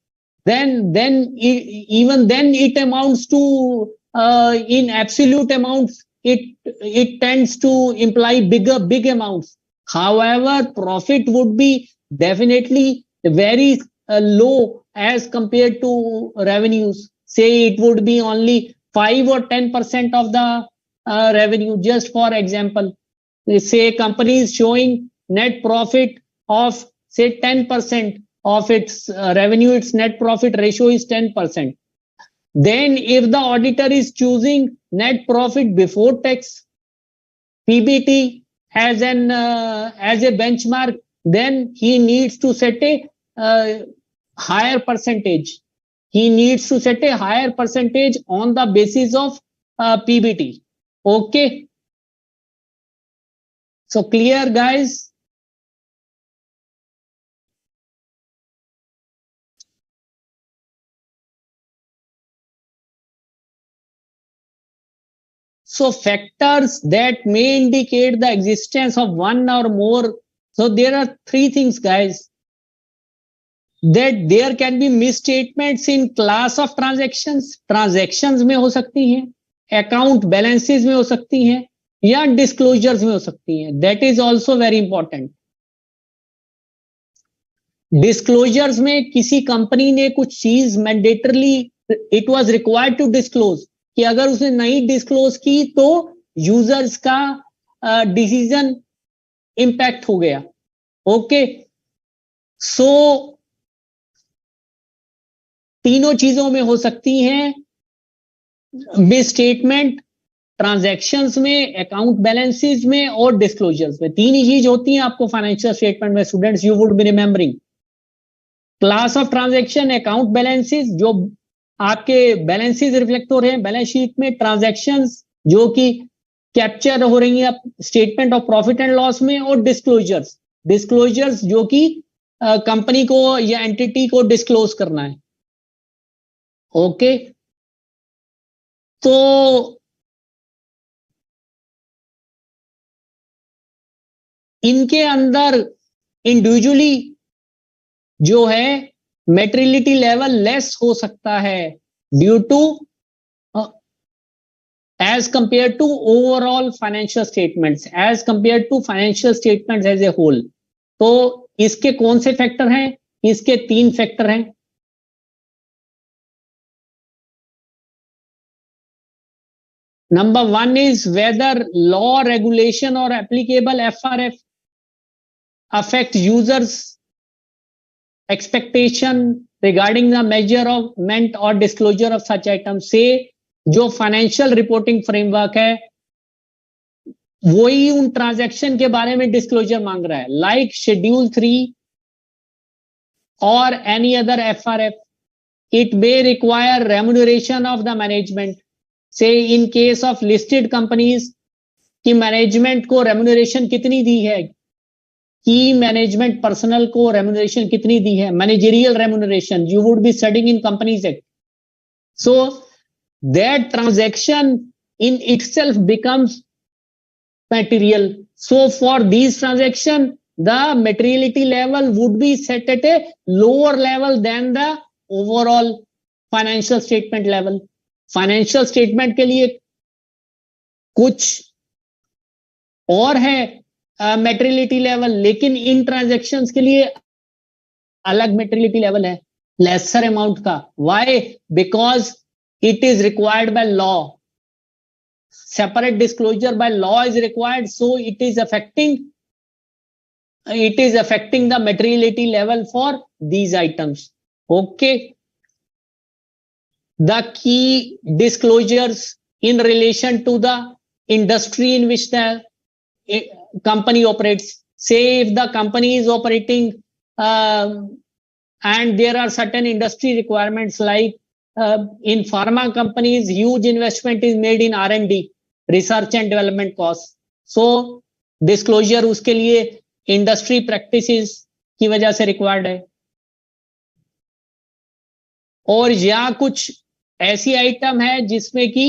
then even then it amounts to in absolute amounts, it tends to imply big amounts. However, profit would be definitely very low as compared to revenues. Say it would be only 5 or 10% of the revenue. Just for example, say company is showing net profit of say 10% of its revenue, its net profit ratio is 10%. Then if the auditor is choosing net profit before tax, PBT, as a benchmark, then he needs to set a higher percentage. He needs to set a higher percentage on the basis of PBT. Okay. So clear, guys? So factors that may indicate the existence of one or more. So there are three things, guys. That there can be misstatements in class of transactions. Transactions में हो सकती हैं, account balances में हो सकती हैं, या disclosures में हो सकती हैं. That is also very important. Disclosures में किसी कंपनी ने कुछ चीज mandatorily it was required to disclose, कि अगर उसने नहीं डिस्क्लोज की तो यूजर्स का डिसीजन इंपैक्ट हो गया. ओके, सो तीनों चीजों में हो सकती हैं मिसस्टेटमेंट, ट्रांजैक्शंस में, अकाउंट बैलेंसेस में और डिस्क्लोजर्स में. तीन ही चीज होती हैं आपको फाइनेंशियल स्टेटमेंट में. Students, you would be remembering class of transaction, account balances जो आपके बैलेंसेस रिफ्लेक्ट हो रहे हैं बैलेंस शीट में, ट्रांजैक्शंस जो कि कैप्चर हो रही है statement of profit and loss में, और डिस्क्लोजर्स जो कि कंपनी को या एंटिटी को डिस्क्लोज करना है. ओके, तो इनके अंदर इंडिविजुअली जो है मेटेरियलिटी लेवल लेस हो सकता है due to as compared to overall financial statements, as compared to financial statements as a whole. तो इसके कौन से फैक्टर हैं? इसके तीन फैक्टर हैं. Number one is whether law, regulation or applicable FRF affect users' expectation regarding the measurement or disclosure of such items. Say जो financial reporting framework है वही उन ट्रांजैक्शन के बारे में डिस्क्लोजर मांग रहा है, लाइक शेड्यूल 3 और any other FRF. It may require remuneration of the management. Say in case of listed companies की मैनेजमेंट को रेम्यूनरेशन कितनी दी है, की मैनेजमेंट पर्सनल को रेम्यूनरेशन कितनी दी है, managerial remuneration you would be studying in companies act. So that transaction in itself becomes material. So for these transactions, the materiality level would be set at a lower level than the overall financial statement level. Financial statement के लिए कुछ और है materiality level, लेकिन इन transactions के लिए अलग materiality level है, लेसर अमाउंट का। Why? Because it is required by law, separate disclosure by law is required, so it is affecting the materiality level for these items. Okay, the key disclosures in relation to the industry in which the company operates. Say if the company is operating and there are certain industry requirements, like in pharma companies huge investment is made in R&D, research and development cost, so disclosure उसके लिए industry practices की वजह से required है। और या कुछ ऐसी आइटम है जिसमें कि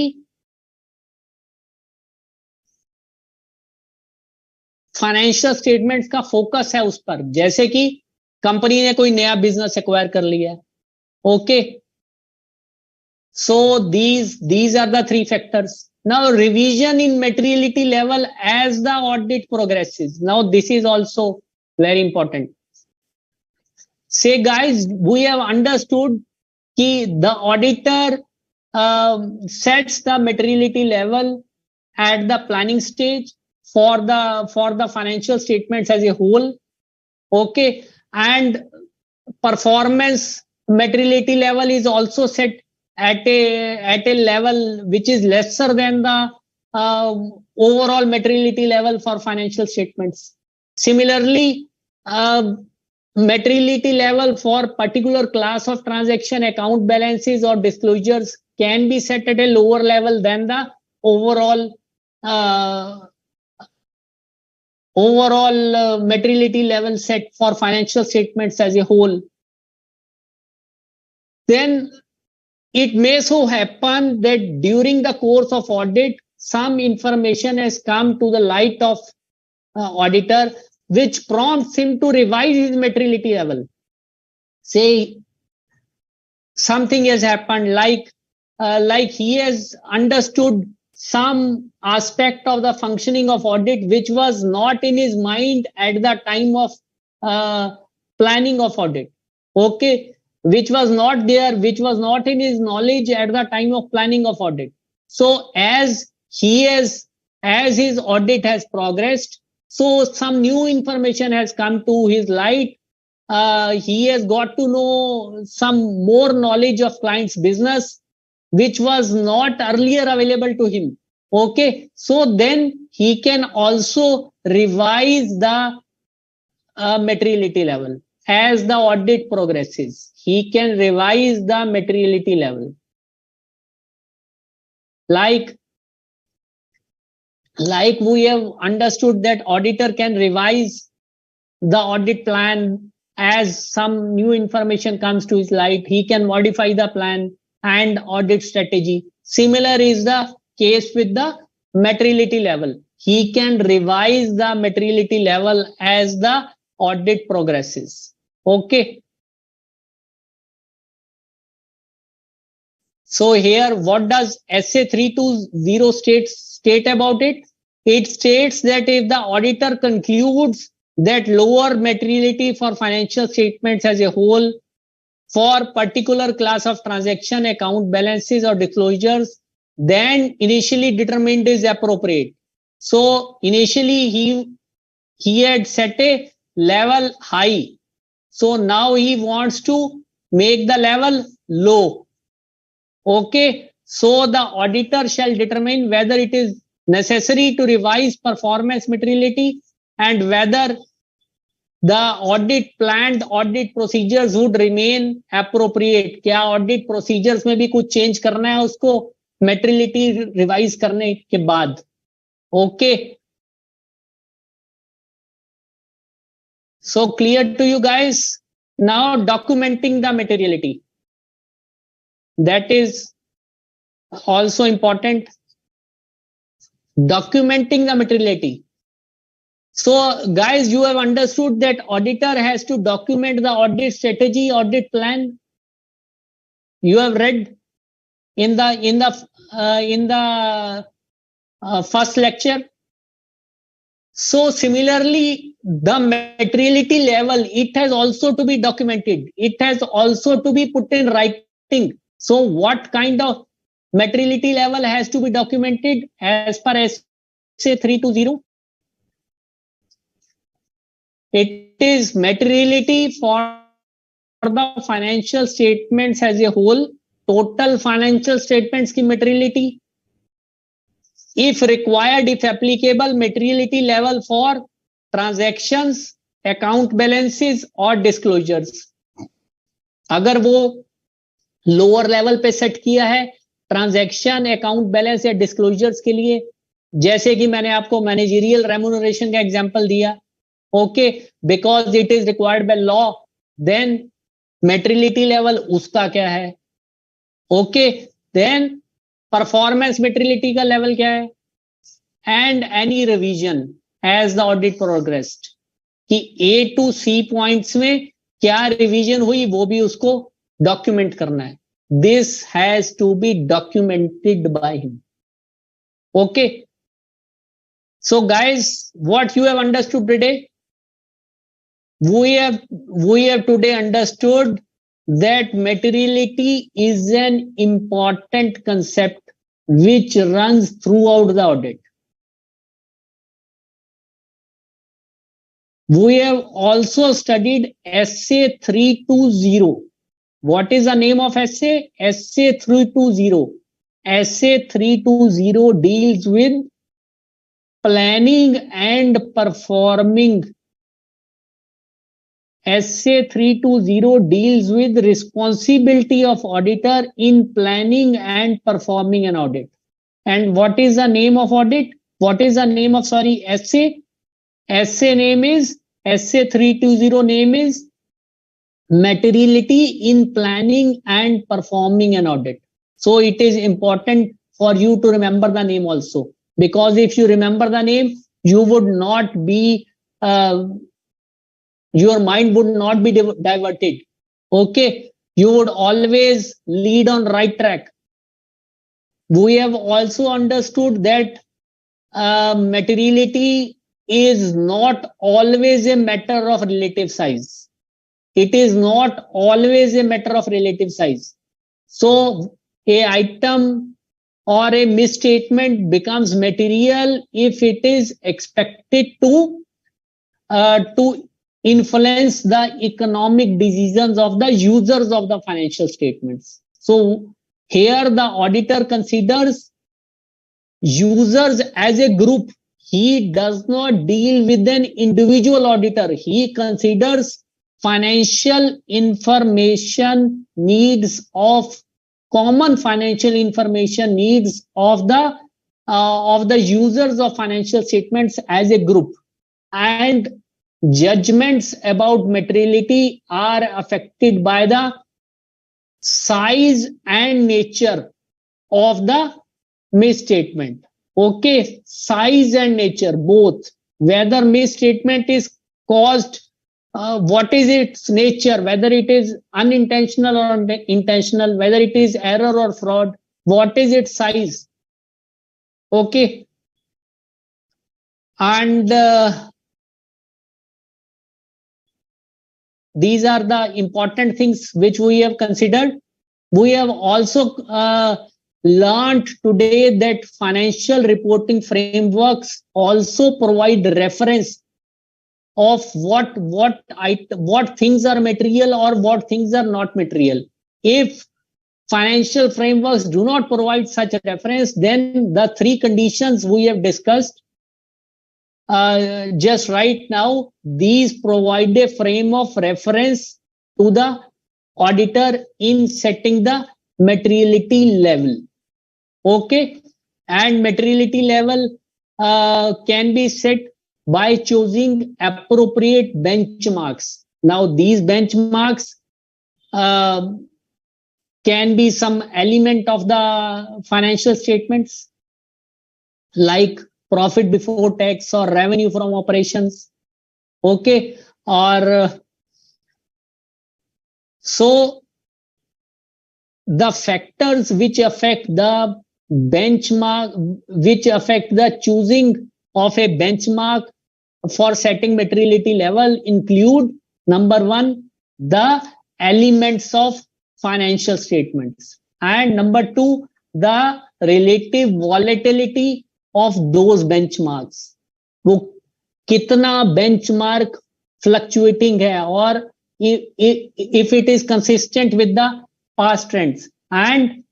फाइनेंशियल स्टेटमेंट्स का फोकस है उस पर, जैसे कि कंपनी ने कोई नया बिजनेस एक्वायर कर लिया है। Okay, so these are the three factors. Now revision in materiality level as the audit progresses. Now this is also very important. Say guys, we have understood कि the auditor sets the materiality level at the planning stage for the financial statements as a whole. Okay, and performance materiality level is also set at a level which is lesser than the overall materiality level for financial statements. Similarly, materiality level for particular class of transaction, account balances or disclosures can be set at a lower level than the overall materiality level set for financial statements as a whole. Then it may so happen that during the course of audit, some information has come to the light of auditor, which prompts him to revise his materiality level. Say something has happened, like he has understood some aspect of the functioning of audit which was not in his mind at the time of planning of audit. Okay, which was not there, which was not in his knowledge at the time of planning of audit. So as his audit has progressed, so some new information has come to his light. He has got to know some more knowledge of client's business, which was not earlier available to him. Okay, so then he can also revise the materiality level as the audit progresses. He can revise the materiality level. Like we have understood that auditor can revise the audit plan as some new information comes to his light. He can modify the plan and audit strategy. Similar is the case with the materiality level. He can revise the materiality level as the audit progresses. Okay. So here, what does SA 320 state about it? It states that if the auditor concludes that lower materiality for financial statements as a whole for particular class of transaction, account balances or disclosures, then initially determined is appropriate. So initially he had set a level high. So now he wants to make the level low. Okay, so the auditor shall determine whether it is necessary to revise performance materiality and whether the planned audit procedures would remain appropriate. क्या audit procedures में भी कुछ change करना है उसको materiality revise करने के बाद. Okay. So clear to you guys? Now documenting the materiality. That is also important. Documenting the materiality. So guys, you have understood that auditor has to document the audit strategy, audit plan. You have read in the first lecture. So similarly, the materiality level, it has also to be documented. It has also to be put in writing. So what kind of materiality level has to be documented as per SA 320? It is materiality for the financial statements as a whole, total financial statements की materiality. If required, if applicable, materiality level for transactions, account balances और disclosures. अगर वो lower level पे set किया है transaction, account balance या disclosures के लिए, जैसे कि मैंने आपको मैनेजरियल रेम्यूनरेशन का एग्जांपल दिया, okay, because it is required by law, then materiality level उसका क्या है, okay, then performance materiality level लेवल क्या है, and any revision as the audit progressed, कि ए टू सी पॉइंट्स में क्या रिवीजन हुई वो भी उसको डॉक्यूमेंट करना है. This has to be documented by him. Okay. So guys, what you have understood today? We have today understood that materiality is an important concept which runs throughout the audit. We have also studied SA 320. What is the name of SA? SA 320. SA 320 deals with planning and performing. SA 320 deals with responsibility of auditor in planning and performing an audit. And what is the name of audit? What is the name of, SA? SA name is, SA 320 name is Materiality in planning and performing an audit. So it is important for you to remember the name also, because if you remember the name, you would not be, your mind would not be diverted. Okay, you would always lead on right track. We have also understood that materiality is not always a matter of relative size. It is not always a matter of relative size. So a item or a misstatement becomes material if it is expected to influence the economic decisions of the users of the financial statements. So here the auditor considers users as a group. He does not deal with an individual auditor. He considers financial information needs of common financial information needs of the users of financial statements as a group, and judgments about materiality are affected by the size and nature of the misstatement. Okay, size and nature both, whether misstatement is caused, what is its nature, whether it is unintentional or intentional, whether it is error or fraud, what is its size. Okay, and these are the important things which we have considered. We have also learned today that financial reporting frameworks also provide reference of what things are material or what things are not material. If financial frameworks do not provide such a reference, then the three conditions we have discussed just right now, these provide a frame of reference to the auditor in setting the materiality level. Okay, and materiality level can be set by choosing appropriate benchmarks. Now these benchmarks can be some element of the financial statements like profit before tax or revenue from operations. Okay, or so the factors which affect the benchmark, which affect the choosing of a benchmark for setting materiality level include: number one, the elements of financial statements, and number two, the relative volatility of those benchmarks. वो कितना benchmark fluctuating है, और if it is consistent with the past trends, and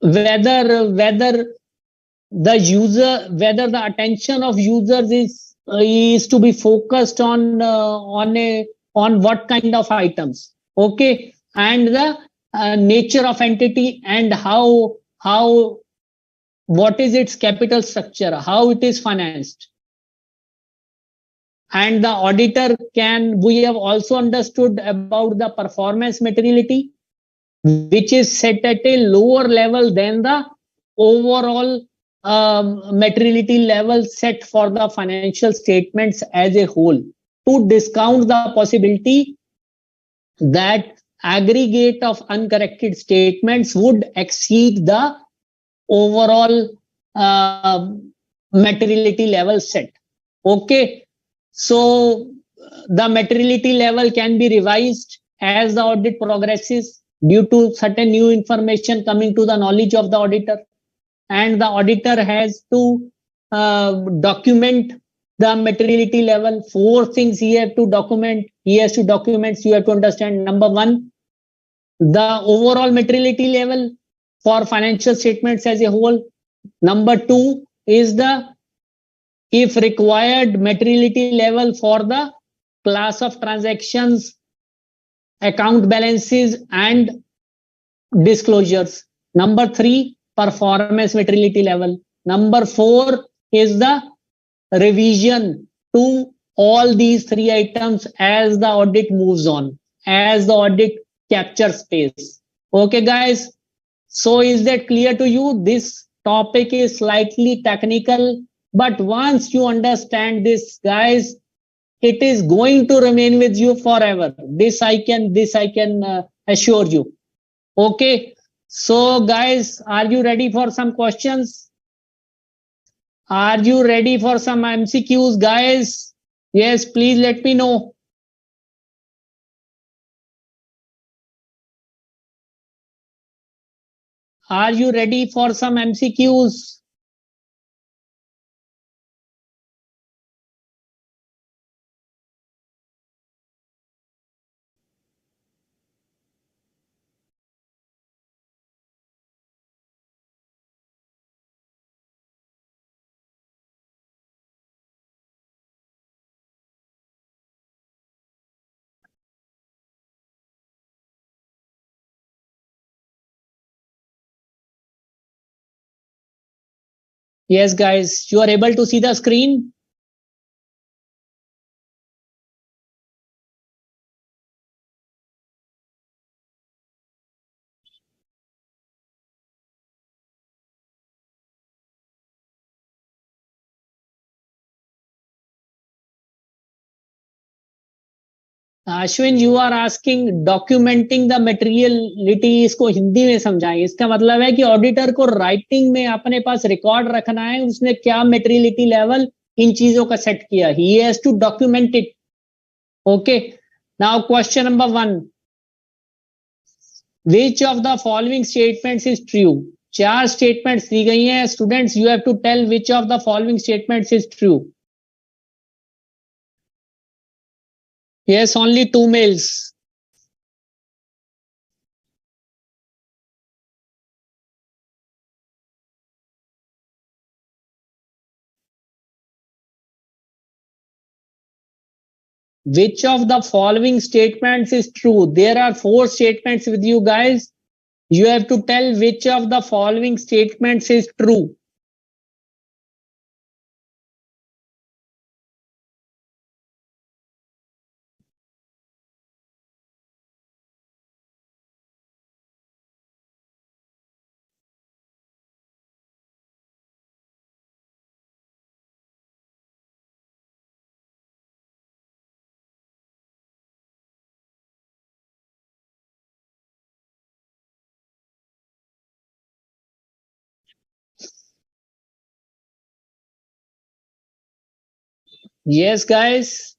whether the attention of users is to be focused on what kind of items, okay, and the nature of entity, and how what is its capital structure, how it is financed. And the auditor we have also understood about the performance materiality, which is set at a lower level than the overall materiality level set for the financial statements as a whole, to discount the possibility that aggregate of uncorrected statements would exceed the overall materiality level set. Okay, so the materiality level can be revised as the audit progresses due to certain new information coming to the knowledge of the auditor, and the auditor has to document the materiality level. 4 things he has to document. You have to understand: number one, the overall materiality level for financial statements as a whole. Number two is the, if required, materiality level for the class of transactions, account balances, and disclosures. Number three, performance materiality level. Number four is the revision to all these 3 items as the audit moves on, as the audit captures space. Okay, guys. So is that clear to you? This topic is slightly technical, but once you understand this, guys, it is going to remain with you forever. This I can assure you. Okay. So guys, are you ready for some questions? Are you ready for some MCQs, guys? Yes, please let me know. Are you ready for some MCQs? Yes, guys, you are able to see the screen? Ashwin, you are asking documenting the materiality, इसको हिंदी में समझाएं। इसका मतलब है कि auditor को writing में अपने पास रिकॉर्ड रखना है, उसने क्या मटेरियलिटी लेवल इन चीजों का सेट किया, he has to document it. Okay, now question number 1, which of the following statements is true? 4 statements दी गई हैं students, you have to tell which of the following statements is true. Yes, only 2 mails. Which of the following statements is true? There are 4 statements with you guys. You have to tell which of the following statements is true. Yes, guys.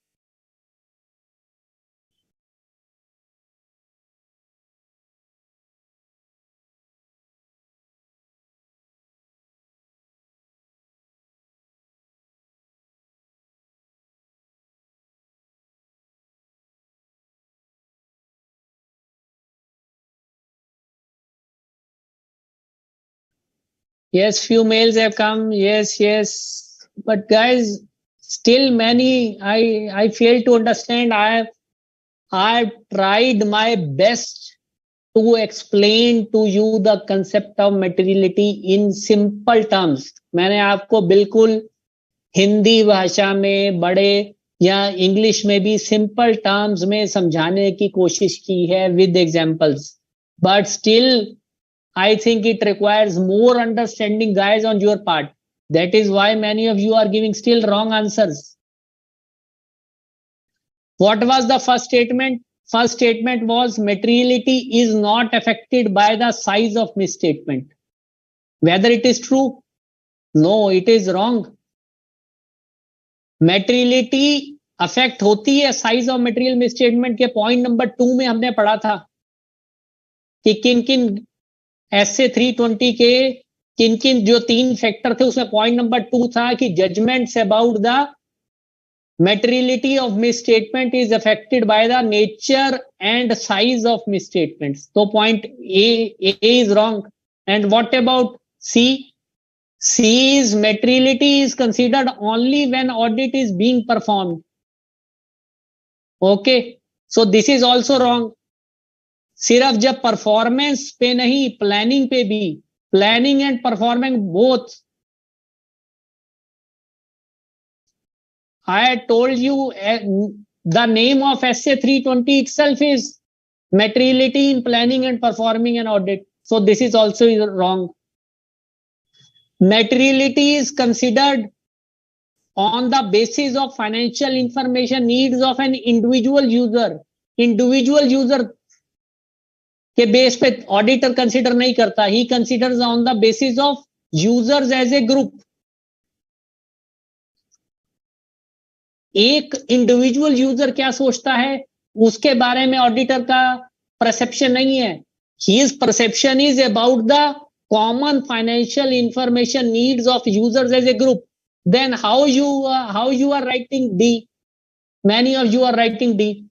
Yes, few mails have come. Yes, yes. But guys, still many I fail to understand. I've tried my best to explain to you the concept of materiality in simple terms. मैंने आपको बिल्कुल हिंदी भाषा में बड़े या English में भी simple terms में समझाने की कोशिश की है with examples. But still I think it requires more understanding, guys, on your part. That is why many of you are giving still wrong answers. What was the first statement? First statement was materiality is not affected by the size of misstatement. Whether it is true? No, it is wrong. Materiality affect होती है size of material misstatement के point number 2 में हमने पढ़ा था कि किन किन एसए 320 के किन किन जो 3 फैक्टर थे उसमें पॉइंट नंबर 2 था कि judgements about the materiality of misstatement is affected by the nature and size of misstatements. So point A is wrong. And what about C? C's materiality is considered only when audit is being performed. Okay, so this is also wrong. सिर्फ जब performance पे नहीं planning पे भी, planning and performing both. I told you the name of SA 320 itself is materiality in planning and performing an audit. So this is also wrong. Materiality is considered on the basis of financial information needs of an individual user. Individual user के base पे auditor consider नहीं करता. He considers on the basis of users as a group. एक individual user क्या सोचता है उसके बारे में ऑडिटर का परसेप्शन नहीं है. His perception is about the common financial information needs of users as a group. Then how you are writing D? Many of you are writing D,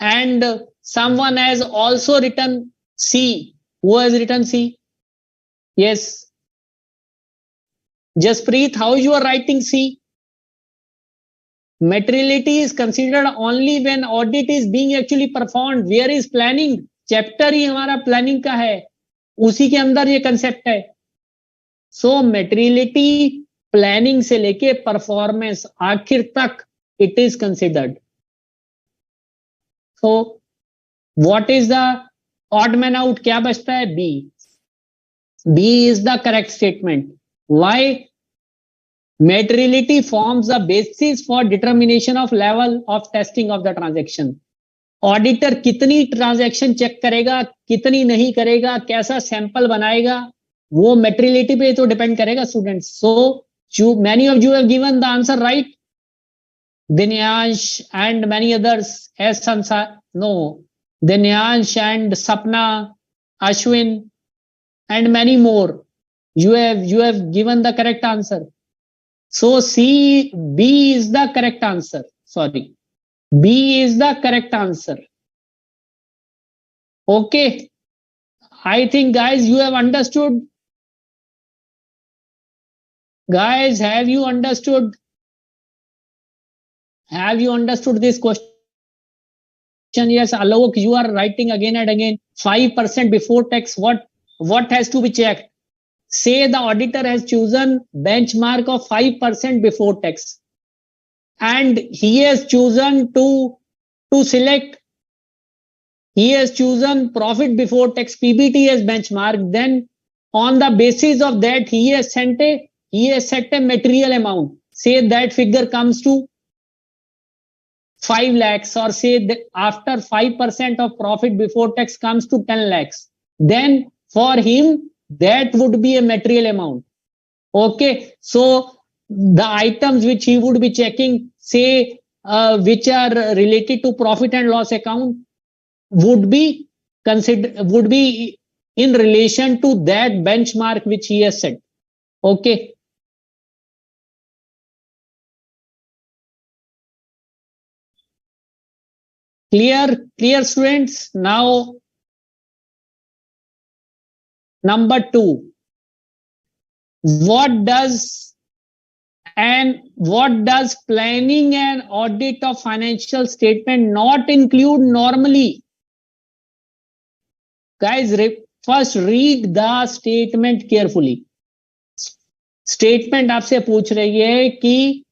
and someone has also written C. Who has written C? Yes, Jaspreet, how you are writing C? Materiality is considered only when audit is being actually performed. Where is planning? Chapter ही हमारा planning का है, उसी के अंदर ये concept है. सो materiality planning से लेके परफॉर्मेंस आखिर तक it is considered. So what is the odd man out? क्या बचता है? B. B is the correct statement. Why? Materiality forms the basis for determination of level of testing of the transaction. Auditor कितनी transaction check करेगा, कितनी नहीं करेगा, कैसा sample बनाएगा, वो मेटेरियलिटी पे तो डिपेंड करेगा students. So many of you have given the answer right. Dinyansh and many others as Sansar, no, Dinyansh and Sapna, Ashwin and many more, you have given the correct answer. So B is the correct answer. Sorry, B is the correct answer. Okay, I think guys you have understood. Guys, have you understood? Have you understood this question? Yes, Alok, you are writing again and again 5% before tax. What has to be checked? Say the auditor has chosen benchmark of 5% before tax, and he has chosen to select, he has chosen profit before tax PBT as benchmark. Then on the basis of that he has set a material amount. Say that figure comes to 5 lakhs, or say that after 5% of profit before tax comes to 10 lakhs. Then for him that would be a material amount. Okay, so the items which he would be checking, say, which are related to profit and loss account, would be in relation to that benchmark which he has set. Okay. Clear, students? Now, number 2. What does planning and audit of financial statement not include normally? Guys, first read the statement carefully. Statement आपसे पूछ रही है कि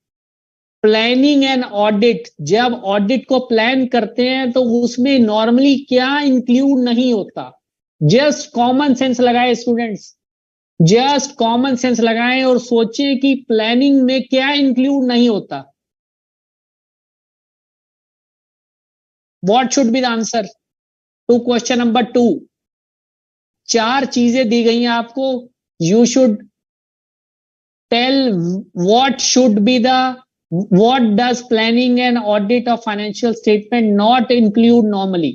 planning and audit, जब audit को plan करते हैं तो उसमें नॉर्मली क्या इंक्लूड नहीं होता. जस्ट कॉमन सेंस लगाए स्टूडेंट्स, जस्ट कॉमन सेंस लगाएं और सोचें कि प्लानिंग में क्या इंक्लूड नहीं होता. What should be the answer to question number 2? 4 चीजें दी गई हैं आपको. You should tell what does planning and audit of financial statement not include normally.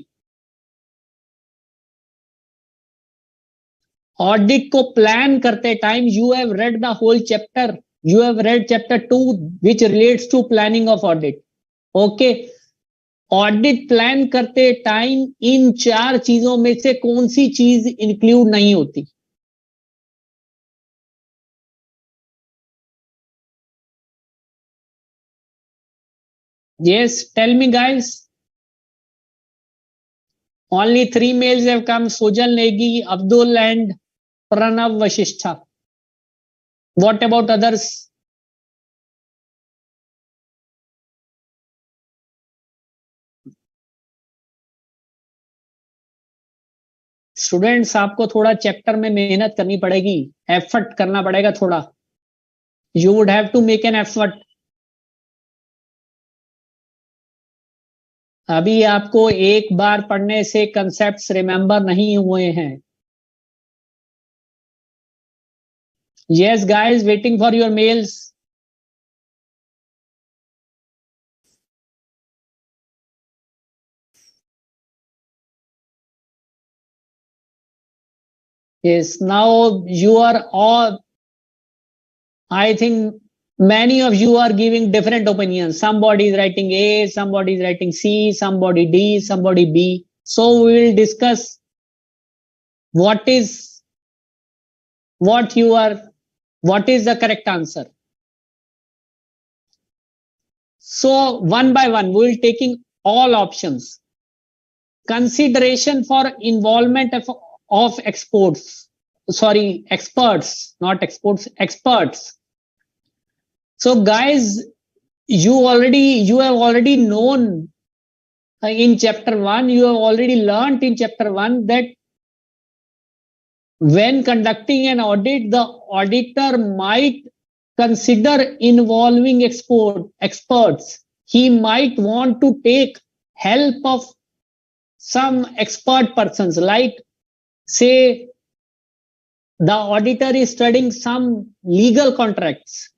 Audit को प्लान करते time you have read the whole chapter, you have read chapter 2 which relates to planning of audit. Okay, audit plan करते time इन 4 चीजों में से कौन सी चीज include नहीं होती? Yes, tell me guys. Only 3 mails have come, Sojal Negi, Abdul and Pranav Vashishtha. What about others? Students आपको थोड़ा चैप्टर में मेहनत करनी पड़ेगी, एफर्ट करना पड़ेगा थोड़ा. You would have to make an effort. अभी आपको एक बार पढ़ने से कंसेप्ट्स रिमेंबर नहीं हुए हैं. Yes guys, waiting for your mails. Yes, now you are all, I think many of you are giving different opinions. Somebody is writing A, somebody is writing C, somebody D, somebody B. So we will discuss what is the correct answer. So one by one we will taking all options. Consideration for involvement of experts, not exports, experts. So guys, you have already known in chapter 1, you have already learned in chapter 1 that when conducting an audit, the auditor might consider involving experts. He might want to take help of some expert persons, like say the auditor is studying some legal contracts,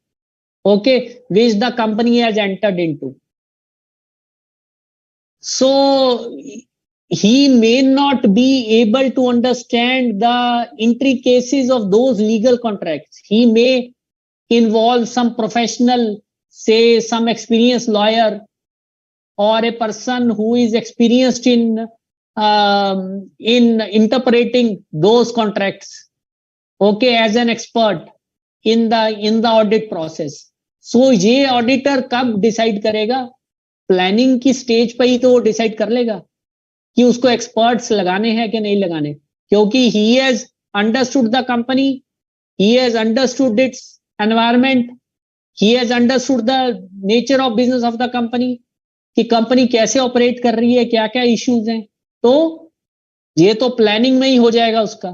okay, which the company has entered into. So he may not be able to understand the intricacies of those legal contracts. He may involve some professional, say some experienced lawyer or a person who is experienced in interpreting those contracts, okay, as an expert in the audit process. So ये auditor कब decide करेगा? Planning की stage पे ही तो वो decide कर लेगा कि उसको एक्सपर्ट्स लगाने हैं कि नहीं लगाने, क्योंकि he has understood the company, he has understood its environment, he has understood the nature of business of the company, कि कंपनी कैसे ऑपरेट कर रही है, क्या क्या इश्यूज हैं. तो ये तो प्लानिंग में ही हो जाएगा उसका.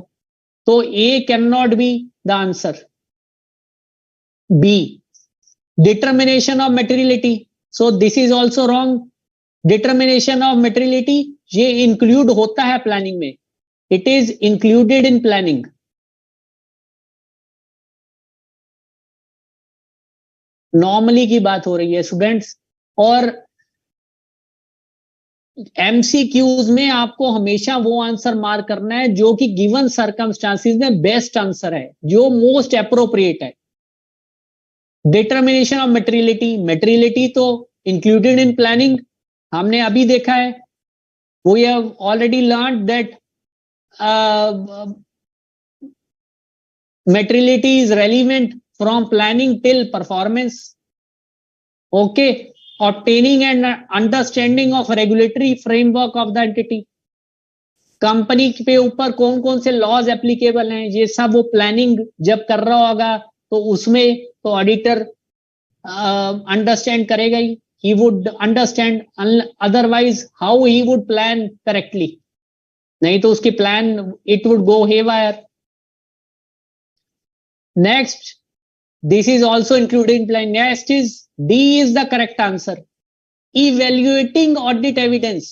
तो A can not be the answer. B, determination of materiality. So this is also wrong. Determination of materiality ये इंक्लूड होता है प्लानिंग में. It is included in planning. Normally की बात हो रही है स्टूडेंट्स। और MCQs में आपको हमेशा वो आंसर मार्क करना है जो कि गिवन सर्कमस्टांसिस में बेस्ट आंसर है, जो मोस्ट अप्रोप्रिएट है। डिटर्मिनेशन ऑफ मेटेरियलिटी, मेटेरियलिटी तो इंक्लूडेड इन प्लानिंग, हमने अभी देखा है। We have already learn that materiality is relevant from planning till performance. Okay, obtaining and understanding of regulatory framework of the entity, company पे ऊपर कौन कौन से लॉज एप्लीकेबल हैं, ये सब वो प्लानिंग जब कर रहा होगा तो उसमें तो ऑडिटर अंडरस्टैंड करेगा he would understand, otherwise how he would plan correctly, नहीं तो उसकी plan it would go haywire. Next, this is also included in plan. Next is D is the correct answer. Evaluating audit evidence.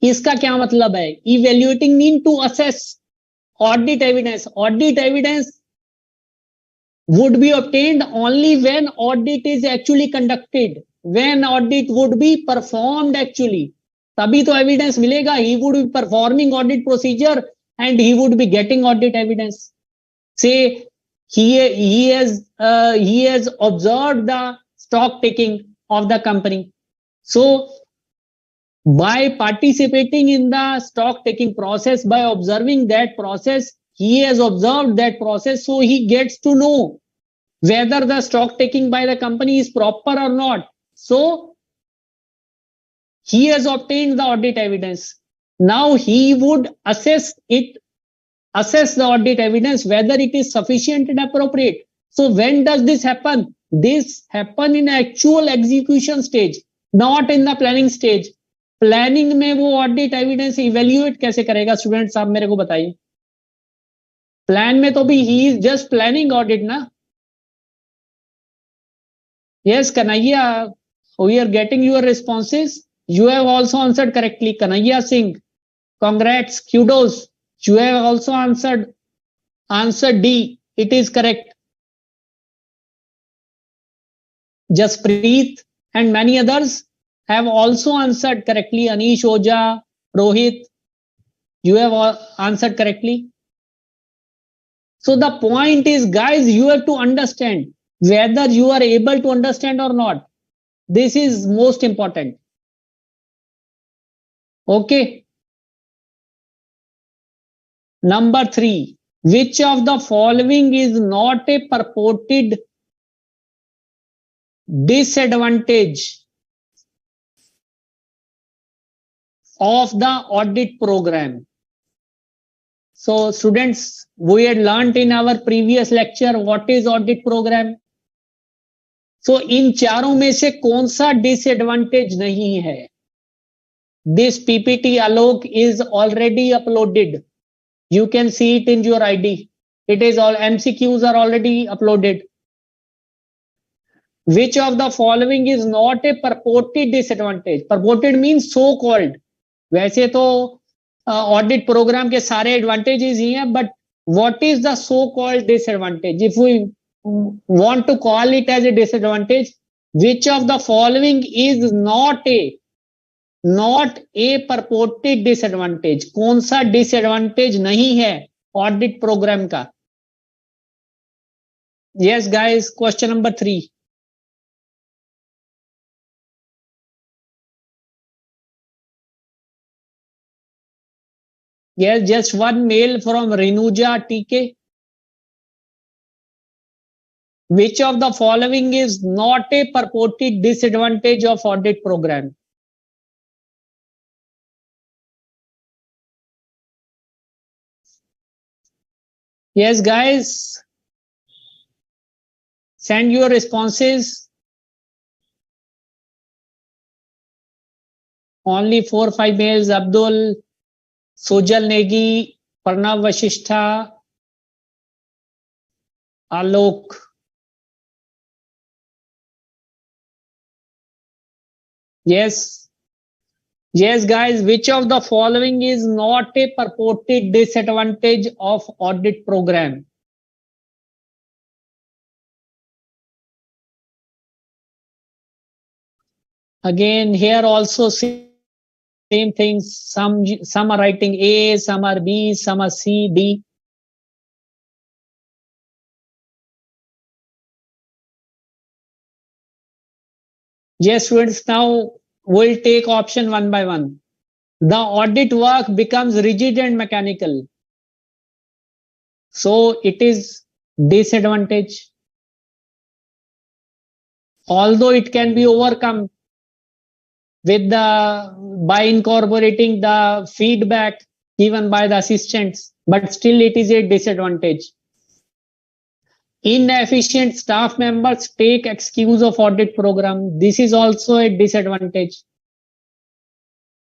इसका क्या मतलब है? Evaluating mean to assess audit evidence. Audit evidence would be obtained only when audit is actually conducted. When audit would be performed actually. तभी तो evidence मिलेगा. He would be performing audit procedure and he would be getting audit evidence. Say he has observed the stock taking of the company. So by participating in the stock taking process, by observing that process, he has observed that process, so he gets to know whether the stock taking by the company is proper or not. So he has obtained the audit evidence. Now he would assess the audit evidence whether it is sufficient and appropriate. So when does this happen? This happen in actual execution stage, not in the planning stage. Planning में वो audit evidence evaluate कैसे करेगा students, आप मेरे को बताइए। Plan में तो भी he is just planning audit ना। Yes Kanhaiya, we are getting your responses, you have also answered correctly. Kanhaiya Singh, congrats, kudos, you have also answered D, it is correct. Jaspreet and many others have also answered correctly. Anish Oja, Rohit, you have answered correctly. So the point is, guys, you have to understand whether you are able to understand or not. This is most important. Okay. Number 3, which of the following is not a purported disadvantage of the audit program? So students, we had learnt in our previous lecture what is audit program. So इन चारों में से कौन सा disadvantage नहीं है? This PPT Alok is already uploaded. You can see it in your ID. It is all MCQs are already uploaded. Which of the following is not a purported disadvantage? Purported means so called. वैसे तो audit programme के सारे advantages ही हैं, but what is the so called disadvantage? If we want to call it as a disadvantage, which of the following is not a purported disadvantage? कौन सा disadvantage नहीं है ऑडिट प्रोग्राम का? Yes guys, question number 3. Yes, just one mail from Renuja TK. Which of the following is not a purported disadvantage of audit program? Yes, guys, send your responses. Only 4-5 mails. Abdul, Sujal Negi, Pranav Vashishta, Alok. Yes. Yes, guys, which of the following is not a purported disadvantage of audit program? Again, here also same things. Some are writing A, some are B, some are C, D. Yes, students, now we'll take option one by one. The audit work becomes rigid and mechanical. So it is disadvantage. Although it can be overcome with by incorporating the feedback given by the assistants, but still it is a disadvantage. Inefficient staff members take excuse of audit program. This is also a disadvantage.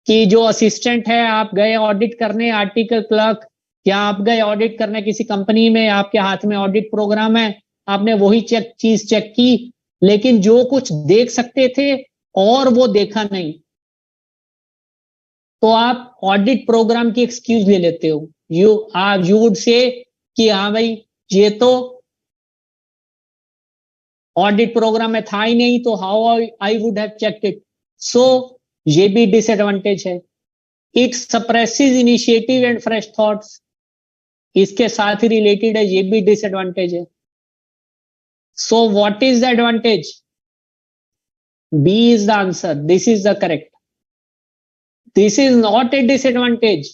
कि जो assistant है, आप गए audit करने article clerk, या आप गए audit करने किसी कंपनी में, आपके हाथ में ऑडिट प्रोग्राम है, आपने वही चीज चेक की, लेकिन जो कुछ देख सकते थे और वो देखा नहीं, तो आप ऑडिट प्रोग्राम की एक्सक्यूज ले लेते हो. यू वुड से कि हाँ भाई ये तो ऑडिट प्रोग्राम में था ही नहीं, तो how I would have checked it. So ये भी डिसएडवांटेज है. It suppresses initiative and fresh thoughts, इसके साथ ही रिलेटेड है, ये भी डिसएडवांटेज है. So what is the advantage? B is the answer. This is the correct. This is not a disadvantage.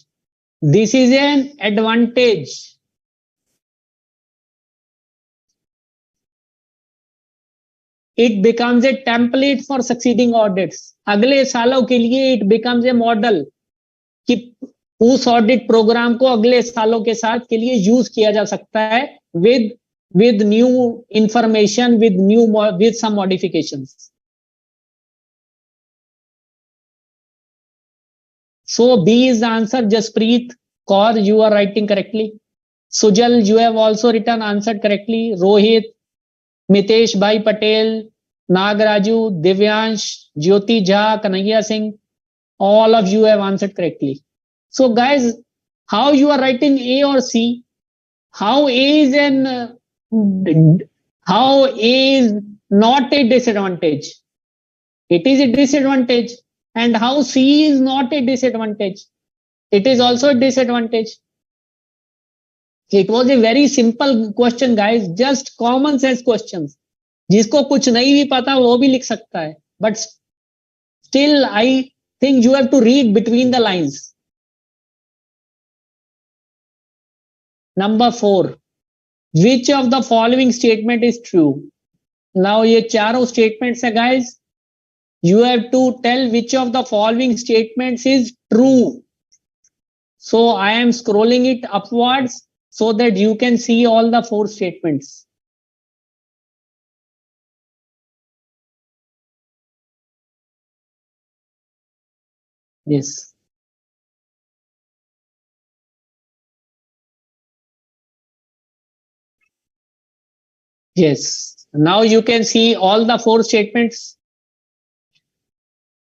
This is an advantage. It becomes a template for succeeding audits. अगले सालों के लिए it becomes a model कि उस audit programme को अगले सालों के साथ के लिए यूज किया जा सकता है with new information, with some modifications. So B is the answer. Jaspreet Kaur, you are writing correctly. Sujal, you have also written answered correctly. Rohit, Mitesh Bhai Patel, Nagaraju, Divyansh, Jyoti Jha, Kanhaiya Singh, all of you have answered correctly. So guys, how you are writing A or C? How A is not a disadvantage? It is a disadvantage. And how C is not a disadvantage? It is also a disadvantage. It was a very simple question, guys. Just common sense questions. जिसको कुछ नहीं भी पता वो भी लिख सकता है. But still, I think you have to read between the lines. Number 4. Which of the following statement is true? Now ये चारों statements है, guys. You have to tell which of the following statements is true. So I am scrolling it upwards so that you can see all the 4 statements. Yes. Yes. Now you can see all the 4 statements.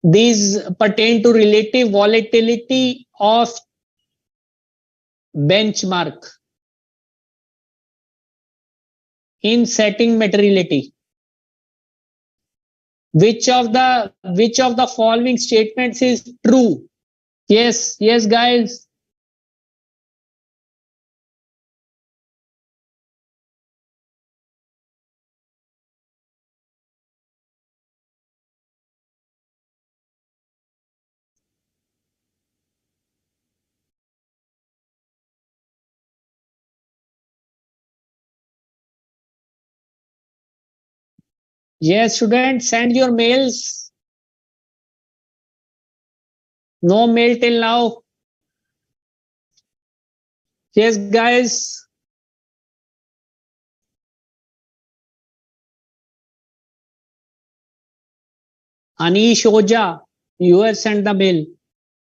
These pertain to relative volatility of benchmark in setting materiality. Which of the following statements is true? Yes, guys. Yes, students, send your mails. No mail till now. Yes, guys. Anish Oja, you have sent the mail.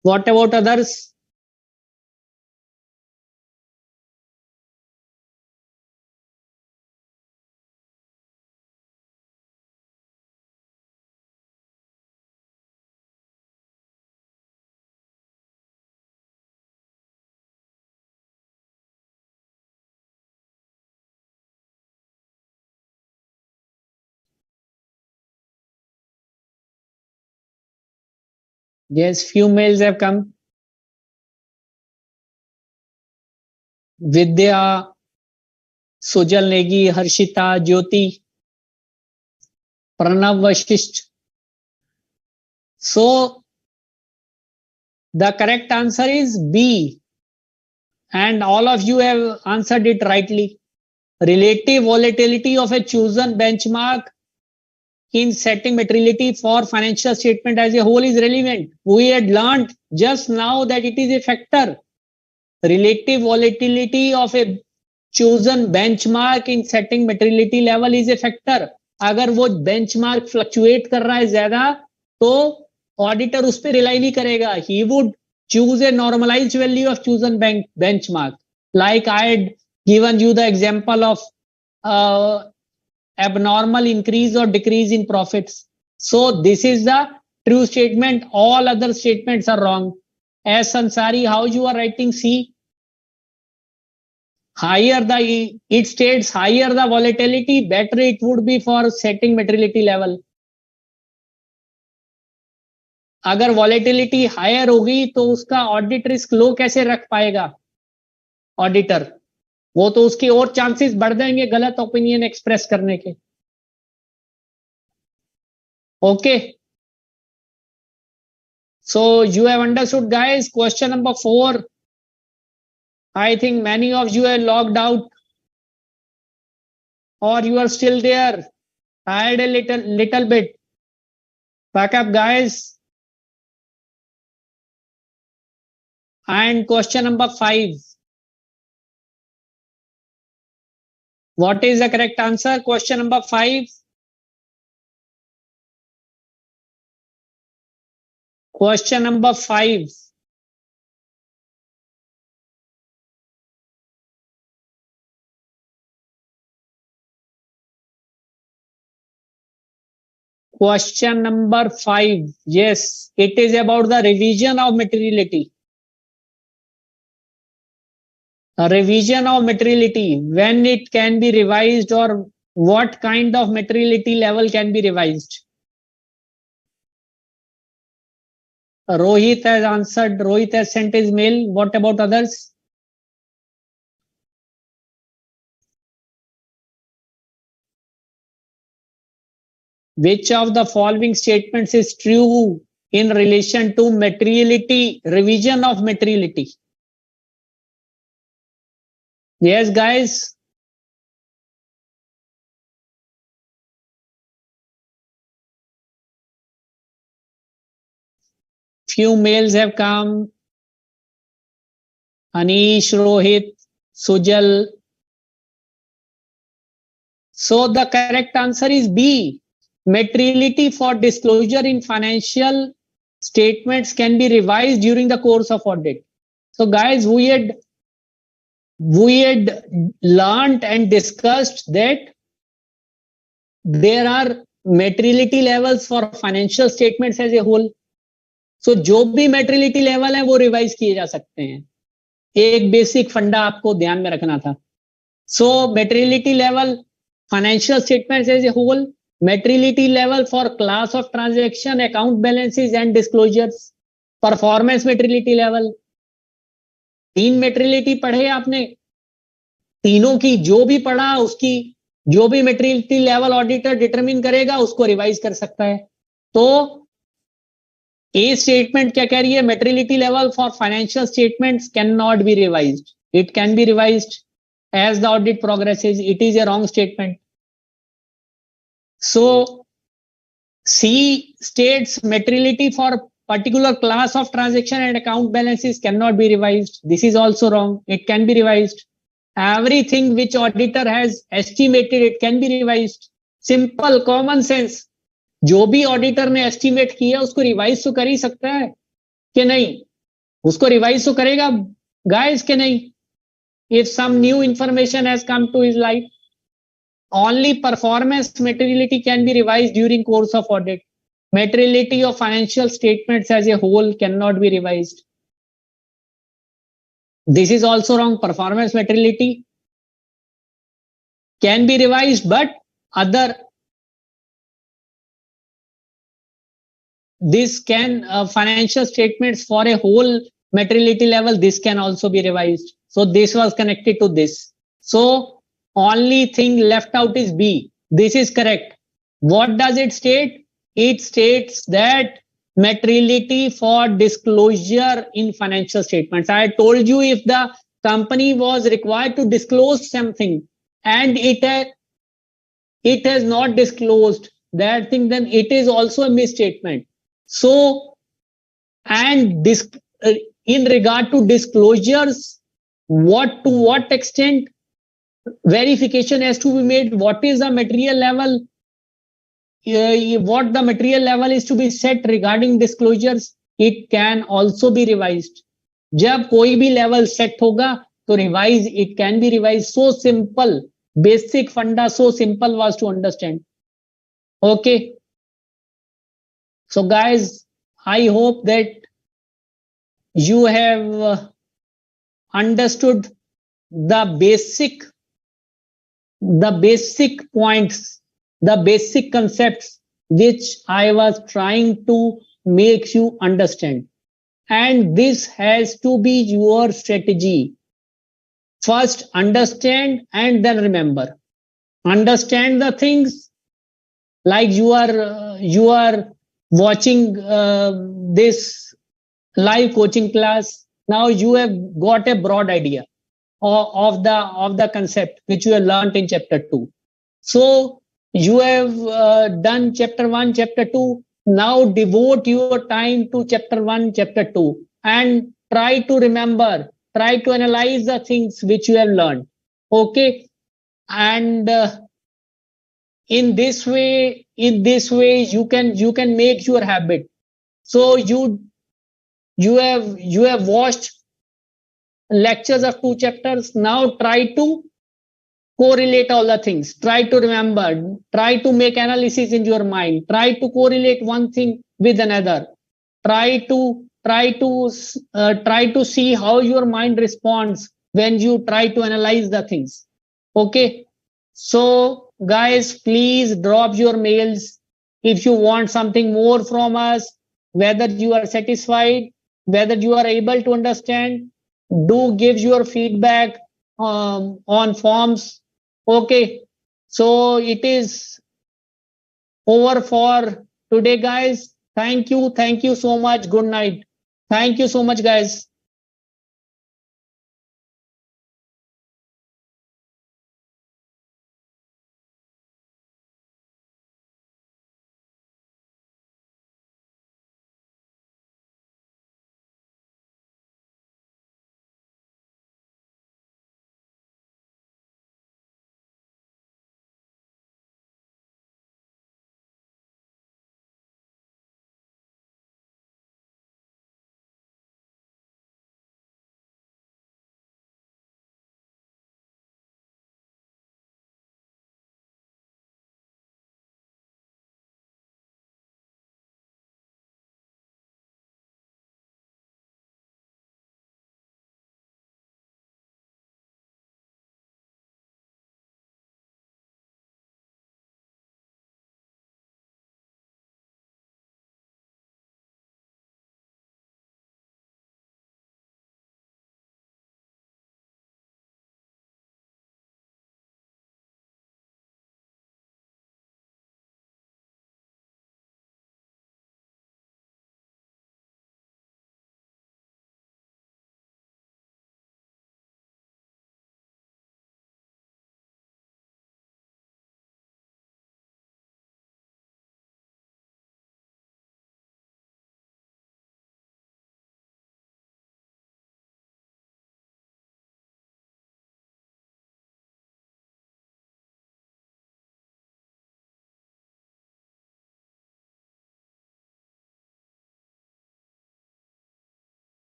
What about others? Yes, few mails have come. Vidya, Sujal Negi, Harshita, Jyoti, Pranav Vashisht. So the correct answer is B. And all of you have answered it rightly. Relative volatility of a chosen benchmark in setting materiality for financial statement as a whole is relevant. We had learned just now that it is a factor. Relative volatility of a chosen benchmark in setting materiality level is a factor. अगर वो benchmark fluctuate कर रहा है ज्यादा तो auditor उस पर rely नहीं करेगा. He would choose a normalized value of chosen benchmark. Like I had given you the example of abnormal increase or decrease in profits. So this is the true statement. All other statements are wrong. As Sansari, how you are writing C? Higher the, it states higher the volatility, better it would be for setting materiality level. अगर volatility higher होगी तो उसका audit risk low कैसे रख पाएगा auditor? वो तो उसके और चांसेस बढ़ जाएंगे गलत ओपिनियन एक्सप्रेस करने के. Okay. So you have understood, guys. Question number 4. I think many of you are logged out or you are still there. Tired a little bit. Back up, guys. And question number 5. What is the correct answer? Question number 5. Question number 5. Question number 5. Yes, it is about the revision of materiality. A revision of materiality, when it can be revised or what kind of materiality level can be revised. Rohit has answered. Rohit has sent his mail. What about others? Which of the following statements is true in relation to materiality, revision of materiality? Yes, guys. Few mails have come. Anish, Rohit, Sujal. So the correct answer is B. Materiality for disclosure in financial statements can be revised during the course of audit. So guys, we had learned and discussed that there are materiality levels for financial statements as a whole. So जो भी materiality level है वो revise किए जा सकते हैं. एक basic फंडा आपको ध्यान में रखना था. So materiality level financial statements as a whole, materiality level for class of transaction, account balances and disclosures, performance materiality level. 3 materiality पढ़े आपने. तीनों की जो भी पढ़ा उसकी जो भी materiality level auditor determine करेगा उसको रिवाइज कर सकता है. तो A statement क्या कह रही है? Materiality level for financial statements cannot be revised. It can be revised as the audit progresses. It is a wrong statement. So C states materiality for particular class of transaction and account balances cannot be revised. This is also wrong. It can be revised. Everything which auditor has estimated, it can be revised. Simple common sense. जो भी auditor ने estimate किया उसको revise तो कर ही सकता है कि नहीं? उसको रिवाइज तो करेगा गाइस कि नहीं? If some new information has come to his life, only performance materiality can be revised during course of audit. Materiality of financial statements as a whole cannot be revised. This is also wrong. Performance materiality can be revised, but other this can financial statements for a whole materiality level, this can also be revised. So this was connected to this. So only thing left out is B. This is correct. What does it state? It states that materiality for disclosure in financial statements. I told you, if the company was required to disclose something and it has not disclosed that thing, then it is also a misstatement. So, and this in regard to disclosures, to what extent verification has to be made, what is the material level, what the material level is to be set regarding disclosures, it can also be revised. जब कोई भी level set होगा तो revise, it can be revised. So simple, basic funda, so simple was to understand. Okay. So guys, I hope that you have understood the basic points, the basic concepts which I was trying to make you understand. And this has to be your strategy. First understand and then remember. Understand the things, like you are watching this live coaching class. Now you have got a broad idea of the concept which you have learned in chapter 2. So you have done chapter 1, chapter 2. Now devote your time to chapter 1, chapter 2, and try to remember, try to analyze the things which you have learned. Okay. And in this way you can make your habit. So you have watched lectures of 2 chapters. Now try to correlate all the things, try to remember, try to make analysis in your mind, try to correlate one thing with another, try to see how your mind responds when you try to analyze the things. Okay. So guys, please drop your mails if you want something more from us, whether you are satisfied, whether you are able to understand. Do give your feedback on forms. Okay. So it is over for today, guys. Thank you so much. Good night. Thank you so much, guys.